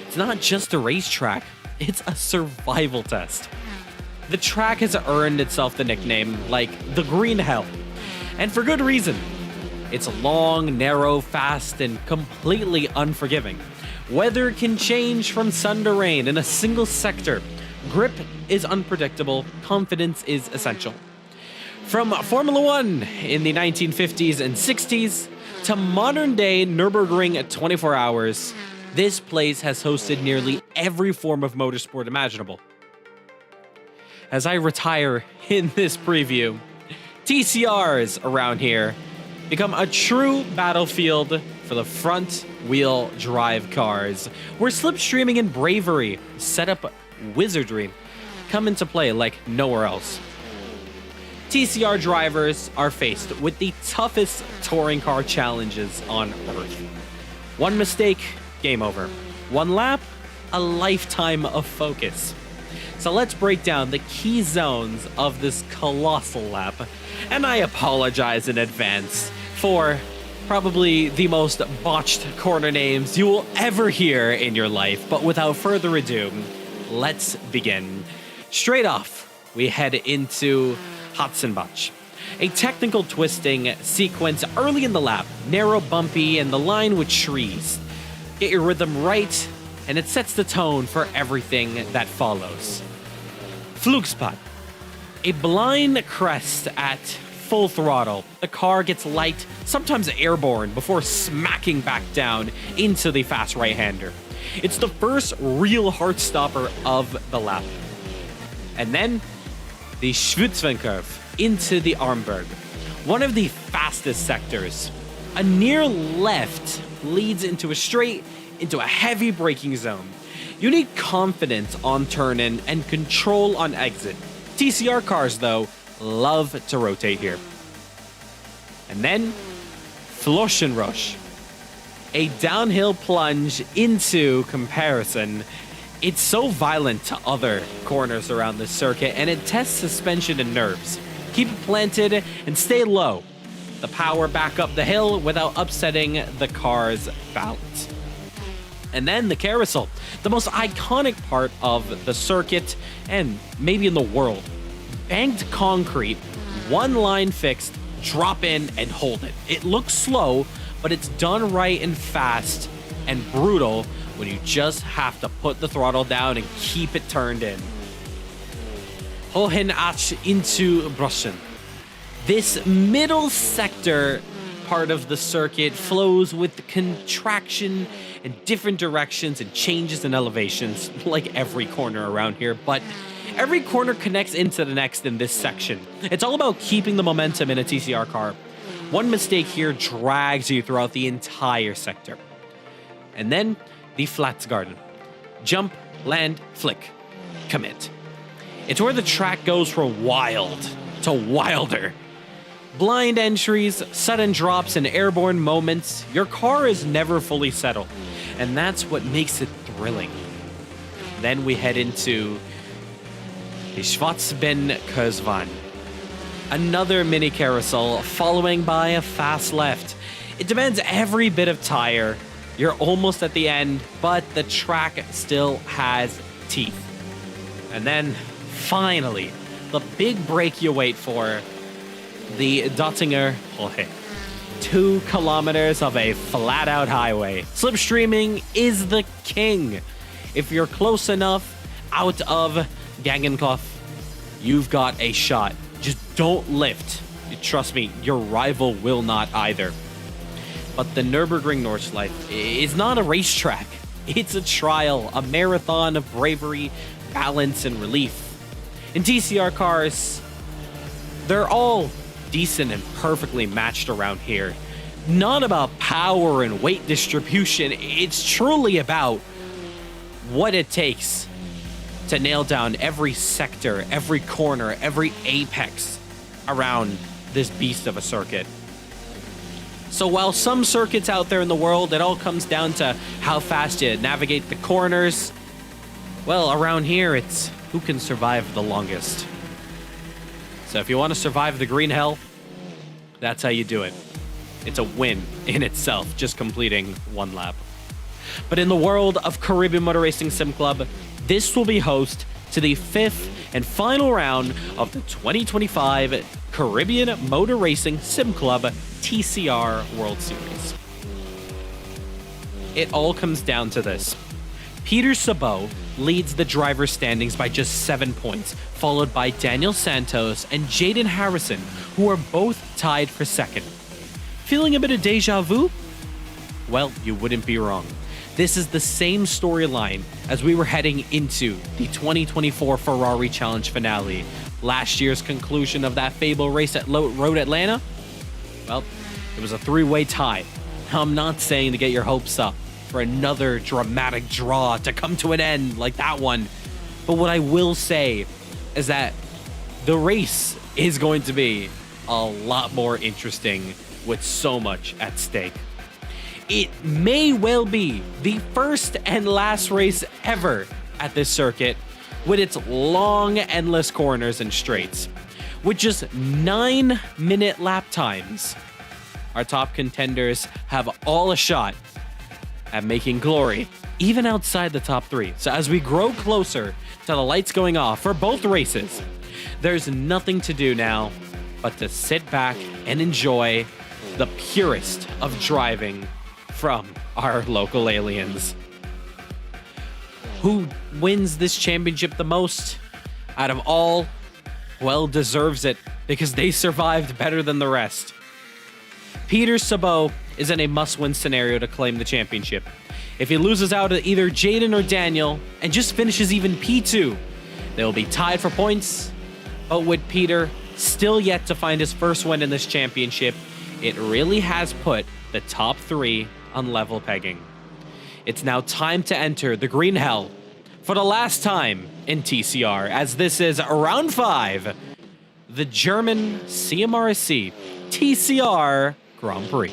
It's not just a racetrack, it's a survival test. The track has earned itself the nickname like the Green Hell, and for good reason. It's long, narrow, fast, and completely unforgiving. Weather can change from sun to rain in a single sector. Grip is unpredictable. Confidence is essential. From Formula One in the 1950s and 60s to modern-day Nürburgring 24 hours, this place has hosted nearly every form of motorsport imaginable. As I retire in this preview, TCRs around here become a true battlefield for the front-wheel drive cars, where slipstreaming and bravery, setup wizardry, come into play like nowhere else. TCR drivers are faced with the toughest touring car challenges on Earth. One mistake, game over. One lap, a lifetime of focus. So let's break down the key zones of this colossal lap, and I apologize in advance for probably the most botched corner names you will ever hear in your life, but without further ado, let's begin. Straight off, we head into Hatzenbach, a technical twisting sequence early in the lap, narrow, bumpy, and the line with trees. Get your rhythm right, and it sets the tone for everything that follows. Flugspot, a blind crest at full throttle. The car gets light, sometimes airborne, before smacking back down into the fast right-hander. It's the first real heart stopper of the lap. And then the Schwitzven curve into the Armberg, one of the fastest sectors. A near left leads into a straight, into a heavy braking zone. You need confidence on turn-in and control on exit. TCR cars, though, love to rotate here. And then Floschenrush, a downhill plunge into comparison. It's so violent to other corners around the circuit, and it tests suspension and nerves. Keep it planted and stay low. The power back up the hill without upsetting the car's balance. And then the carousel, the most iconic part of the circuit and maybe in the world. Banked concrete, one line fixed, drop in and hold it. It looks slow, but it's done right and fast and brutal when you just have to put the throttle down and keep it turned in. Hohenach into Brüssen. This middle sector part of the circuit flows with contraction in different directions and changes in elevations, like every corner around here, but every corner connects into the next in this section. It's all about keeping the momentum in a TCR car. One mistake here drags you throughout the entire sector. And then the Flatzgarten. Jump, land, flick, commit. It's where the track goes from wild to wilder. Blind entries, sudden drops, and airborne moments. Your car is never fully settled, and that's what makes it thrilling. Then we head into the Schwarzbein-Kurzbahn. Another mini carousel following by a fast left. It demands every bit of tire. You're almost at the end, but the track still has teeth. And then, finally, the big break you wait for, the Dottinger Hohe. 2 kilometers of a flat-out highway. Slipstreaming is the king. If you're close enough out of Gangenkopf, you've got a shot. Just don't lift. Trust me, your rival will not either. But the Nürburgring Nordschleife is not a racetrack. It's a trial, a marathon of bravery, balance and relief. In TCR cars, they're all decent and perfectly matched around here. Not about power and weight distribution, it's truly about what it takes to nail down every sector, every corner, every apex around this beast of a circuit. So while some circuits out there in the world, it all comes down to how fast you navigate the corners, well, around here, it's who can survive the longest. So if you want to survive the green hell, that's how you do it. It's a win in itself, just completing one lap. But in the world of Caribbean Motor Racing Sim Club, this will be host to the 5th and final round of the 2025 Caribbean Motor Racing Sim Club TCR World Series. It all comes down to this. Peter Sabot leads the driver standings by just 7 points, followed by Daniel Santos and Jaden Harrison, who are both tied for second. Feeling a bit of deja vu? Well, you wouldn't be wrong. This is the same storyline as we were heading into the 2024 Ferrari Challenge finale. Last year's conclusion of that fable race at Road Atlanta? Well, it was a 3-way tie. Now, I'm not saying to get your hopes up for another dramatic draw to come to an end like that one. But what I will say is that the race is going to be a lot more interesting with so much at stake. It may well be the first and last race ever at this circuit with its long, endless corners and straights. With just 9-minute lap times, our top contenders have all a shot at making glory, even outside the top 3. So as we grow closer to the lights going off for both races, there's nothing to do now but to sit back and enjoy the purest of driving from our local aliens. Who wins this championship the most out of all? Well, deserves it because they survived better than the rest. Peter Sabot is in a must-win scenario to claim the championship. If he loses out to either Jaden or Daniel and just finishes even P2, they will be tied for points. But with Peter still yet to find his first win in this championship, it really has put the top 3 on level pegging. It's now time to enter the green hell for the last time in TCR, as this is round 5, the German CMRSC TCR Grand Prix.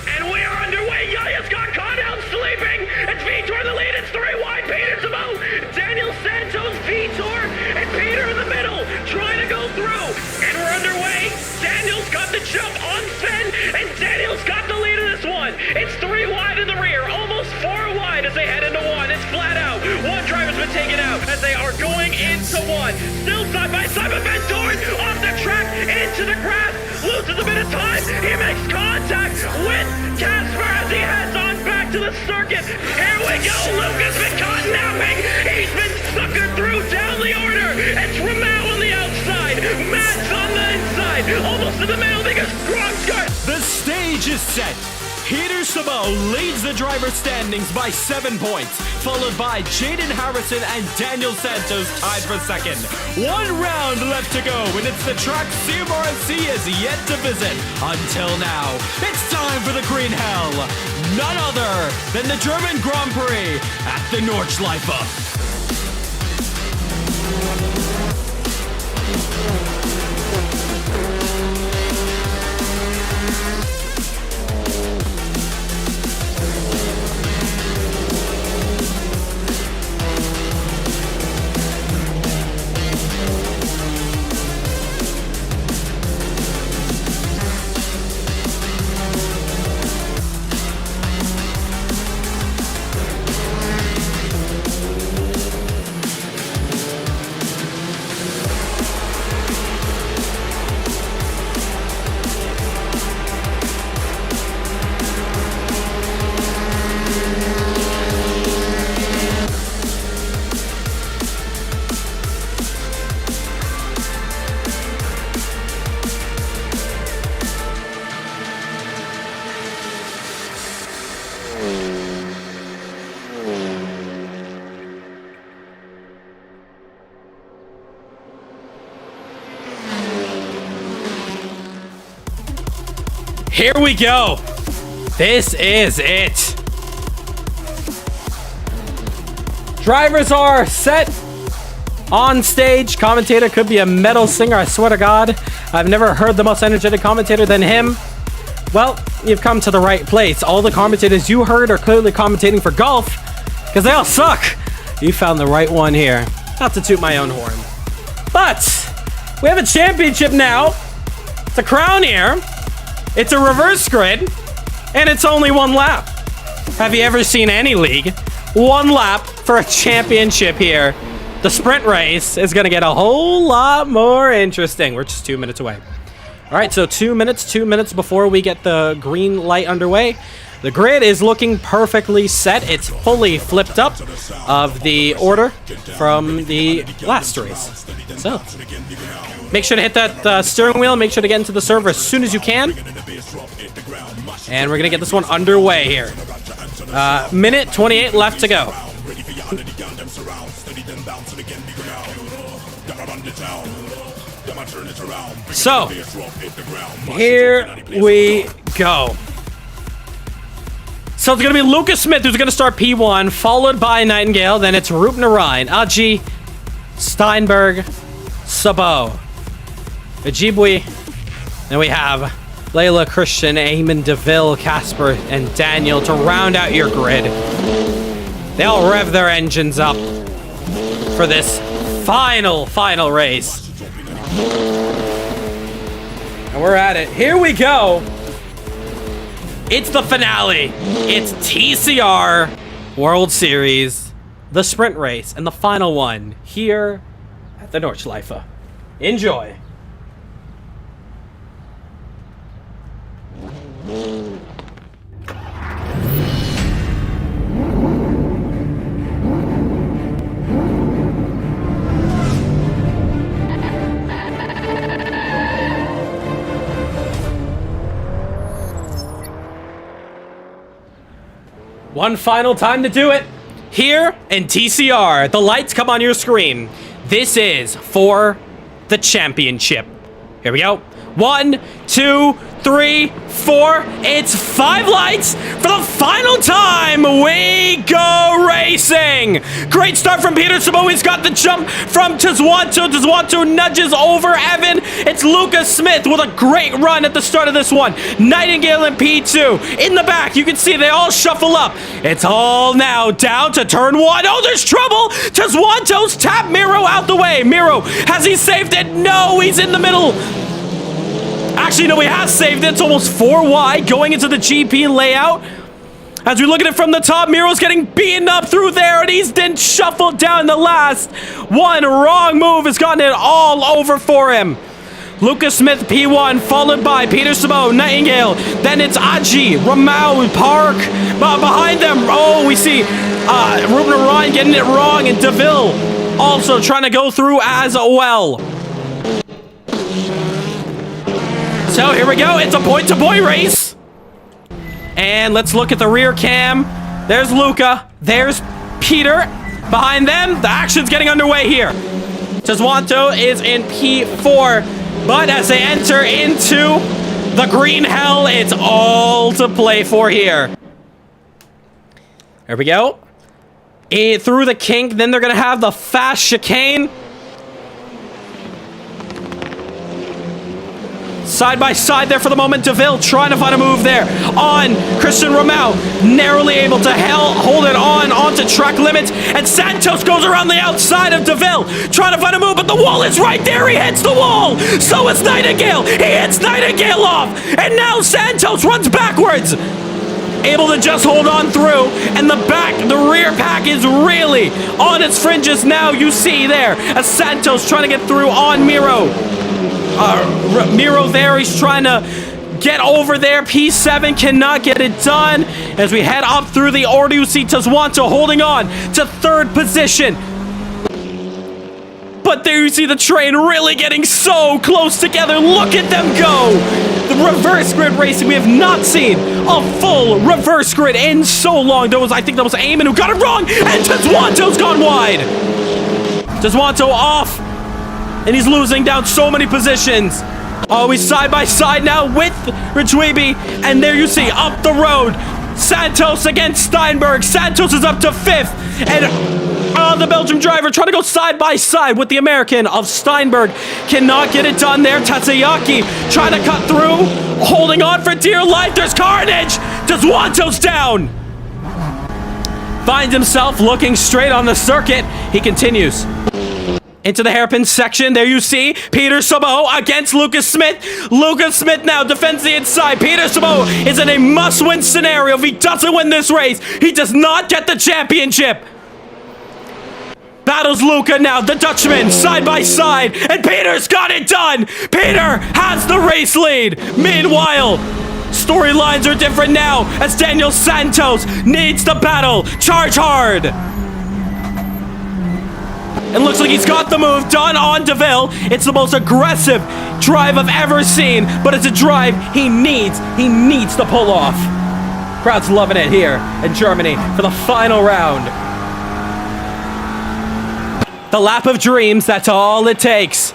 And we are underway. Yaya's got caught out sleeping. It's Vitor in the lead. It's 3 wide. Peter's about. Daniel Santos, Vitor, and Peter in the middle, trying to go through. And we're underway. Daniel's got the jump on Sven, and Daniel's got the lead of this one. It's 3 wide in the rear, almost 4 wide as they head into 1. It's flat out. One driver's been taken out as they are going into 1. Still side by side, but Van Dorn off the track into the grass, loses a bit of time. He makes contact with Casper as he heads on back to the circuit. Here we go. Luke has been caught napping. He's been suckered through down the order. It's Ramel on the outside. Matt's on the inside. Almost to the middle because Gromsgard. The stage is set. Peter Sabot leads the driver standings by 7 points, followed by Jaden Harrison and Daniel Santos tied for second. 1 round left to go, and it's the track CMRC is yet to visit. Until now, it's time for the green hell. None other than the German Grand Prix at the Nordschleife. Here we go. This is it. Drivers are set on stage. Commentator could be a metal singer, I swear to God. I've never heard the most energetic commentator than him. Well, you've come to the right place. All the commentators you heard are clearly commentating for golf because they all suck. You found the right one here. Not to toot my own horn. But we have a championship now. It's a crown here. It's a reverse grid. And it's only one lap. Have you ever seen any league? One lap for a championship here. The sprint race is going to get a whole lot more interesting. We're just 2 minutes away. All right, so 2 minutes before we get the green light underway. The grid is looking perfectly set. It's fully flipped up of the order from the last race. So, make sure to hit that steering wheel. Make sure to get into the server as soon as you can. And we're going to get this one underway here. Minute 28 left to go. So, here we go. So it's going to be Lucas Smith who's going to start P1, followed by Nightingale. Then it's Roop Narayan, Aji, Steinberg, Sabo, Ojibwe. Then we have Layla, Christian, Eamon, DeVille, Casper, and Daniel to round out your grid. They all rev their engines up for this final race. And we're at it. Here we go. It's the finale. It's TCR World Series, the sprint race, and the final one here at the Nordschleife. Enjoy. One final time to do it. Here in TCR, the lights come on your screen. This is for the championship. Here we go. 1, 2, 3, 4. It's 5 lights for the final time. We go racing. Great start from Peter Sabo. He's got the jump from Tazwanto. Tazwanto nudges over Evan. It's Lucas Smith with a great run at the start of this one. Nightingale in P2. In the back, you can see they all shuffle up. It's all now down to turn 1. Oh, there's trouble. Tazwanto's tapped Miro out the way. Miro, has he saved it? No, he's in the middle. Actually, no, he has saved it. It's almost 4 wide going into the GP layout. As we look at it from the top, Miro's getting beaten up through there, and he's then shuffled down the last. One wrong move has gotten it all over for him. Lucas Smith, P1, followed by Peter Sabo, Nightingale. Then it's Aji, Ramau, Park. Behind them, oh, we see Ruben Ryan getting it wrong, and DeVille also trying to go through as well. So here we go. It's a point-to-point race. And let's look at the rear cam. There's Luca. There's Peter. Behind them, the action's getting underway here. Tazwanto is in P4. But as they enter into the green hell, it's all to play for here. There we go. Through the kink. Then they're going to have the fast chicane. Side by side there for the moment. DeVille trying to find a move there on Christian Ramau. Narrowly able to hold it on onto track limits. And Santos goes around the outside of DeVille trying to find a move, but the wall is right there. He hits the wall. So is Nightingale. He hits Nightingale off. And now Santos runs backwards. Able to just hold on through. And the rear pack is really on its fringes now. You see there as Santos trying to get through on Miro. Miro there, he's trying to get over there. P7 cannot get it done. As we head up through the order, you see Tazwanto holding on to 3rd position. But there you see the train really getting so close together. Look at them go. The reverse grid racing. We have not seen a full reverse grid in so long. I think that was Eamon who got it wrong. And Tazwanto's gone wide. Tazwanto off. And he's losing down so many positions. Oh, he's side by side now with Rajweeby. And there you see, up the road, Santos against Steinberg. Santos is up to 5th. And the Belgium driver trying to go side by side with the American of Steinberg. Cannot get it done there. Tatsuyaki trying to cut through. Holding on for dear life. There's carnage. Deswanto's down. Finds himself looking straight on the circuit. He continues into the hairpin section. There you see Peter Sabo against Lucas Smith. Lucas Smith now defends the inside. Peter Sabo is in a must-win scenario. If he doesn't win this race, he does not get the championship. Battles Luca now, the Dutchman, side by side, and Peter's got it done. Peter has the race lead. Meanwhile, storylines are different now as Daniel Santos needs to battle. Charge hard. It looks like he's got the move done on DeVille. It's the most aggressive drive I've ever seen, but it's a drive he needs to pull off. Crowd's loving it here in Germany for the final round. The lap of dreams, that's all it takes.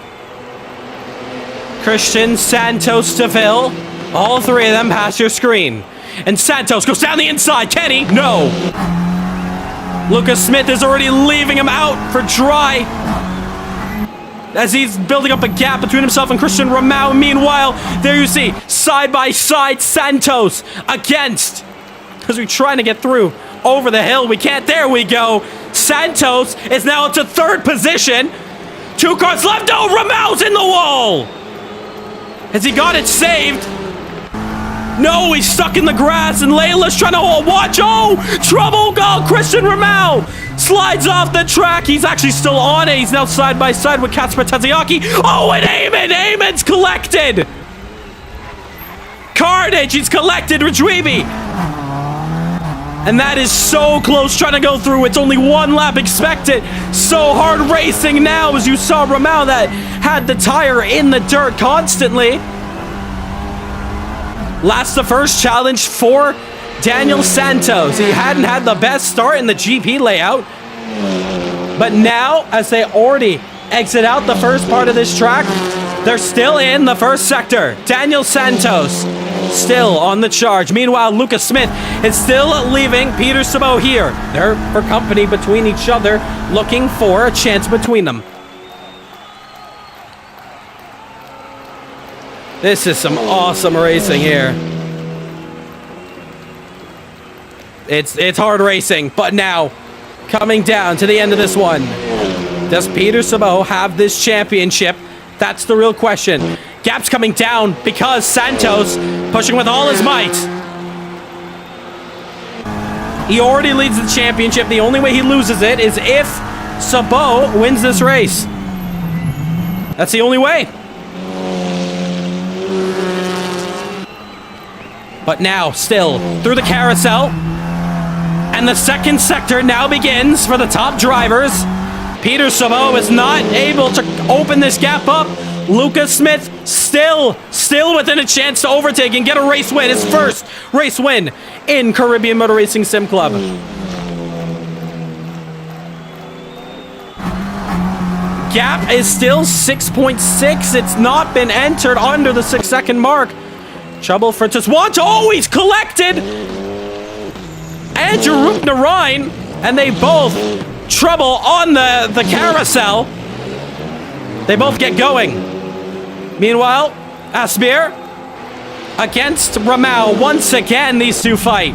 Christian, Santos, DeVille, all three of them pass your screen. And Santos goes down the inside. Kenny, no. Lucas Smith is already leaving him out for dry as he's building up a gap between himself and Christian Ramau. Meanwhile, there you see, side by side, Santos against, because we're trying to get through over the hill. We can't. There we go. Santos is now up to 3rd position. 2 cars left. Oh, Ramau's in the wall. Has he got it saved? No, he's stuck in the grass, and Layla's trying to watch. Oh, trouble. Go. Christian Ramau slides off the track. He's actually still on it. He's now side by side with Kasper Tatsuyaki. Oh, and Eamon. Eamon's collected. Carnage. He's collected Rajweeby. And that is so close, trying to go through. It's only 1 lap expected. So hard racing now, as you saw Ramau that had the tire in the dirt constantly. Last the first challenge for Daniel Santos. He hadn't had the best start in the GP layout. But now, as they already exit out the first part of this track, they're still in the first sector. Daniel Santos still on the charge. Meanwhile, Lucas Smith is still leaving Peter Sabo here. They're for company between each other, looking for a chance between them. This is some awesome racing here. It's hard racing, but now coming down to the end of this one. Does Peter Sabo have this championship? That's the real question. Gap's coming down because Santos pushing with all his might. He already leads the championship. The only way he loses it is if Sabo wins this race. That's the only way. But now, still, through the carousel. And the second sector now begins for the top drivers. Peter Sabo is not able to open this gap up. Lucas Smith still within a chance to overtake and get a race win. His first race win in Caribbean Motor Racing Sim Club. Gap is still 6.6. It's not been entered under the 6-second mark. Trouble for Deswanto. Oh, he's collected. Andrew Rupnarine, and they both trouble on the carousel. They both get going. Meanwhile, Asbir against Ramau. Once again, these two fight.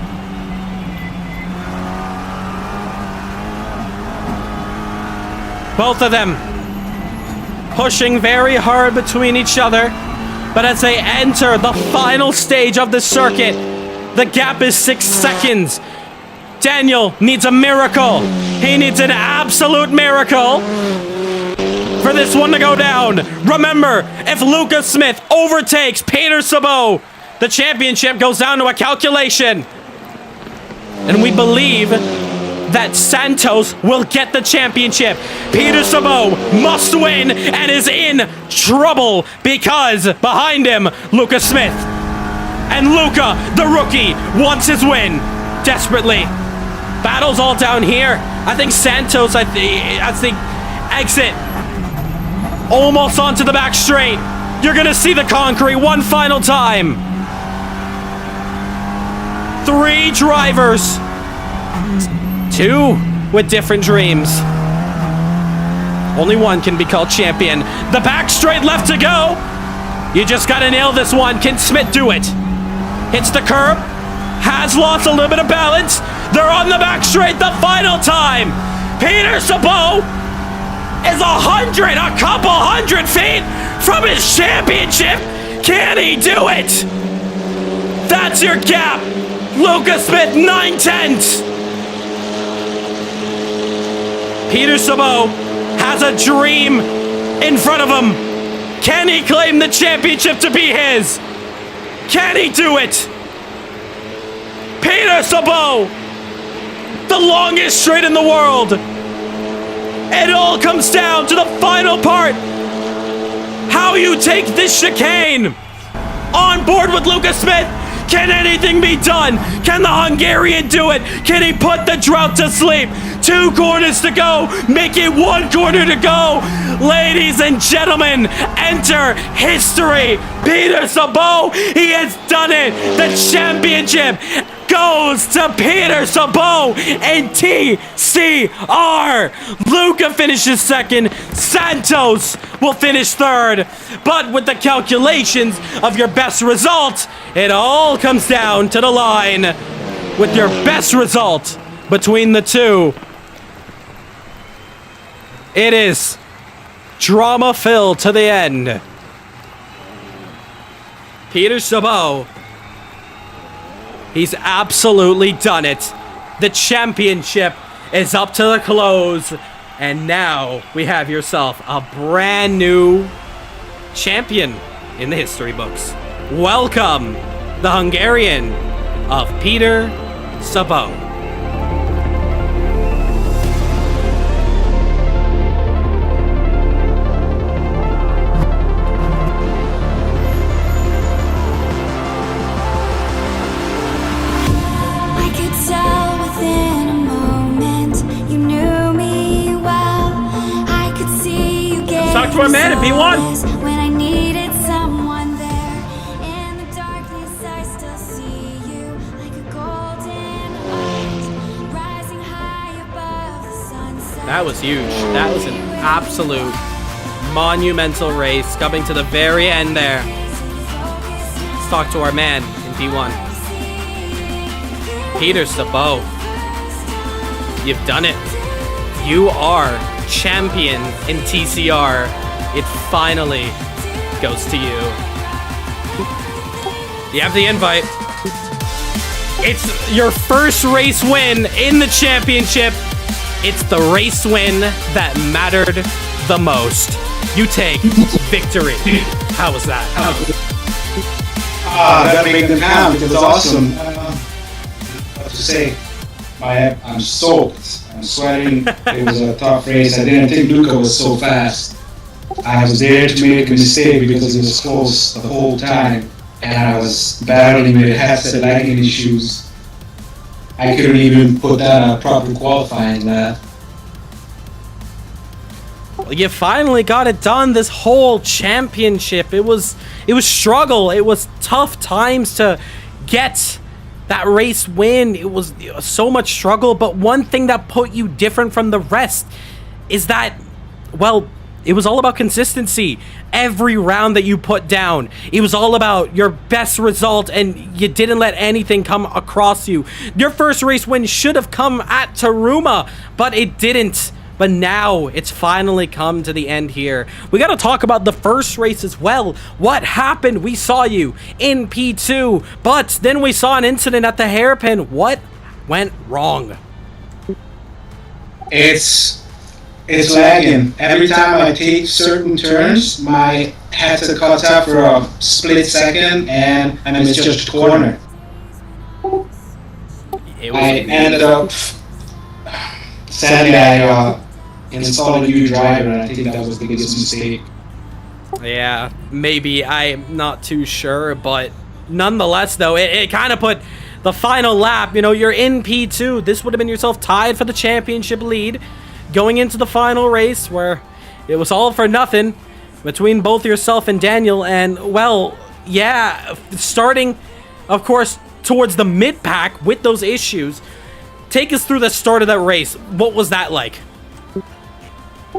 Both of them pushing very hard between each other. But as they enter the final stage of the circuit, the gap is 6 seconds. Daniel needs a miracle. He needs an absolute miracle for this one to go down. Remember, if Lucas Smith overtakes Peter Sabo, the championship goes down to a calculation. And we believe that Santos will get the championship. Peter Sabo must win and is in trouble because behind him, Lucas Smith. And Luca, the rookie, wants his win desperately. Battles all down here. I think Santos, as they exit almost onto the back straight. You're gonna see the concrete one final time. 3 drivers. 2 with different dreams. Only one can be called champion. The back straight left to go. You just gotta nail this one. Can Smith do it? Hits the curb. Has lost a little bit of balance. They're on the back straight the final time. Peter Sabot is a couple hundred feet from his championship. Can he do it? That's your gap. Lucas Smith, 9/10. Peter Sabot has a dream in front of him. Can he claim the championship to be his? Can he do it? Peter Sabot, the longest straight in the world. It all comes down to the final part. How you take this chicane. On board with Lucas Smith. Can anything be done? Can the Hungarian do it? Can he put the drought to sleep? 2 corners to go. Make it 1 corner to go. Ladies and gentlemen, enter history. Peter Sabot, he has done it. The championship goes to Peter Sabot and TCR. Luca finishes 2nd. Santos will finish 3rd. But with the calculations of your best result, it all comes down to the line with your best result between the two. It is drama-filled to the end. Peter Sabot, he's absolutely done it. The championship is up to the close. And now we have yourself a brand new champion in the history books. Welcome, the Hungarian of Peter Sabot. Talk to our man in P1. When I needed someone there in the darkness, I still see you like a golden light rising high above the sunset. That was huge. That was an absolute monumental race coming to the very end there. Let's talk to our man in P1. Peter Sabot, you've done it. You are champion in TCR. It finally goes to you. You have the invite. It's your first race win in the championship. It's the race win that mattered the most. You take victory. How was that? That made them count. It was awesome. What to say? I'm soaked. I'm sweating. It was a tough race. I didn't think Luca was so fast. I was there to make a mistake because it was close the whole time. And I was battling with headset lagging issues. I couldn't even put down a proper qualifying lap. Well, you finally got it done. This whole championship. It was struggle. It was tough times to get that race win. It was so much struggle, but one thing that put you different from the rest is that, well, it was all about consistency. Every round that you put down, it was all about your best result, and you didn't let anything come across you. Your first race win should have come at Taruma, but it didn't. But now it's finally come to the end here. We got to talk about the first race as well. What happened? We saw you in P2, but then we saw an incident at the hairpin. What went wrong? It's lagging. Every time I take certain turns, my headset cuts out for a split second, and I misjudged the corner. I ended up, sadly, I installed a new driver, and I think that was the biggest mistake. Yeah, maybe. I'm not too sure, but nonetheless, though, it kind of put the final lap. You know, you're in P2. This would have been yourself tied for the championship lead going into the final race where it was all for nothing. between both yourself and Daniel, and well, yeah, starting, of course, towards the mid-pack with those issues. Take us through the start of that race. What was that like?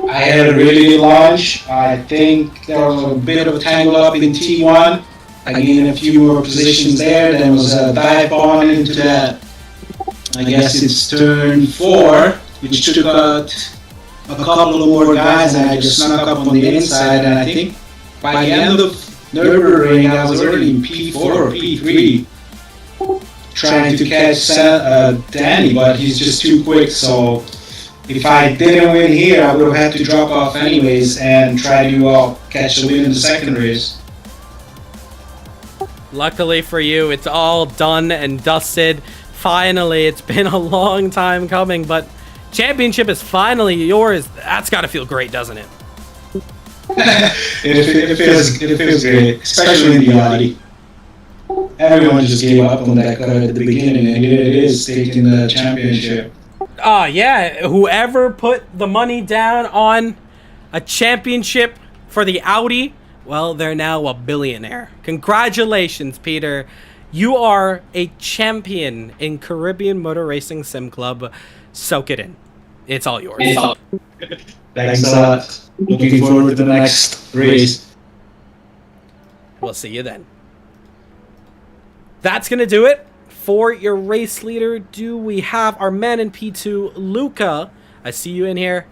I had a really good launch. I think there was a bit of a tangle up in T1. I gained a few more positions there. Then was a dive on into that. I guess it's turn 4, which took out a couple of more guys, and I just snuck up on the inside. And I think by the end of Nürburgring, I was already in P4 or P3, trying to catch Danny, but he's just too quick. So if I didn't win here, I would have had to drop off anyways and try to catch the win in the second race. Luckily for you, it's all done and dusted. Finally, it's been a long time coming, but championship is finally yours. That's got to feel great, doesn't it? It feels great, especially in the Audi. Everyone just gave up on that car at the beginning, and here it is, taking the championship. Oh, yeah. Whoever put the money down on a championship for the Audi, well, they're now a billionaire. Congratulations, Peter. You are a champion in Caribbean Motor Racing Sim Club. Soak it in. It's all yours. Thanks a lot. Looking forward to the next race. We'll see you then. That's going to do it for your race leader. Do we have our man in P2, Luca? I see you in here.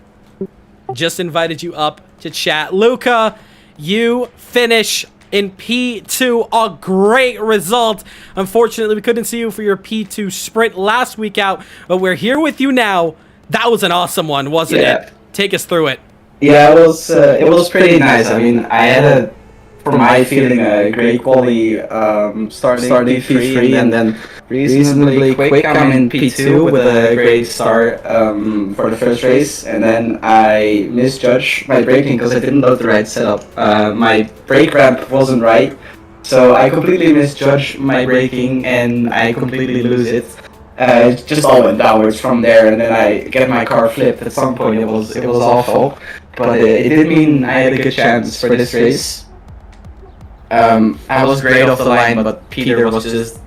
Just invited you up to chat. Luca, you finish in P2. A great result. Unfortunately, we couldn't see you for your P2 sprint last week out, but we're here with you now. That was an awesome one, wasn't it? Take us through it. Yeah, it was pretty nice. I mean, I had for my feeling, a great quality starting P3 and then reasonably quick. I'm in P2 with a great start for the first race, and then I misjudged my braking because I didn't load the right setup. My brake ramp wasn't right, so I completely misjudged my braking and I completely lose it. It just all went downwards from there, and then I get my car flipped at some point. It was awful, but it did mean I had a good chance for this race. I was great off the line, but Peter was just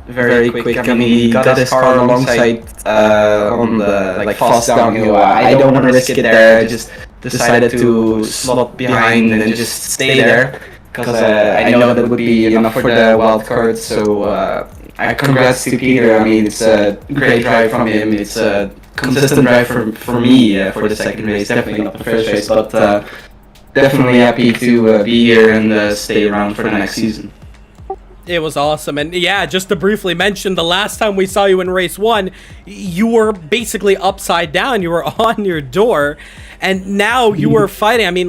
very quick. I mean, he got his car alongside on the fast downhill. I don't want to risk it there. I just decided to slot behind and just stay there because I know that would be enough for the wild card. So congrats to Peter. I mean, it's a great drive from him. It's a consistent drive for me for the second race. Definitely not the first race, but definitely happy to be here and stay around for the next season. It was awesome. And yeah, just to briefly mention, the last time we saw you in race 1, you were basically upside down. You were on your door, and now you were fighting. I mean,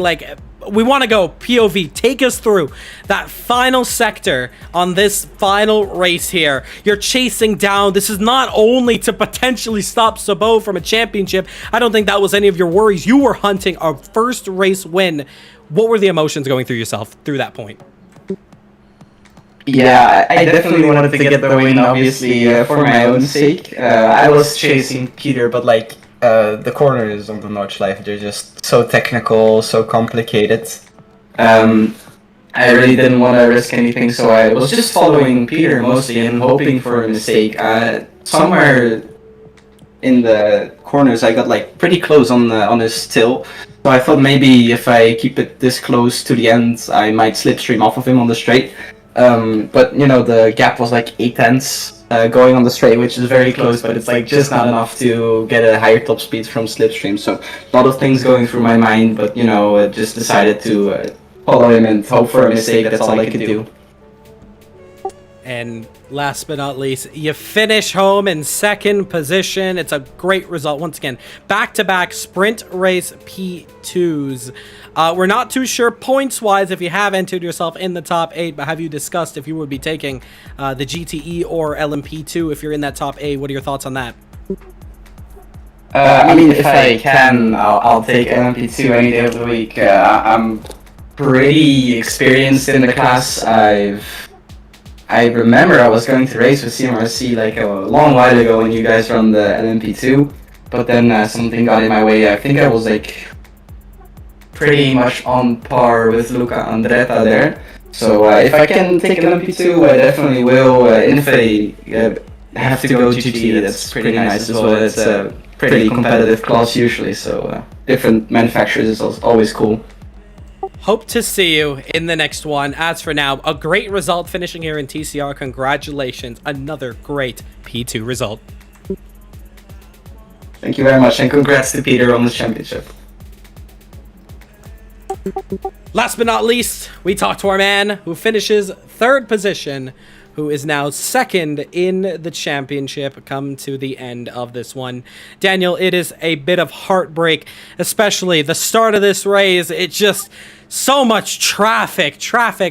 we want to go POV. Take us through that final sector on this final race here. You're chasing down. This is not only to potentially stop Sabot from a championship. I don't think that was any of your worries. You were hunting a first race win. What were the emotions going through yourself through that point? Yeah, I definitely wanted to get the win, obviously, for my own sake. I was chasing Peter, but the corners on the Nordschleife, they're just so technical, so complicated. I really didn't want to risk anything, so I was just following Peter mostly and hoping for a mistake. Somewhere in the corners, I got pretty close on his till, so I thought maybe if I keep it this close to the end, I might slipstream off of him on the straight. But the gap was 8 tenths. Going on the straight, which is very close, but it's just not enough to get a higher top speed from slipstream. So a lot of things going through my mind, but just decided to follow him and hope for a mistake. That's all I could do. And last but not least, you finish home in second position. It's a great result. Once again, back-to-back sprint race P2s. We're not too sure points-wise if you have entered yourself in the top 8, but have you discussed if you would be taking the GTE or LMP2 if you're in that top 8? What are your thoughts on that? I mean, if I can, I'll take LMP2 any day of the week. I'm pretty experienced in the class. I remember I was going to race with CMRSC a long while ago when you guys were on the LMP2, but then something got in my way. I think I was pretty much on par with Luca Andretta there. So if I can take an LMP2, I definitely will. And if I have to go GT, that's pretty nice as well. It's a pretty competitive class usually, so different manufacturers is always cool. Hope to see you in the next one. As for now, a great result finishing here in TCR. Congratulations. Another great P2 result. Thank you very much, and congrats to Peter on the championship. Last but not least, we talk to our man who finishes third position, who is now second in the championship, come to the end of this one. Daniel, it is a bit of heartbreak, especially the start of this race. It's just so much traffic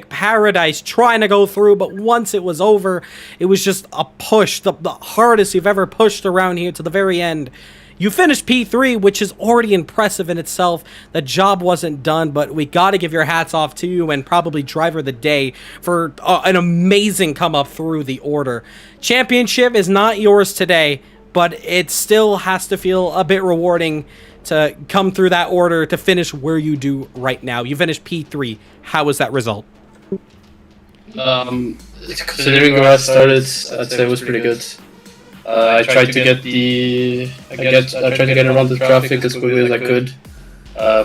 paradise trying to go through, but once it was over, it was just a push, the hardest you've ever pushed around here to the very end. You finished P3, which is already impressive in itself. The job wasn't done, but we got to give your hats off to you and probably driver of the day for an amazing come up through the order. Championship is not yours today, but it still has to feel a bit rewarding to come through that order to finish where you do right now. You finished P3. How was that result? Considering where I started, I'd say it was pretty good. I tried to get around the traffic as quickly as I could.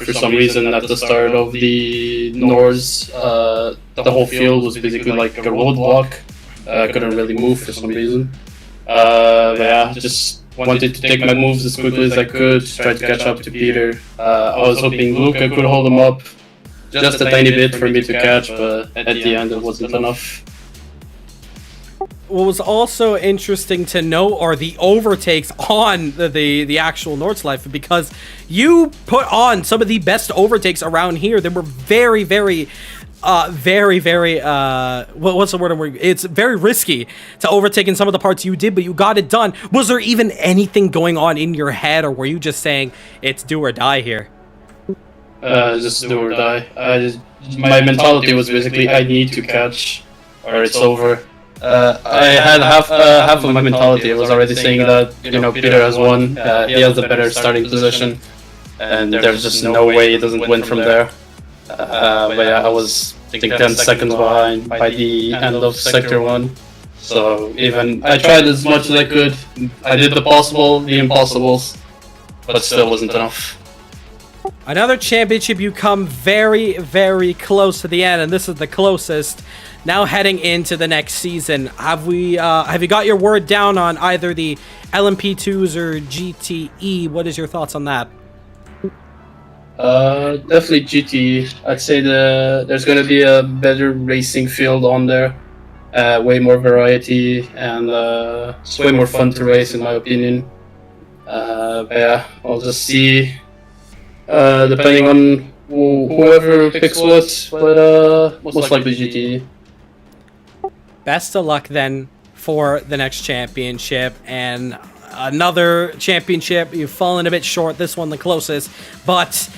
For some reason, at the start of the Norris, the whole field was basically like a roadblock. I couldn't really move for some reason. But yeah, just wanted to take my moves as quickly as I could, try to catch up to Peter. I was hoping Luca could hold him up just a tiny bit for me to catch, but at the end it wasn't enough. What was also interesting to note are the overtakes on the actual Nordschleife, because you put on some of the best overtakes around here. They were very what's the word? It's very risky to overtake in some of the parts you did, but you got it done. Was there even anything going on in your head, or were you just saying it's do or die here? Just do or die. My mentality was basically I need to catch or it's over. I had half of my mentality. I was already saying that, you know, Peter has won. He has a better starting position, and there's just no way he doesn't win from there. But yeah, I was, I think, 10 seconds behind by the end of Sector 1. So even I tried as much as I could. I did the possible, the impossibles, but still wasn't enough. Another championship, you come very close to the end, and this is the closest. Now heading into the next season, have you got your word down on either the LMP2s or GTE? What is your thoughts on that? Definitely GTE. I'd say there's going to be a better racing field on there. Way more variety, and it's way more fun to race in my opinion. But yeah, I'll just see. Depending on whoever picks what, but most likely GTE. Best of luck then for the next championship, and another championship. You've fallen a bit short. This one the closest, but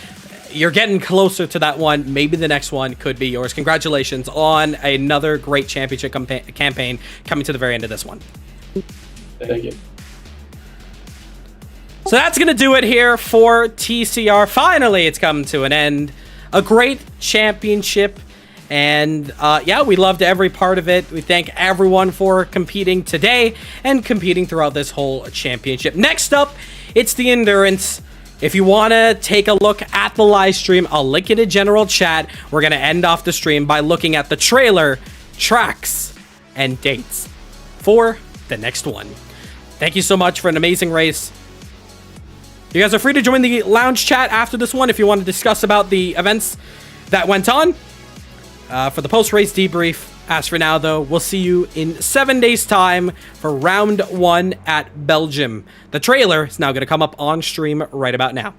you're getting closer to that one. Maybe the next one could be yours. Congratulations on another great championship campaign coming to the very end of this one. Thank you. So that's going to do it here for TCR. Finally, it's come to an end. A great championship. And yeah, we loved every part of it. We thank everyone for competing today and competing throughout this whole championship. Next up, it's the endurance. If you want to take a look at the live stream, I'll link it in general chat. We're going to end off the stream by looking at the trailer, tracks, and dates for the next one. Thank you so much for an amazing race. You guys are free to join the lounge chat after this one if you want to discuss about the events that went on. For the post-race debrief. As for now, though, we'll see you in 7 days' time for round 1 at Belgium. The trailer is now going to come up on stream right about now.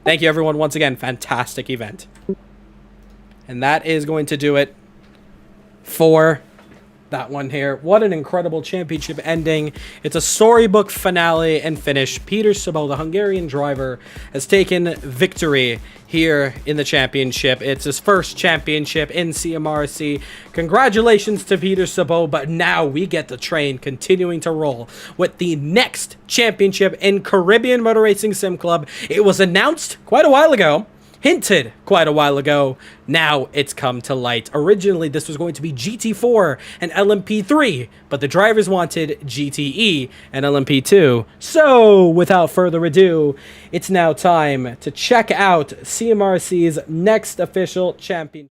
Thank you, everyone. Once again, fantastic event. And that is going to do it for that one here. What an incredible championship ending. It's a storybook finale and finish. Peter Sabot, the Hungarian driver, has taken victory here in the championship. It's his first championship in CMRSC. Congratulations to Peter Sabot, but now we get the train continuing to roll with the next championship in Caribbean Motor Racing Sim Club. It was announced quite a while ago, hinted quite a while ago. Now it's come to light. Originally, this was going to be GT4 and LMP3, but the drivers wanted GTE and LMP2. So, without further ado, it's now time to check out CMRC's next official champion.